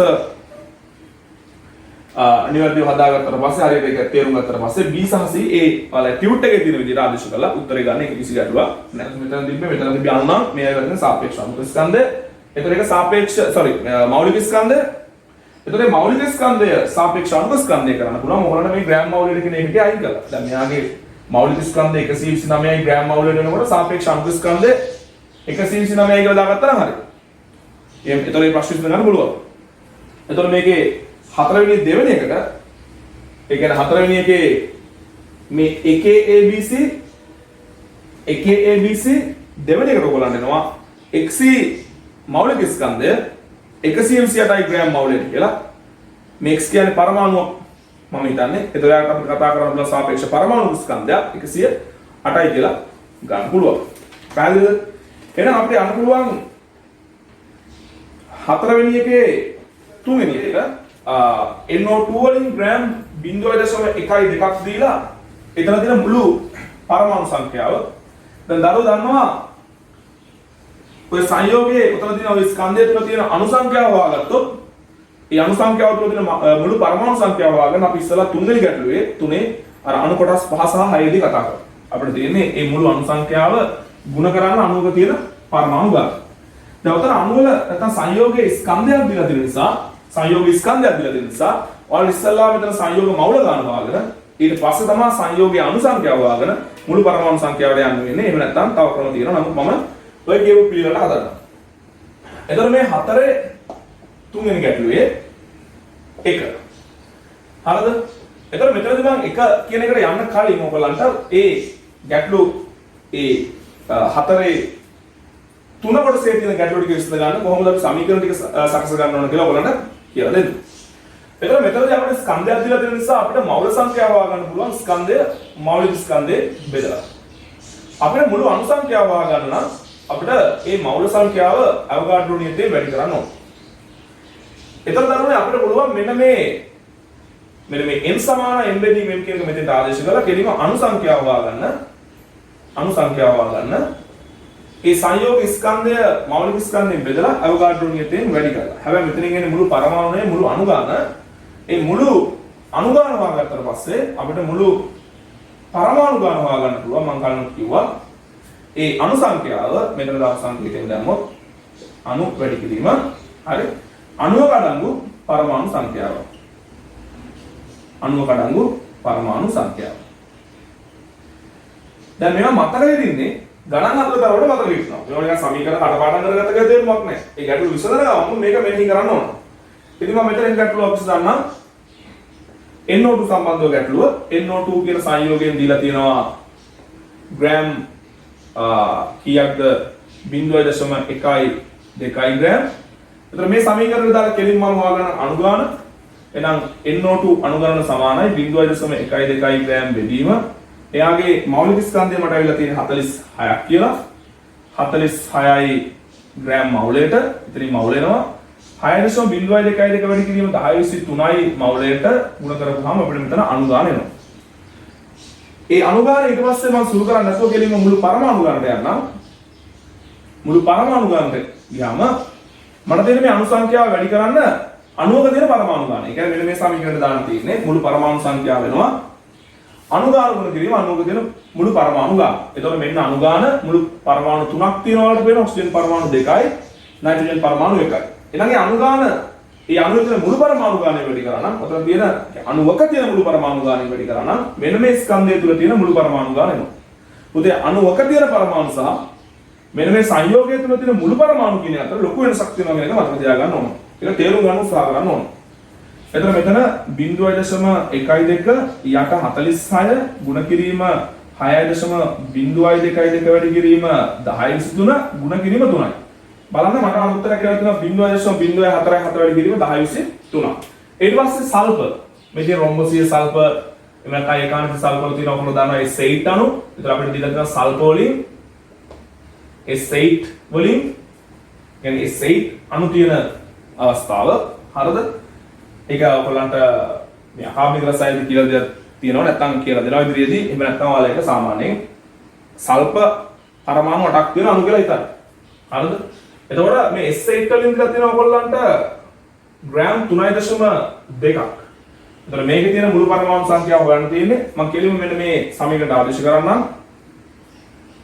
නිවැරදිව හදාගත්තට පස්සේ හරියට ඒක තේරුම් ගත්තට පස්සේ B සහ C A ඔයාලා ටියුට් එකේ තියෙන විදිහට ආදේශ කරලා උත්තරේ ගන්න එක කිසි ගැටලුවක් නැහැ. මෙතන තිබ්බේ අන්නම් මේ වගේ සාපේක්ෂ අමුක ස්කන්ධය. ඒතර ඒක සාපේක්ෂ මෞලික ස්කන්ධය. ඒතර මෞලික ස්කන්ධය සාපේක්ෂ අනුක ස්කන්ධය කරන්න පුළුවන්. මොකද මේ ග්‍රෑම් මවුලට කියන එකේ අයින් කළා. දැන් මෙයාගේ මෞලික ස්කන්ධය 129යි ග්‍රෑම් මවුලට වෙනකොට සාපේක්ෂ අනුක ස්කන්ධය 129යි කියලා දාගත්තා නම් හරි. ඒතර මේ ප්‍රශ්න විසඳ ගන්න පුළුවන්. ඒතර මේකේ හතරවෙනි දෙවෙනි එකට ඒ කියන්නේ හතරවෙනි එකේ මේ එකේ ABC දෙවෙනි එකට ඔයගොල්ලන් එනවා XC මෞලික ස්කන්ධය 128යි ග්‍රෑම් මවුලට කියලා. මේ X කියන්නේ පරමාණුවක් මම හිතන්නේ. ඒතර යාට අපිට කතා කරන්න පුළුවන් සාපේක්ෂ පරමාණු ස්කන්ධය 108යි කියලා ගන්න පුළුවන්. පැහැදිලිද? එහෙනම් අපිට අන්න පුළුවන් හතරවෙනි එකේ තුන්වෙනි එක NO2 වලින් ග්‍රෑම් 0.12ක් දීලා එතන තියෙන මුළු පරමාණු සංඛ්‍යාව දැන් දරුවෝ දන්නවා ඔය සංයෝගයේ උතන තියෙන ඔය ස්කන්ධය තුළ තියෙන අණු සංඛ්‍යාව හොයාගත්තොත් ඒ අණු සංඛ්‍යාව තුළ තියෙන මුළු පරමාණු සංඛ්‍යාව හොයාගෙන අපි ඉස්සලා තුන්වෙනි ගැටලුවේ තුනේ අර අණු කොටස් 5 සහ 6 දී කතා කරා. අපිට තියෙන්නේ මේ මුළු අණු සංඛ්‍යාව ගුණ කරන්න අණුවක තියෙන පරමාණු ගන්න. දැන් උතන අණු වල නැත්නම් සංයෝගයේ ස්කන්ධයක් දීලා තියෙන නිසා සංයෝගී ස්කන්ධයක් දීලා තියෙන නිසා ඔයාලා ඉස්සල්ලා මෙතන සංයෝග මවුල ගන්නවා වගේන ඊට පස්සේ තමයි සංයෝගයේ අණු සංඛ්‍යාව වගේන මුළු පරමාණු සංඛ්‍යාවට යන්න වෙන්නේ. එහෙම නැත්නම් තව ක්‍රම තියෙනවා. නමුත් මම ඔය කියපු පිළිවෙලට හදන්න. එතකොට මේ හතරේ තුන්වෙනි ගැටලුවේ 1. හරිද? එතකොට මෙතනදී මම 1 කියන එකට යන්න කලින් ඔයගලන්ට ඒ ගැටලු ඒ හතරේ තුන කොටසේ තියෙන ගැටලු ටික විසඳ ගන්න කොහොමද අපි සමීකරණ ටික සකස ගන්න ඕන කියලා ඔයගලන්ට කියලා දෙන්න. එතකොට මෙතනදී අපිට ස්කන්ධයක් දීලා තියෙන නිසා අපිට මෞල සංඛ්‍යාව හොයාගන්න පුළුවන් ස්කන්ධය මෞලික ස්කන්ධේ බෙදලා. අපිට මුළු අණු සංඛ්‍යාව හොයාගන්න නම් අපිට මේ මෞල සංඛ්‍යාව අවගාඩ්‍රෝ නියතයෙන් වැඩි කරන්න ඕන. එතකොට තමයි අපිට පුළුවන් මෙන්න මේ මෙන්න මේ n සමාන m බෙදීම m කියන එක මෙතෙන්ට ආදේශ කරලා කෙලින්ම අණු සංඛ්‍යාව හොයාගන්න ඒ සංයෝග ස්කන්ධය මෞලික ස්කන්ධයෙන් බෙදලා අවෝගාඩ්‍රෝ නියතයෙන් වැඩි කරලා. හැබැයි මෙතනින් එන්නේ මුළු පරමාණුවේ මුළු අණුගාන. ඒ මුළු අණුගාන හොයාගත්තට පස්සේ අපිට මුළු පරමාණු ගාන හොයාගන්න පුළුවන්. මම කලින් කිව්වා ඒ අණු සංඛ්‍යාව මෙතන දාපු සංකේතයෙන් දැම්මොත් අණු වැඩි කිරීම හරි අණුවක අඩංගු පරමාණු සංඛ්‍යාව. අණුවක අඩංගු පරමාණු සංඛ්‍යාව. දැන් මේවා මතක හිටින්නේ ගණන් හතර තරවට මතක හිටිනවා. මේවා නිකන් සමීකරණ කටපාඩම් කරගත්ත එක තේරුමක් නැහැ. ඒ ගැටළු විසඳන ගමන් මේක මෙනෙහි කරන්න ඕන. ඉතින් මම මෙතන ගැටළුව අපිට ගන්නම්. NO2 සම්බන්ධව ගැටළුව NO2 කියන සංයෝගයෙන් දීලා තියෙනවා ග්‍රෑම් කීයක්ද 0.1 2 ග්‍රෑම්. එතකොට මේ සමීකරණය දාලා කෙලින්ම හොයාගන්න අණුගාන. එහෙනම් NO2 අණුගාන සමානයි 0.1 2 ග්‍රෑම් බෙදීම. එයාගේ මෞලික ස්කන්ධය මට අවිලා තියෙන 46ක් කියලා. 46යි ග්‍රෑම් මවුලයට. ඉතින් මවුල එනවා 6.02 වැඩි කිරීම 10/3යි මවුලයට ගුණ කරපුවාම අපිට මෙතන අණුගාන එනවා. ඒ අණුගාන ඊට පස්සේ මම සුළු කරන්නේ නැතුව කෙලින්ම මුළු පරමාණු ගානට යන්නම්. මුළු පරමාණු ගානට ගියාම මට දෙන මේ අණු සංඛ්‍යාව වැඩි කරන්න අණුවක තියෙන පරමාණු ගාන. ඒ කියන්නේ මෙන්න මේ සමීකරණය දාන්න තියෙන්නේ මුළු පරමාණු සංඛ්‍යාව වෙනවා අණු ගාන ගුණ කිරීම අණුවක තියෙන මුළු පරමාණු ගාන. එතකොට මෙන්න අණු ගාන මුළු පරමාණු 3ක් තියෙනවා වලට වෙන ඔක්සිජන් පරමාණු 2යි නයිට්‍රජන් පරමාණු 1යි. එහෙනම් ඒ අණු ගාන ඒ අණුවේ තියෙන මුළු පරමාණු ගානය වැඩි කරා නම් ඔතන තියෙන අණුවක තියෙන මුළු පරමාණු ගානය වැඩි කරා නම් මෙන්න මේ ස්කන්ධය තුල තියෙන මුළු පරමාණු ගානය එනවා. උදේ අණුවක තියෙන පරමාණු සහ මෙන්න මේ සංයෝගය තුල තියෙන මුළු පරමාණු කියන අතර ලොකු වෙනසක් තියෙනවා කියන එක මතක තියාගන්න ඕන. ඒක තේරුම් ගන්න උත්සාහ කරන්න ඕන. එතන මෙතන 0.12 යට 46 ගුණ කිරීම 6.02 වැඩි කිරීම 10/3 ගුණ කිරීම 3යි. බලන්න මට උත්තරයක් කියලා තියෙනවා 0.04 වැඩි කිරීම 10/3. ඊට පස්සේ සල්ප මේ රොම්බසිය සල්ප එමෙන්න ඒකාන්ත සල්ප වල තියෙන ඔක්කොම දානවා S8 අණු. ඒතර අපිට දීලා තියෙනවා සල්ප වලින් S8 වලින් කියන්නේ S8 අණු තියෙන අවස්ථාව හරිද? ඒක ඔයගොල්ලන්ට මේ ආකාමික රසායන කියලා දෙයක් තියෙනවා නැත්නම් කියලා දෙනවා ඉදිරියේදී. එහෙම නැත්නම් ඔයාලා ඒක සාමාන්‍යයෙන් සල්ප පරමාණු 8ක් තියෙන අණු කියලා හිතන්න. හරිද? එතකොට මේ S8 වලින් දීලා තියෙනවා ඔයගොල්ලන්ට ග්‍රෑම් 3.2ක්. එතකොට මේකේ තියෙන මුළු පරමාණු සංඛ්‍යාව හොයන්න තියෙන්නේ. මම කෙලින්ම මෙන්න මේ සමීකරණයට ආදේශ කරන්නම්.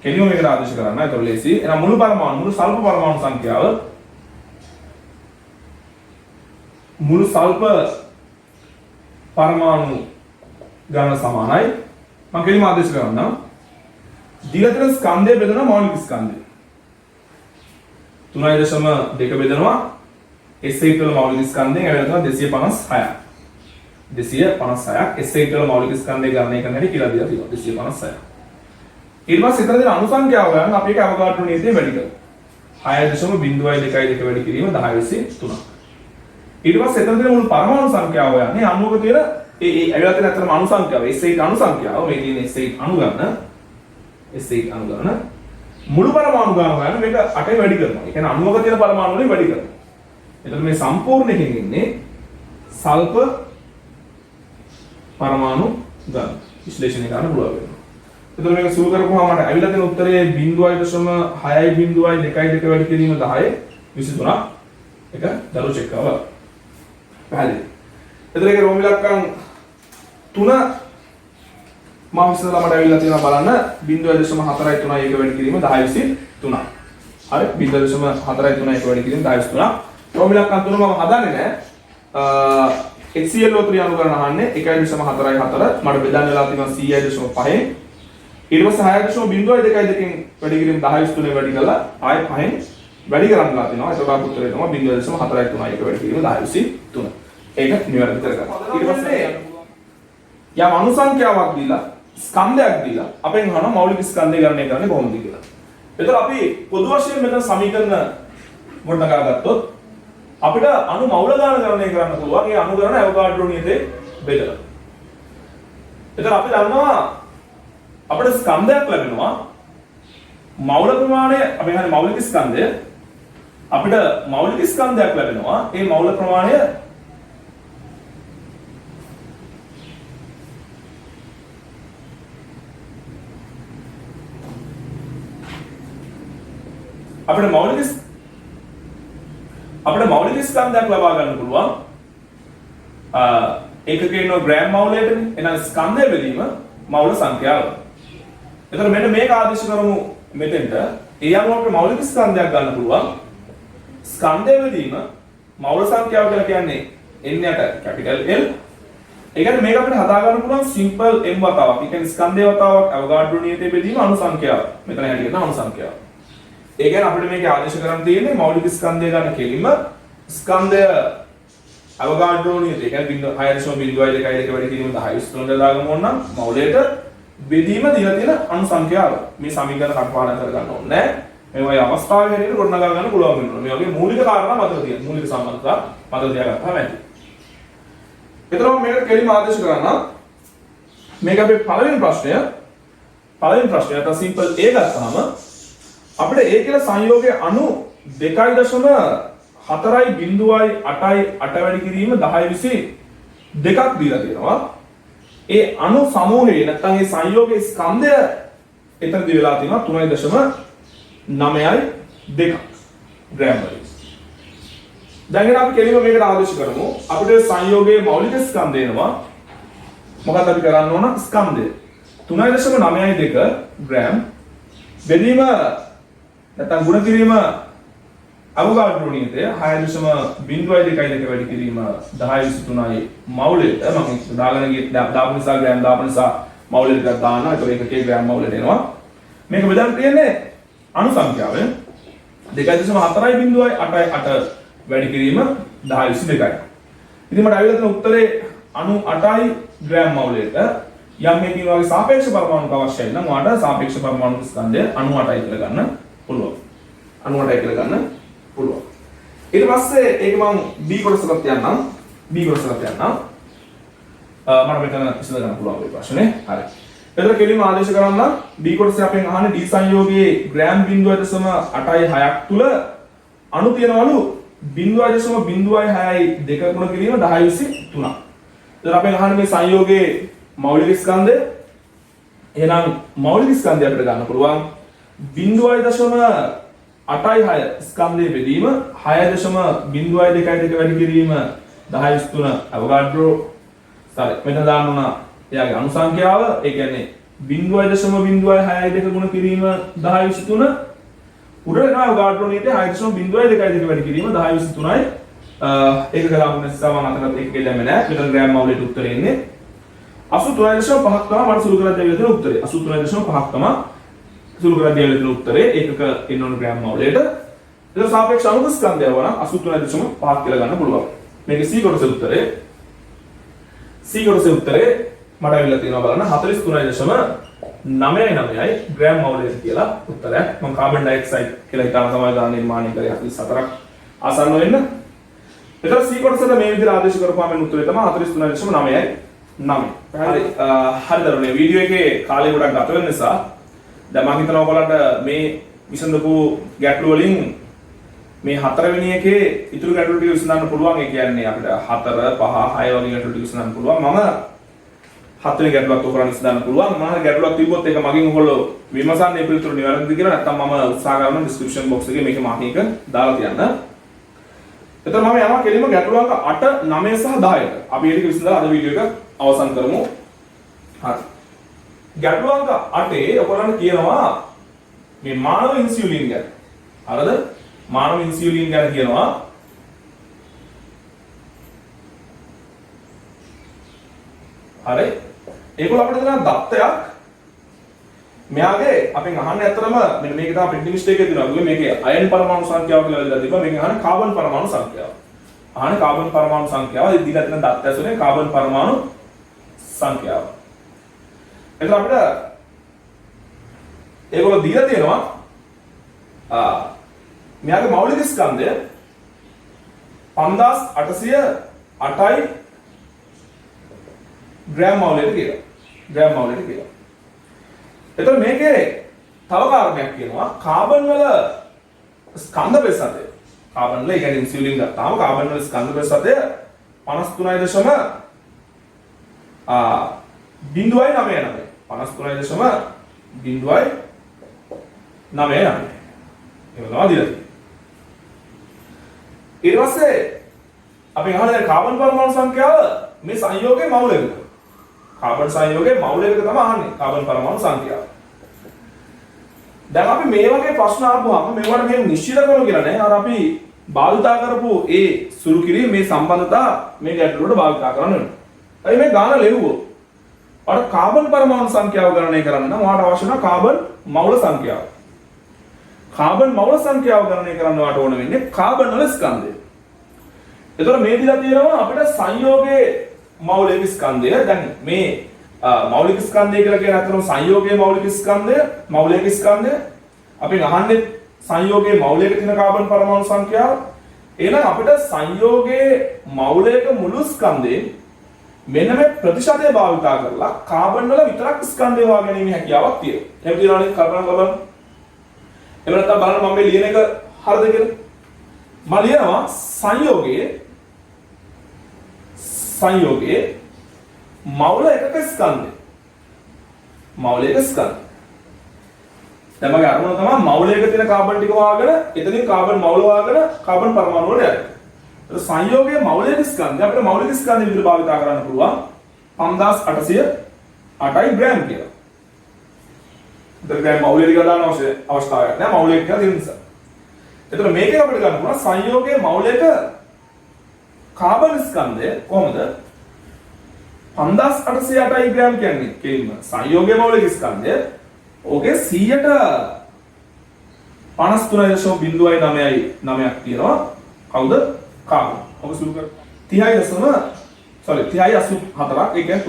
කෙලින්ම මේකට ආදේශ කරන්න. එතකොට ලේසි. එහෙනම් මුළු පරමාණු මුළු සල්ප පරමාණු සංඛ්‍යාව මුළු සල්ප පරමාණු ගාන සමානයි. මම කෙලින්ම ආදේශ කරන්නම්. දීලා තියෙන ස්කන්ධය බෙදෙනවා මෞලික ස්කන්ධය. 3.2 බෙදෙනවා S8 වල මෞලික ස්කන්ධයෙන් ඇවිල්ලා තියෙනවා 256ක් S8 වල මෞලික ස්කන්ධය ගණනය කරන්න හැටි කියලා දීලා තියෙනවා 256ක්. ඊට පස්සේ එතන තියෙන අණු සංඛ්‍යාව ගන්න අපි ඒක අවෝගාඩ්‍රෝ නියතයෙන් වැඩි කරමු 6.02 වැඩි කිරීම 10/3. ඊට පස්සේ එතන තියෙන මුළු පරමාණු සංඛ්‍යාව යන්නේ අණුවක තියෙන ඒ ඇවිල්ලා තියෙන අතරම අණු සංඛ්‍යාව S8 අණු සංඛ්‍යාව මේ තියෙන S8 අණු ගන්න මුළු පරමාණු ගාන ගන්න මේක 8යි වැඩි කරනවා. ඒ කියන්නේ අණුවක තියෙන පරමාණු වලින් වැඩි කරනවා. එතකොට මේ සම්පූර්ණ එකකින් ඉන්නේ සල්ප පරමාණු ගාන විශ්ලේෂණය කරන්න පුළුවන් වෙනවා. එතකොට මේක සුළු කරපුවාම මට ඇවිල්ලා තියෙන උත්තරේ 0.6.2 වැඩි කිරීම 10/23ක්. ඒක දරුවෝ චෙක් කරනවා. පැහැදිලි. එතකොට ඒක රෝම ඉලක්කම් 3 මම ඉස්සෙල්ලා මට ඇවිල්ලා තියෙනවා බලන්න 0.43 ඒක වැඩි කිරීම 10/23ක්. හරි 0.43 ඒක වැඩි කිරීම 10/23ක්. රෝම ඉලක්කම් 3 මම හදන්නේ නැහැ. HClO3 අණු ගණන අහන්නේ 1.44 මට බෙදන්න වෙලා තියෙනවා 100.5. ඊට පස්සේ 6.02 වැඩි කිරීම 10/3 වැඩි කළා ආයෙ 5න් වැඩි කරන්නලා තියෙනවා. ඒකට අපු උත්තරේ තමයි 0.43 එක වැඩි කිරීම 10/3. ඒක නිවැරදි කරගන්න. ඊට පස්සේ යම් අණු සංඛ්‍යාවක් දීලා ස්කන්ධයක් දීලා අපෙන් අහනවා මෞලික ස්කන්ධය ගණනය කරන්නේ කොහොමද කියලා. ඒතර අපි පොදු වශයෙන් මෙතන සමීකරණ ගොඩනගා ගත්තොත් අපිට අණු මෞල ගාන ගණනය කරන්න පුළුවන්. ඒ අණු ගණන අවෝගාඩ්‍රෝ නියතේ බෙදලා. ඒතර අපි දන්නවා අපිට ස්කන්ධයක් ලැබෙනවා. මෞල ප්‍රමාණය අපි හරිය මෞලික ස්කන්ධය අපිට මෞලික ස්කන්ධයක් ලැබෙනවා. ඒ මෞල ප්‍රමාණය අපිට මෞලික ස්කන්ධයක් ලබා ගන්න පුළුවන් ඒකක ඉන්න ග්‍රෑම් මවුලයටනේ. එහෙනම් ස්කන්ධය බෙදීම මවුල සංඛ්‍යාව. එතකොට මෙන්න මේක ආදේශ කරමු මෙතෙන්ට. ඒ අනුව අපිට මෞලික ස්කන්ධයක් ගන්න පුළුවන්. ස්කන්ධය බෙදීම මවුල සංඛ්‍යාව කියලා කියන්නේ n යට කැපිටල් L. ඒ කියන්නේ මේක අපිට හදා ගන්න පුළුවන් සිම්පල් m වතාවක්. ඒ කියන්නේ ස්කන්ධය වතාවක් අවගාඩ්‍රෝ නියතයේ බෙදීම අණු සංඛ්‍යාව. මෙතන හැටියට අණු සංඛ්‍යාව. ඒ කියන්නේ අපිට මේක ආදේශ කරන්න තියෙන්නේ මෞලික ස්කන්ධය ගන්න කෙලින්ම ස්කන්ධය අවගාඩ්‍රෝ නියතය. ඒ කියන්නේ 6.02 වැඩි කිරීම 10 ස්තෝන්ද දාගමු ඕන නම් මෞලයට බෙදීම දීලා තියෙන අණු සංඛ්‍යාව. මේ සමීකරණ කටපාඩම් කරගන්න ඕනේ නැහැ. මේ වගේ අවස්ථාවේ හැටියට ගොඩනගා ගන්න පුළුවන් වෙනවා. මේ වගේ මූලික කාරණා මතක තියෙන. මූලික සම්බන්ධතා මතක තියාගත්තාම ඇති. එතකොට මේකට කෙලින්ම ආදේශ කරන්න මේක අපේ පළවෙනි ප්‍රශ්නය නැත්නම් සිම්පල් A ගත්තාම අපිට A කියලා සංයෝගයේ අණු 2.4යි 0.8යි 8 වැඩි කිරීම 10 22ක් දීලා තියෙනවා. ඒ අණු සමූහයේ නැත්නම් ඒ සංයෝගයේ ස්කන්ධය එතනදී වෙලා තියෙනවා 3.9යි 2ක් ග්‍රෑම් වලින්. දැන් අපි කෙලින්ම මේකට ආදේශ කරමු. අපිට සංයෝගයේ මෞලික ස්කන්ධය එනවා. මොකක්ද අපි කරන්න ඕන? ස්කන්ධය 3.9.2 ග්‍රෑම් බෙදීම නැත්නම් ගුණ කිරීම අවගාඩ්‍රෝ නියතය 6.02 වැඩි කිරීම 10.23යි මෞලයට මම දාගෙන දාපු නිසා ග්‍රෑම් දාපු නිසා මෞලයට දාන්න. ඒක එකකේ ග්‍රෑම් මෞලයට එනවා. මේක බෙදන්න තියෙන්නේ අණු සංඛ්‍යාවෙන් 2.4යි 0.8යි 8 වැඩි කිරීම 10.22යි. ඉතින් මට අවිල තියෙන උත්තරේ 98යි ග්‍රෑම් මවුලයට යම් මේකින් වගේ සාපේක්ෂ පරමාණුක අවශ්‍යයි නම් ඔයාලට සාපේක්ෂ පරමාණු ස්කන්ධය 98යි කියලා ගන්න පුළුවන්. 98යි කියලා ගන්න පුළුවන්. ඊට පස්සේ ඒක මම B කොටසකට යන්නම්. මට මෙතන ඉස්සර ගන්න පුළුවන් මේ ප්‍රශ්නේ. හරි. එතන කෙලින්ම ආදේශ කරන්න B කොටසේ අපෙන් අහන්නේ D සංයෝගයේ ග්‍රෑම් 0.86ක් තුල අණු තියනවලු 0.06යි 2 ගුණ කිරීම 10.23. එතන අපෙන් අහන්නේ මේ සංයෝගයේ මෞලික ස්කන්ධය. එහෙනම් මෞලික ස්කන්ධය අපිට ගන්න පුළුවන් 0.86 ස්කන්ධයේ බෙදීම 6.02 වැඩි කිරීම 10.3 අවගාඩ්‍රෝ. හරි. මෙතන දාන්න ඕන එයාගේ අණු සංඛ්‍යාව. ඒ කියන්නේ 0.06 ගුණ කිරීම 10.3 උඩට යනවා අවගාඩ්‍රෝ නියතේ 6.02 වැඩි කිරීම 10.23යි. ඒක ගලාපු නිසා මම අතකට එක ගෙල්ලෙන්නේ නැහැ. මෙතන ග්‍රෑම් මවුලට උත්තරේ එන්නේ 83.5ක් තමයි මට සුළු කරලා දෙවිලා තියෙන උත්තරේ. 83.5ක් තමයි සුළු කරලා දෙවිලා තියෙන උත්තරේ. ඒකක එන්න ඕන ග්‍රෑම් මවුලට. ඒක සාපේක්ෂ අණු ස්කන්ධය වුණා 83.5ක් කියලා ගන්න පුළුවන්. මේක C කොටසේ උත්තරේ. C කොටසේ උත්තරේ මට අවිල්ල තියෙනවා බලන්න 43.999යි ග්‍රෑම් මවුලට කියලා උත්තරයක්. මම කාබන් ඩයොක්සයිඩ් කියලා හිතාන තමයි දාන නිර්මාණය කරේ 44ක් ආසන්න වෙන්න. එතකොට C කොටසට මේ විදිහට ආදේශ කරපුවාම උත්තරේ තමයි 43.9යි 9. හරි. හරි දරුවනේ වීඩියෝ එකේ කාලය ගොඩක් ගත වෙන නිසා දැන් මම හිතනවා ඔයාලට මේ විසඳපු ගැටළු වලින් මේ හතරවෙනි එකේ ඉතුරු ගැටළු ටික විසඳන්න පුළුවන්. ඒ කියන්නේ අපිට 4 5 6 වගේ ගැටළු ටික විසඳන්න පුළුවන්. මම හත්වෙනි ගැටලුවක් උකරන්න ඉස්සදාන්න පුළුවන්. මොනවා හරි ගැටලුවක් තිබ්බොත් ඒක මගෙන් ඔයගොල්ලෝ විමසන්නේ පිළිතුරු නිවැරදිද කියලා. නැත්නම් මම උත්සාහ කරනවා ඩිස්ක්‍රිප්ෂන් බොක්ස් එකේ මේක මාර්කින් එක දාලා තියන්න. එතකොට මම යනවා කෙලින්ම ගැටලු අංක 8 9 සහ 10ට. අපි ඒක විසඳලා අද වීඩියෝ එක අවසන් කරමු. හරි. ගැටලු අංක 8 ඔයගොල්ලන්ට කියනවා මේ මානව ඉන්සියුලින් ගැන. හරිද? මානව ඉන්සියුලින් ගැන කියනවා. හරි. ඒගොල්ලෝ අපිට දෙන දත්තයක් මෙයාගේ අපෙන් අහන්නේ ඇත්තටම මෙන්න මේක තමයි ප්‍රින්ටිං මිස්ටේක් එක තියෙනවා. මේකේ අයන් පරමාණු සංඛ්‍යාව කියලා දීලා තිබ්බා. මේකෙන් අහන්නේ කාබන් පරමාණු සංඛ්‍යාව. අහන්නේ කාබන් පරමාණු සංඛ්‍යාව. ඒ දීලා තියෙන දත්ත ඇසුරේ කාබන් පරමාණු සංඛ්‍යාව. එතකොට අපිට ඒගොල්ලෝ දීලා තියෙනවා මෙයාගේ මෞලික ස්කන්ධය 5808යි ග්‍රෑම් මවුලට කියලා. ග්‍රෑම් මවුලට කියලා. එතකොට මේකේ තව කාරණයක් කියනවා කාබන් වල ස්කන්ධ ප්‍රතිශතය. කාබන් වල يعني ඉන්සියුලින් ගත්තාම කාබන් වල ස්කන්ධ ප්‍රතිශතය 53.99. 53.99. එහෙම තමයි දීලා තියෙන්නේ. ඊට පස්සේ අපි අහන්නේ කාබන් පරමාණු සංඛ්‍යාව මේ සංයෝගයේ මවුල එක. කාබන් සංයෝගයේ මවුල එක තමයි අහන්නේ කාබන් පරමාණු සංඛ්‍යාව. දැන් අපි මේ වගේ ප්‍රශ්න අහපුවාම මේවට මේ නිශ්චිත කරමු කියලා නෑ. අර අපි භාවිතා කරපු ඒ සුළු කිරීම මේ සම්බන්ධතා මේ ගැටලුවට භාවිතා කරන්න වෙනවා. ඒ මේ ගාන ලෙව්වෝ. අර කාබන් පරමාණු සංඛ්‍යාව ගණනය කරන්න නම් ඔයාලට අවශ්‍ය වෙන කාබන් මවුල සංඛ්‍යාව. කාබන් මවුල සංඛ්‍යාව ගණනය කරන්න ඔයාලට ඕන වෙන්නේ කාබන් වල ස්කන්ධය. එතකොට මේ දිලා තියෙනවා අපිට සංයෝගයේ මෞලික ස්කන්ධය. දැන් මේ මෞලික ස්කන්ධය කියලා කියන අතරම සංයෝගයේ මෞලික ස්කන්ධය, මෞලික ස්කන්ධය අපි අහන්නේ සංයෝගයේ මෞලික තියෙන කාබන් පරමාණු සංඛ්‍යාව. එහෙනම් අපිට සංයෝගයේ මෞලික මුළු ස්කන්ධේ මෙන්න මේ ප්‍රතිශතය භාවිතා කරලා කාබන් වල විතරක් ස්කන්ධය හොයාගැනීමේ හැකියාවක් තියෙනවා. එහෙම කියනවනේ කල්පනා කරලා බලන්න. එහෙම නැත්නම් බලන්න මම මේ ලියන එක හරිද කියලා. මම ලියනවා සංයෝගයේ මෞල එකක ස්කන්ධය. මෞලික ස්කන්ධය. දැන් මගේ අරමුණ තමයි මෞලයක තියෙන කාබන් ටික හොයාගෙන එතනින් කාබන් මෞල හොයාගෙන කාබන් පරමාණු වලට යන්නේ. ඒක සංයෝගයේ මෞලික ස්කන්ධය අපිට මෞලික ස්කන්ධය විදිහට භාවිත කරන්න පුළුවන් 5808යි ග්‍රෑම් කියලා. දැන් මෞලික ටික දාන්න අවශ්‍යතාවයක් නැහැ. මෞලික කියලා දෙන්න නිසා. එතකොට මේකේ අපිට ගන්න පුළුවන් සංයෝගයේ මෞලික කාබන් ස්කන්ධය කොහොමද? 5808යි ග්‍රෑම් කියන්නේ කෙලින්ම සංයෝගයේ මෞලික ස්කන්ධය. ඕකේ 100ට 53.09ක් තියෙනවා. කවුද? කාබන්. ඔබ සුළු කර 30.84ක් ඒ කියන්නේ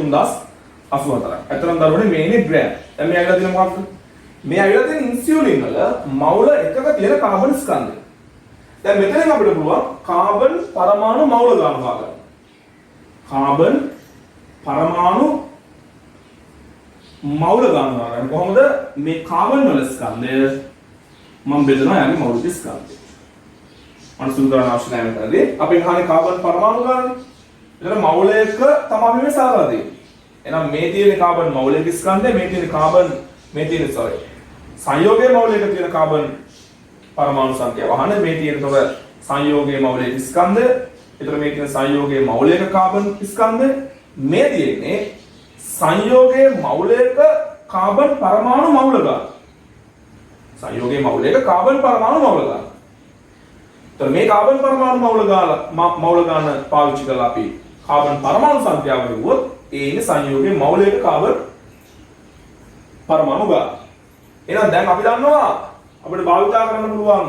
3084ක්. අතරම දරුවනේ මේනේ ග්‍රෑම්. දැන් මේ ඇවිල්ලා තියෙන මොකක්ද? මේ ඇවිල්ලා තියෙන ඉන්සියුලින් වල මවුල එකක තියෙන කාබන් ස්කන්ධය. දැන් මෙතනින් අපිට පුළුවන් කාබන් පරමාණු මවුල ගන්න හොයාගන්න. කාබන් පරමාණු මවුල ගන්න හොයාගන්න. කොහොමද? මේ කාබන් වල ස්කන්ධය මම බෙදනවා යන්නේ මවුලික ස්කන්ධය. අනුසුළු කරන අවශ්‍ය නැහැ මෙතනදී. අපි ගහන්නේ කාබන් පරමාණු ගන්න. එතන මවුලයක තමයි මේ සාරා දෙන්නේ. එහෙනම් මේ තියෙන කාබන් මවුලික ස්කන්ධය, මේ තියෙන කාබන් සංයෝගයේ මවුලයක තියෙන කාබන් පරමාණු සංඛ්‍යාව. අහන්නේ මේ තියෙන තොර සංයෝගයේ මවුලික ස්කන්ධය. එතන මේ තියෙන සංයෝගයේ මවුලික කාබන් ස්කන්ධය. මේ තියෙන්නේ සංයෝගයේ මවුලික කාබන් පරමාණු මවුල ගන්න. සංයෝගයේ මවුලික කාබන් පරමාණු මවුල ගන්න. එතන මේ කාබන් පරමාණු මවුල ගන්න පාවිච්චි කරලා අපි කාබන් පරමාණු සංඛ්‍යාව ගිරුවොත් ඒ ඉන්නේ සංයෝගයේ මවුලික කාබන් පරමාණු ගාන. එහෙනම් දැන් අපි දන්නවා අපිට භාවිතා කරන්න පුළුවන්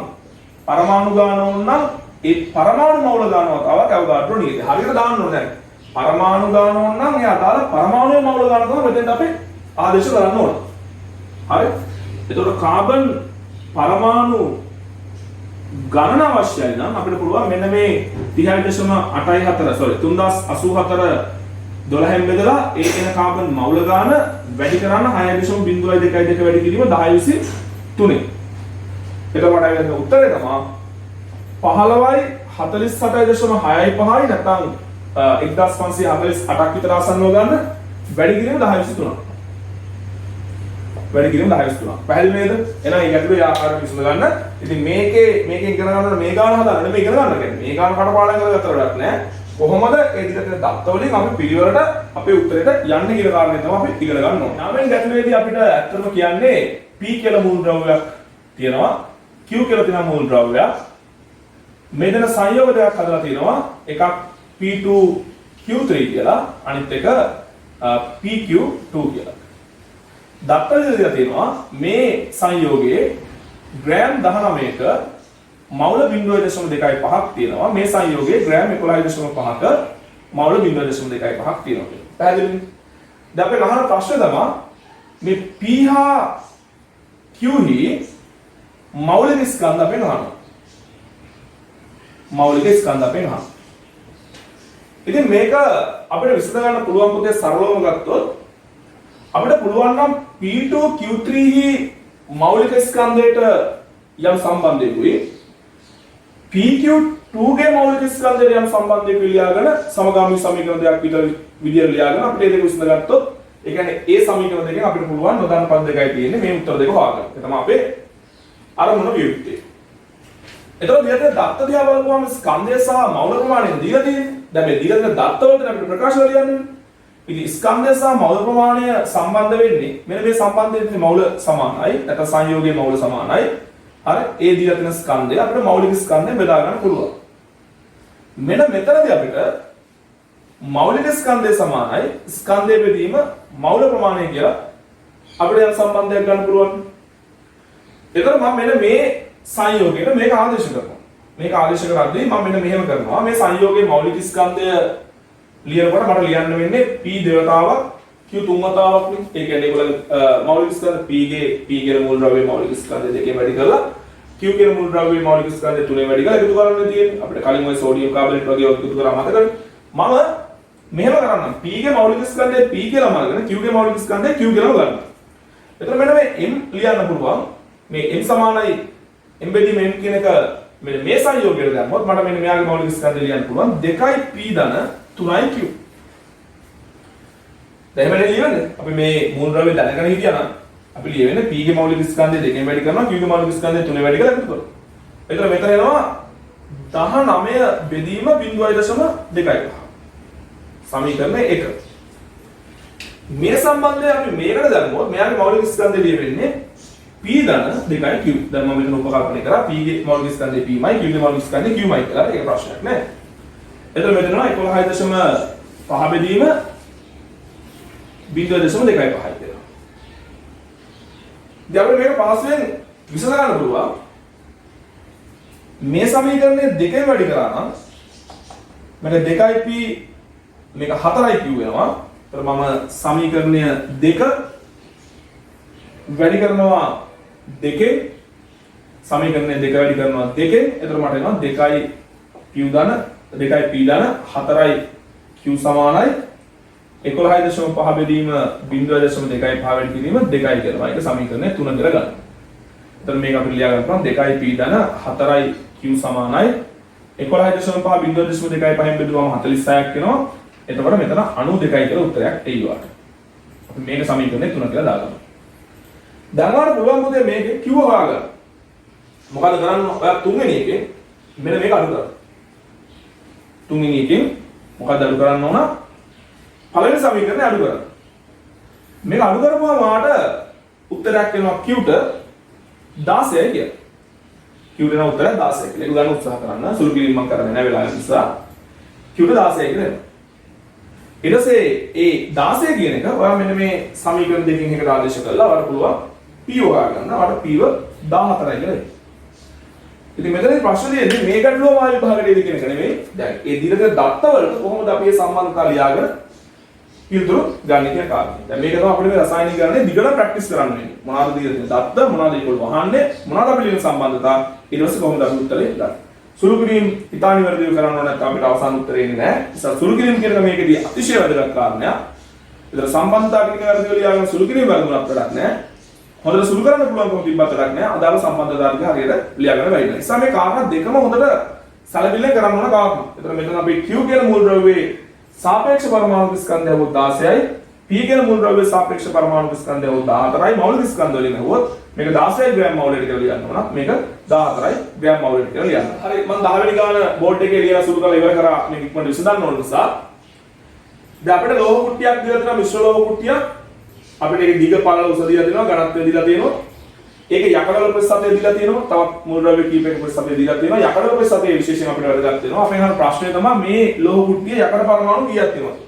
පරමාණු ගාන ඕන නම් ඒ පරමාණු මවුල ගානව තව කවදාටෝ නේද? හරියට දාන්න ඕනේ දැන්. පරමාණු ගාන ඕන නම් එයා අදාළ පරමාණුයේ මවුල ගාන තමයි මෙතෙන්ට අපි ආදේශ කරන්න ඕන. හරි? එතකොට කාබන් පරමාණු ගණන අවශ්‍යයි නම් අපිට පුළුවන් මෙන්න මේ 30.84 3084 12න් බෙදලා ඒ එන කාබන් මවුල ගාන වැඩි කරන්න 6.0222 වැඩි කිරීම 10/23. එතකොට ආයෙත් උත්තරේ තමයි 15.47.65 නැත්නම් 1548ක් විතර ආසන්නව ගන්න වැඩි කිරීම 10/23. වැඩි කිරීම 10/23. පැහැදිලි නේද? එහෙනම් මේ ගැටලුවේ ආකාරය විසඳ ගන්න. ඉතින් මේකෙන් ඉගෙන ගන්න මේ ගාන හදාගන්න නෙමෙයි ඉගෙන ගන්න කියන්නේ. මේ ගාන කටපාඩම් කරගත්තට වැඩක් නැහැ. කොහොමද ඒ විදිහට දත්ත වලින් අපි පිළිවෙලට අපේ උත්තරේට යන්නේ කියන කාරණේ තමයි අපි ඉගෙන ගන්න ඕනේ. නාමයෙන් ගැටලුවේදී අපිට ඇත්තටම කියන්නේ P කියලා මූල ද්‍රව්‍යයක් තියෙනවා. Q කියලා තියෙන මූල ද්‍රව්‍යයක්. මෙතන සංයෝග දෙකක් හදලා තියෙනවා. එකක් P2Q3 කියලා අනිත් එක PQ2 කියලා. දත්ත විදිහට තියෙනවා මේ සංයෝගයේ ග්‍රෑම් 19ක මවුල 0.25ක් තියෙනවා. මේ සංයෝගයේ ග්‍රෑම් 11.5ක මවුල 0.25ක් තියෙනවා. පැහැදිලිද? දැන් අපි අහන ප්‍රශ්නේ තමයි මේ P හා Q හි මෞලික ස්කන්ධ අපෙන් අහනවා. මෞලික ස්කන්ධ අපෙන් අහනවා. ඉතින් මේක අපිට විසඳ ගන්න පුළුවන් පුතේ සරලවම ගත්තොත් අපිට පුළුවන් නම් P2 Q3 හි මෞලික ස්කන්ධයට යම් සම්බන්ධයකුයි PQ2 ගේ මෞලික ස්කන්ධයට යම් සම්බන්ධයක ලියාගෙන සමගාමී සමීකරණ දෙකක් විදියට ලියාගෙන අපිට ඒක විසඳ ගත්තොත් ඒ කියන්නේ ඒ සමීකරණ දෙකෙන් අපිට පුළුවන් නොදන්න පද දෙකයි තියෙන්නේ මේ උත්තර දෙක හොයාගන්න. ඒ තමයි අපේ අරමුණ වියුක්තිය. එතකොට දීලා තියෙන දත්ත දිහා බලපුවම ස්කන්ධය සහ මෞල ප්‍රමාණය දීලා තියෙන්නේ. දැන් මේ දීලා තියෙන දත්ත වලට අපිට ප්‍රකාශ කරලා ලියන්නේ. ඉතින් ස්කන්ධය සහ මෞල ප්‍රමාණය සම්බන්ධ වෙන්නේ මෙන්න මේ සම්බන්ධයෙන් මෞල සමානයි. නැත්නම් සංයෝගයේ මෞල සමානයි. හරි. ඒ දීලා තියෙන ස්කන්ධය අපිට මෞලික ස්කන්ධයෙන් බෙදා ගන්න පුළුවන්. මෙන්න මෙතනදී අපිට මෞලික ස්කන්ධය සමානයි ස්කන්ධය බෙදීම මෞල ප්‍රමාණය කියලා අපිට යම් සම්බන්ධයක් ගන්න පුළුවන්. එතකොට මම මෙන්න මේ සංයෝගයට මේක ආදේශ කරනවා. මේක ආදේශ කරද්දී මම මෙන්න මෙහෙම කරනවා. මේ සංයෝගයේ මෞලික ස්කන්ධය ලියනකොට මට ලියන්න වෙන්නේ p දෙවතාවක් q තුන්වතාවක් නේ. ඒ කියන්නේ ඒගොල්ලෝ මෞලික ස්කන්ධ p ගේ මූල ද්‍රව්‍යයේ මෞලික ස්කන්ධය දෙකේ වැඩි කරලා q ගේ මූල ද්‍රව්‍යයේ මෞලික ස්කන්ධය තුනේ වැඩි කරලා එකතු කරන්න තියෙන්නේ. අපිට කලින් ওই සෝඩියම් කාබනේට් වගේ එකතු කරා මතකද? මම මෙහෙම කරන්නම්. p ගේ මෞලික ස්කන්ධය p කියලාම අරගෙන q ගේ මෞලික ස්කන්ධය q කියලාම ගන්නවා. එතකොට මෙන්න මේ m ලියන්න පුළුවන්. මේ m සමානයි m බෙදීම m කියන එක මෙන්න මේ සංයෝගයට දැම්මොත් මට මෙන්න මෙයාගේ මෞලික ස්කන්ධය ලියන්න පුළුවන් 2යි p ධන 3යි q. දැන් එහෙම ලියන්නේ අපි මේ මූල ද්‍රව්‍ය දැනගෙන හිටියා නම් අපි ලියවෙන්නේ p ගේ මෞලික ස්කන්ධය දෙකෙන් වැඩි කරනවා q ගේ මෞලික ස්කන්ධය තුනේ වැඩි කරලා එකතු කරනවා. එතකොට මෙතන එනවා 19 බෙදීම 0.25. සමීකරණ 1. මේ සම්බන්ධය අපි මේකට දැම්මොත් මෙයාගේ මෞලික ස්කන්ධය ලියවෙන්නේ p ධන 2යි q. දැන් මම මෙතන උපකල්පනය කරා p ගේ මෞලික ස්කන්ධය pමයි q ගේ මෞලික ස්කන්ධය qමයි කියලා. ඒක ප්‍රශ්නයක් නෑ. එතකොට මෙතන 11.5 බෙදීම 0.25 කියලා. දැන් අපිට මේක පහසුවෙන් විසඳ ගන්න පුළුවන්. මේ සමීකරණය දෙකෙන් වැඩි කරා නම් මට 2p මේක 4යි q වෙනවා. ඒතර මම සමීකරණය 2 වැඩි කරනවා 2 සමීකරණය 2 වැඩි කරනවා 2. ඒතර මට එනවා 2යි q ධන 2යි p ධන 4යි q සමානයි 11.5 බෙදීම 0.25 වැඩි කිරීම 2යි කියලා. ඒක සමීකරණය 3 කියලා ගන්න. එතන මේක අපිට ලියා ගන්න පුළුවන් 2යි p ධන 4යි q සමානයි 11.5 0.25 බෙදුවම 46ක් වෙනවා. එතකොට මෙතන 92යි කියලා උත්තරයක් එයිවාට. අපි මේක සමීකරණය 3 කියලා දාගමු. දැන් ඔයාලට පුළුවන් මොකද මේකේ q හොයාගන්න. මොකද කරන්නේ? ඔයා තුන්වෙනි එකේ මෙන්න මේක අඩු කරන්න. තුන්වෙනි එකෙන් මොකද අඩු කරන්න ඕන? පළවෙනි සමීකරණය අඩු කරන්න. මේක අඩු කරපුවම වාට උත්තරයක් එනවා q ට 16යි කියලා. q ට නම් උත්තරය 16 කියලා. ඒක ගන්න උත්සාහ කරන්න. සුළු කිරීම මම කරන්නේ නැහැ වෙලාව නිසා. q ට 16යි කියලා එනවා. ඊට පස්සේ ඒ 16 කියන එක ඔයා මෙන්න මේ සමීකරණ දෙකකින් එකට ආදේශ කරලා ඔයාලට පුළුවන් p හොයා ගන්න. ඔයාලට p ව 14යි කියලා එනවා. ඉතින් මෙතනදී ප්‍රශ්නේ තියෙන්නේ මේ ගැටලුව වායු විභාගයේද කියන එක නෙමෙයි. දැන් ඒ දීලා තියෙන දත්ත වලට කොහොමද අපි මේ සම්බන්ධතා ලියාගෙන පිළිතුරු ගන්න කියන කාරණේ. දැන් මේක තමයි අපිට මේ රසායනිකීකරණය දිගට ප්‍රැක්ටිස් කරන්න වෙන්නේ. මොනවාද දීලා තියෙන දත්ත, මොනවාද ඒගොල්ලෝ වහන්නේ, මොනවාද අපි ලියන සම්බන්ධතා, ඊට පස්සේ කොහොමද අපි උත්තරේ ගන්න. සුළු කිරීම ඉතාලි වර්ධනය කරන්න ඕන නැත්නම් අපිට අවසාන උත්තරේ එන්නේ නැහැ. ඒ නිසා සුළු කිරීම කියන එක මේකදී අතිශය වැදගත් කාරණයක්. ඒතර සම්බන්ධතා කියන වර්ධනය ලියාගෙන සුළු කිරීම වර්ධනයක් කරක් නැහැ. හොඳට සුළු කරන්න පුළුවන්කම තිබ්බත් වැඩක් නැහැ. අදාළ සම්බන්ධතා ටික හරියට ලියාගන්න බැරි නැහැ. ඒ නිසා මේ කාරණා දෙකම හොඳට සැලකිල්ලෙන් කරන්න ඕන කාරණා. ඒතර මෙතන අපි Q කියන මූල ද්‍රව්‍යයේ සාපේක්ෂ පරමාණු ස්කන්ධය වුත් 16යි P කියන මූල ද්‍රව්‍යයේ සාපේක්ෂ පරමාණු ස්කන්ධය වුත් 14යි මෞලික ස්කන්ධ වලින් හුවොත් මේක 16යි ග්‍රෑම් මෞලයට කියලා ලියන්න ඕන. මේක 14යි ග්‍රෑම් මෞලයට කියලා ලියන්න. හරි මම 10 වෙනි ගාන බෝඩ් එකේ ලියලා සුළු කරලා ඉවර කරා මේක ඉක්මනට විසඳන්න ඕන නිසා දැන් අපිට ලෝහ කුට්ටියක් දීලා තියෙනවා මිශ්‍ර ලෝහ කුට්ටියක්. අපිට ඒක දිග පළල උස දීලා තියෙනවා ඝනත්වය දීලා තියෙනවා. ඒක යකඩවල ප්‍රතිශතය දීලා තියෙනවා. තවත් මූල ද්‍රව්‍ය කීපයක ප්‍රතිශතය දීලා තියෙනවා. යකඩවල ප්‍රතිශතය විශේෂයෙන් අපිට වැදගත් වෙනවා. අපෙන් අහන ප්‍රශ්නේ තමයි මේ ලෝහ කුට්ටියේ යකඩ පරමාණු කීයක් තියෙනවද?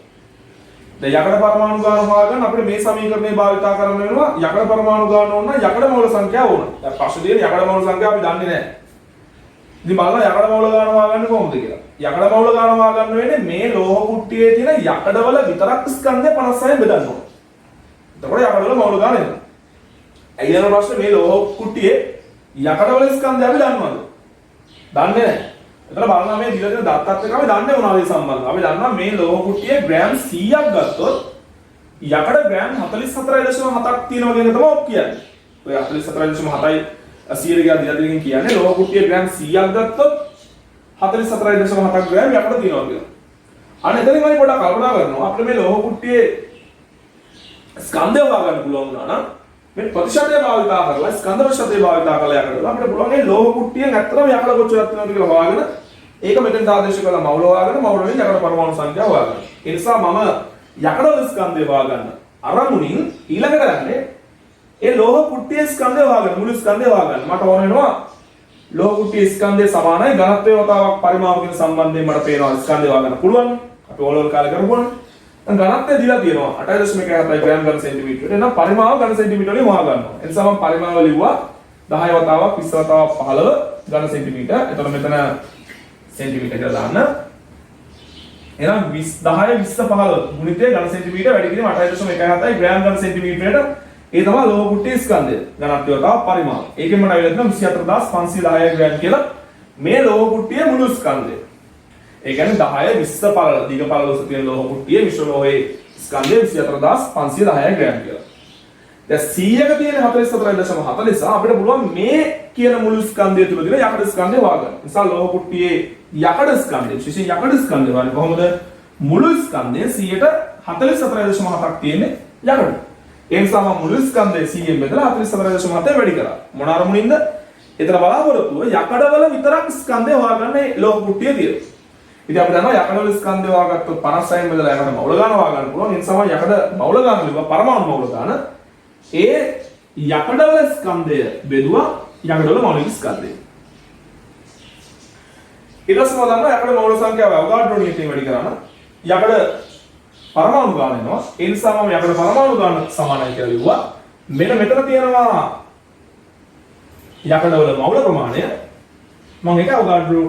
දැන් යකඩ පරමාණු ගාන හොයාගන්න අපිට මේ සමීකරණය භාවිතා කරන්න වෙනවා. යකඩ පරමාණු ගාන ඕන නම් යකඩ මෝල සංඛ්‍යාව ඕන. දැන් ප්‍රශ්නේ තියෙන්නේ යකඩ මෝල සංඛ්‍යාව අපි දන්නේ නැහැ. ඉතින් බලන්න යකඩ මෝල ගාන හොයාගන්නේ කොහොමද කියලා. යකඩ මෝල ගාන හොයාගන්න වෙන්නේ මේ ලෝහ කුට්ටියේ තියෙන යකඩවල විතරක් ස්කන්ධය 56න් බෙදන්න ඕන. එතකොට යකඩවල මෝල ගාන එනවා. ඇයිලන ප්‍රශ්නේ මේ ලෝහ කුට්ටියේ යකඩවල ස්කන්ධය අපි දන්නවද? දන්නේ නැහැ. එතන බලනවා මේ දිලා තියෙන දත්තත් එක්ක අපි දන්නේ මොනවද මේ සම්බන්ධය. අපි දන්නවා මේ ලෝහ කුට්ටියේ ග්‍රෑම් 100ක් ගත්තොත් යකඩ ග්‍රෑම් 44.7ක් තියෙනවා කියන එක තමයි ඔක් කියන්නේ. ඔය 44.7යි 100 ගියා දිලා දෙකකින් කියන්නේ ලෝහ කුට්ටියේ ග්‍රෑම් 100ක් ගත්තොත් 44.7ක් ග්‍රෑම් යකඩ තියෙනවා කියලා. අන්න එතනින් අපි පොඩ්ඩක් කල්පනා කරනවා අපිට මේ ලෝහ කුට්ටියේ ස්කන්ධය හොයාගන්න පුළුවන් වුණා නම් මේ ප්‍රතිශතය භාවිතා කරලා ස්කන්ධ ප්‍රතිශතය භාවිතා කරලා යකඩ අපිට පුළුවන් මේ ලෝහ කුට්ටියෙන් ඇත්තටම යකඩ කොච්චරක් තියෙනවද කියලා හොයාගෙන ඒක මෙතෙන් ආදේශ කරලා මවුල හොයාගෙන මවුල වලින් යකඩ පරමාණු සංඛ්‍යාව හොයාගන්න. ඒ නිසා මම යකඩ වල ස්කන්ධය හොයාගන්න අරමුණින් ඊළඟට කරන්නේ ඒ ලෝහ කුට්ටියේ ස්කන්ධය හොයාගන්න මුළු ස්කන්ධය හොයාගන්න. මට ඕන වෙනවා ලෝහ කුට්ටියේ ස්කන්ධය සමානයි ඝනත්වයේ වතාවක් පරිමාව කියන සම්බන්ධයෙන් මට පේනවා ස්කන්ධය හොයාගන්න පුළුවන්. අපි ඕලවල කාලේ කරපුවානේ. දැන් ඝනත්වය දීලා තියෙනවා 8.7 ග්‍රෑම් ඝන සෙන්ටිමීටර්. එහෙනම් පරිමාව ඝන සෙන්ටිමීටර වලින් හොයා ගන්නවා. ඒ නිසා මම පරිමාව ලිව්වා 10 වතාවක් 20 වතාවක් 15 ඝන සෙන්ටිමීටර. එතකොට මෙතන සෙන්ටිමීටර කියලා දාන්න. එහෙනම් 10 20 15 ගුණිතය ඝන සෙන්ටිමීටර වැඩි කිරීම 8.17 ග්‍රෑම් ඝන සෙන්ටිමීටරයට ඒ තමයි ලෝහ කුට්ටියේ ස්කන්ධය. ඝනත්වය වතාව පරිමාව. ඒකෙන් මට අවිලත් නම් 24510 ග්‍රෑම් කියලා මේ ලෝහ කුට්ටියේ මුළු ස්කන්ධය. ඒ කියන්නේ 10 20 පළල දිග පළල තියෙන ලෝහ කුට්ටියේ විශ්ව ලෝහයේ ස්කන්ධය 24510 ග්‍රෑම් කියලා. දැන් 100ක තියෙන 44.40 අපිට පුළුවන් මේ කියන මුළු ස්කන්ධය තුල තියෙන යකඩ ස්කන්ධය හොයාගන්න. නිසා ලෝහ කුට්ටියේ යකඩ ස්කන්ධය විශේෂයෙන් යකඩ ස්කන්ධය වල කොහොමද මුළු ස්කන්ධයේ 144.7ක් තියෙන්නේ යකඩ. ඒ නිසා මම මුළු ස්කන්ධයේ 100න් බෙදලා 44.7 වැඩි කරා. මොන අරමුණින්ද? ඒතර බලාපොරොත්තුව යකඩවල විතරක් ස්කන්ධය හොයාගන්න ලෝහ කුට්ටිය තියෙනවා. ඉතින් අපි දන්නවා යකඩවල ස්කන්ධය හොයාගත්තොත් 56න් බෙදලා යකඩ මවුල ගන්න හොයාගන්න පුළුවන්. ඒ නිසා යකඩ මවුල ගන්න ලිව්වා පරමාණු මවුල ගන්න. ඒ යකඩවල ස්කන්ධය බෙදුවා යකඩවල මවුලික ස්කන්ධය. ඊට පස්සේ මම දන්නවා යකඩ මවුල සංඛ්‍යාව අවගාඩ්‍රෝ නීතියෙන් වැඩි කරාම යකඩ පරමාණු ගාන එනවා. ඒ නිසා මම යකඩ පරමාණු ගාන සමානයි කියලා ලිව්වා. මෙතන තියෙනවා යකඩවල මවුල ප්‍රමාණය. මම ඒක අවගාඩ්‍රෝ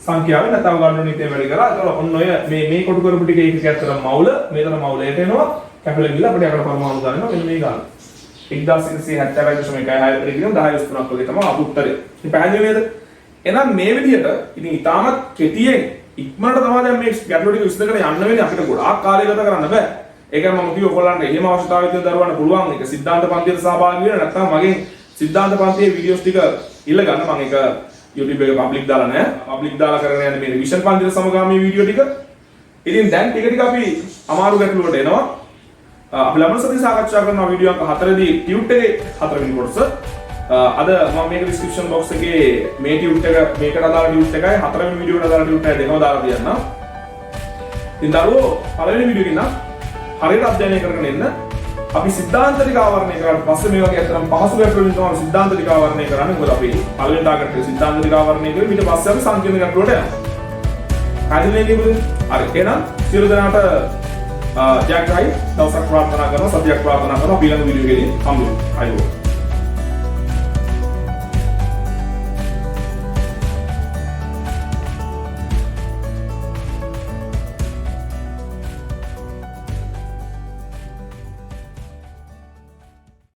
සංඛ්‍යාවෙන් නැත්නම් අවගාඩ්‍රෝ නීතියෙන් වැඩි කරා. ඒක ඔන්න ඔය මේ කොටු කරපු ටික ඒකක ඇත්තට මවුල මෙතන මවුලයට එනවා. කැපිලා ගිහලා අපිට යකඩ පරමාණු ගාන එනවා. මෙන්න මේ ගාන. 1170.1 වැඩි කිරීම 10 වගේ තමයි අපුත්තරේ. ඉතින් පැහැදිලි නේද? එහෙනම් මේ විදිහට ඉතින් ඊටමත් කෙටියෙන් ඉක්මනට තමයි දැන් මේ ගැටලු ටික විසඳ කරගෙන යන්න වෙන්නේ. අපිට ගොඩාක් කාලය ගත කරන්න බෑ. ඒකයි මම කිව්ව ඔයගොල්ලන්ට එහෙම අවශ්‍යතාවයක් තියෙන දරුවන්ට පුළුවන් ඒක සිද්ධාන්ත පන්තියට සහභාගී වෙන්න නැත්නම් මගෙන් සිද්ධාන්ත පන්තියේ වීඩියෝස් ටික ඉල්ල ගන්න. මම ඒක YouTube එකේ පබ්ලික් දාලා නැහැ. පබ්ලික් දාලා කරගෙන යන්නේ මේ රිවිෂන් පන්තියට සමගාමී වීඩියෝ ටික. ඉතින් දැන් ටික ටික අපි අමාරු ගැටලු වලට එනවා. අපි ලබන සතියේ සාකච්ඡා කරන වීඩියෝ අංක 4 දී ටියුට් එකේ 4 වෙනි කොටස. අද මම මේක ඩිස්ක්‍රිප්ෂන් බොක්ස් එකේ මේ ටියුට් එක මේකට අදාළ ටියුට් එකයි 4 වෙනි වීඩියෝට අදාළ ටියුට් එක දෙකම දාලා තියන්නම්. ඉතින් දරුවෝ පළවෙනි වීඩියෝ එකේ නම් හරියට අධ්‍යයනය කරගෙන එන්න. අපි සිද්ධාන්ත ටික ආවරණය කරාට පස්සේ මේ වගේ අතරම පහසු ගැටලු වලින් තමයි සිද්ධාන්ත ටික ආවරණය කරන්නේ. මොකද අපි පළවෙනි ටාගට් එක සිද්ධාන්ත ටික ආවරණය කරලා ඊට පස්සේ අපි සංකීර්ණ ගැටලුවට යනවා. හරිනේ කියමුද? හරි. එහෙනම් සියලු දෙනාට ජයග්‍රහයි දවසක් ප්‍රාර්ථනා කරනවා, සතියක් ප්‍රාර්ථනා කරනවා. ඊළඟ වීඩියෝ එකේදී හම්බෙමු. අයෝ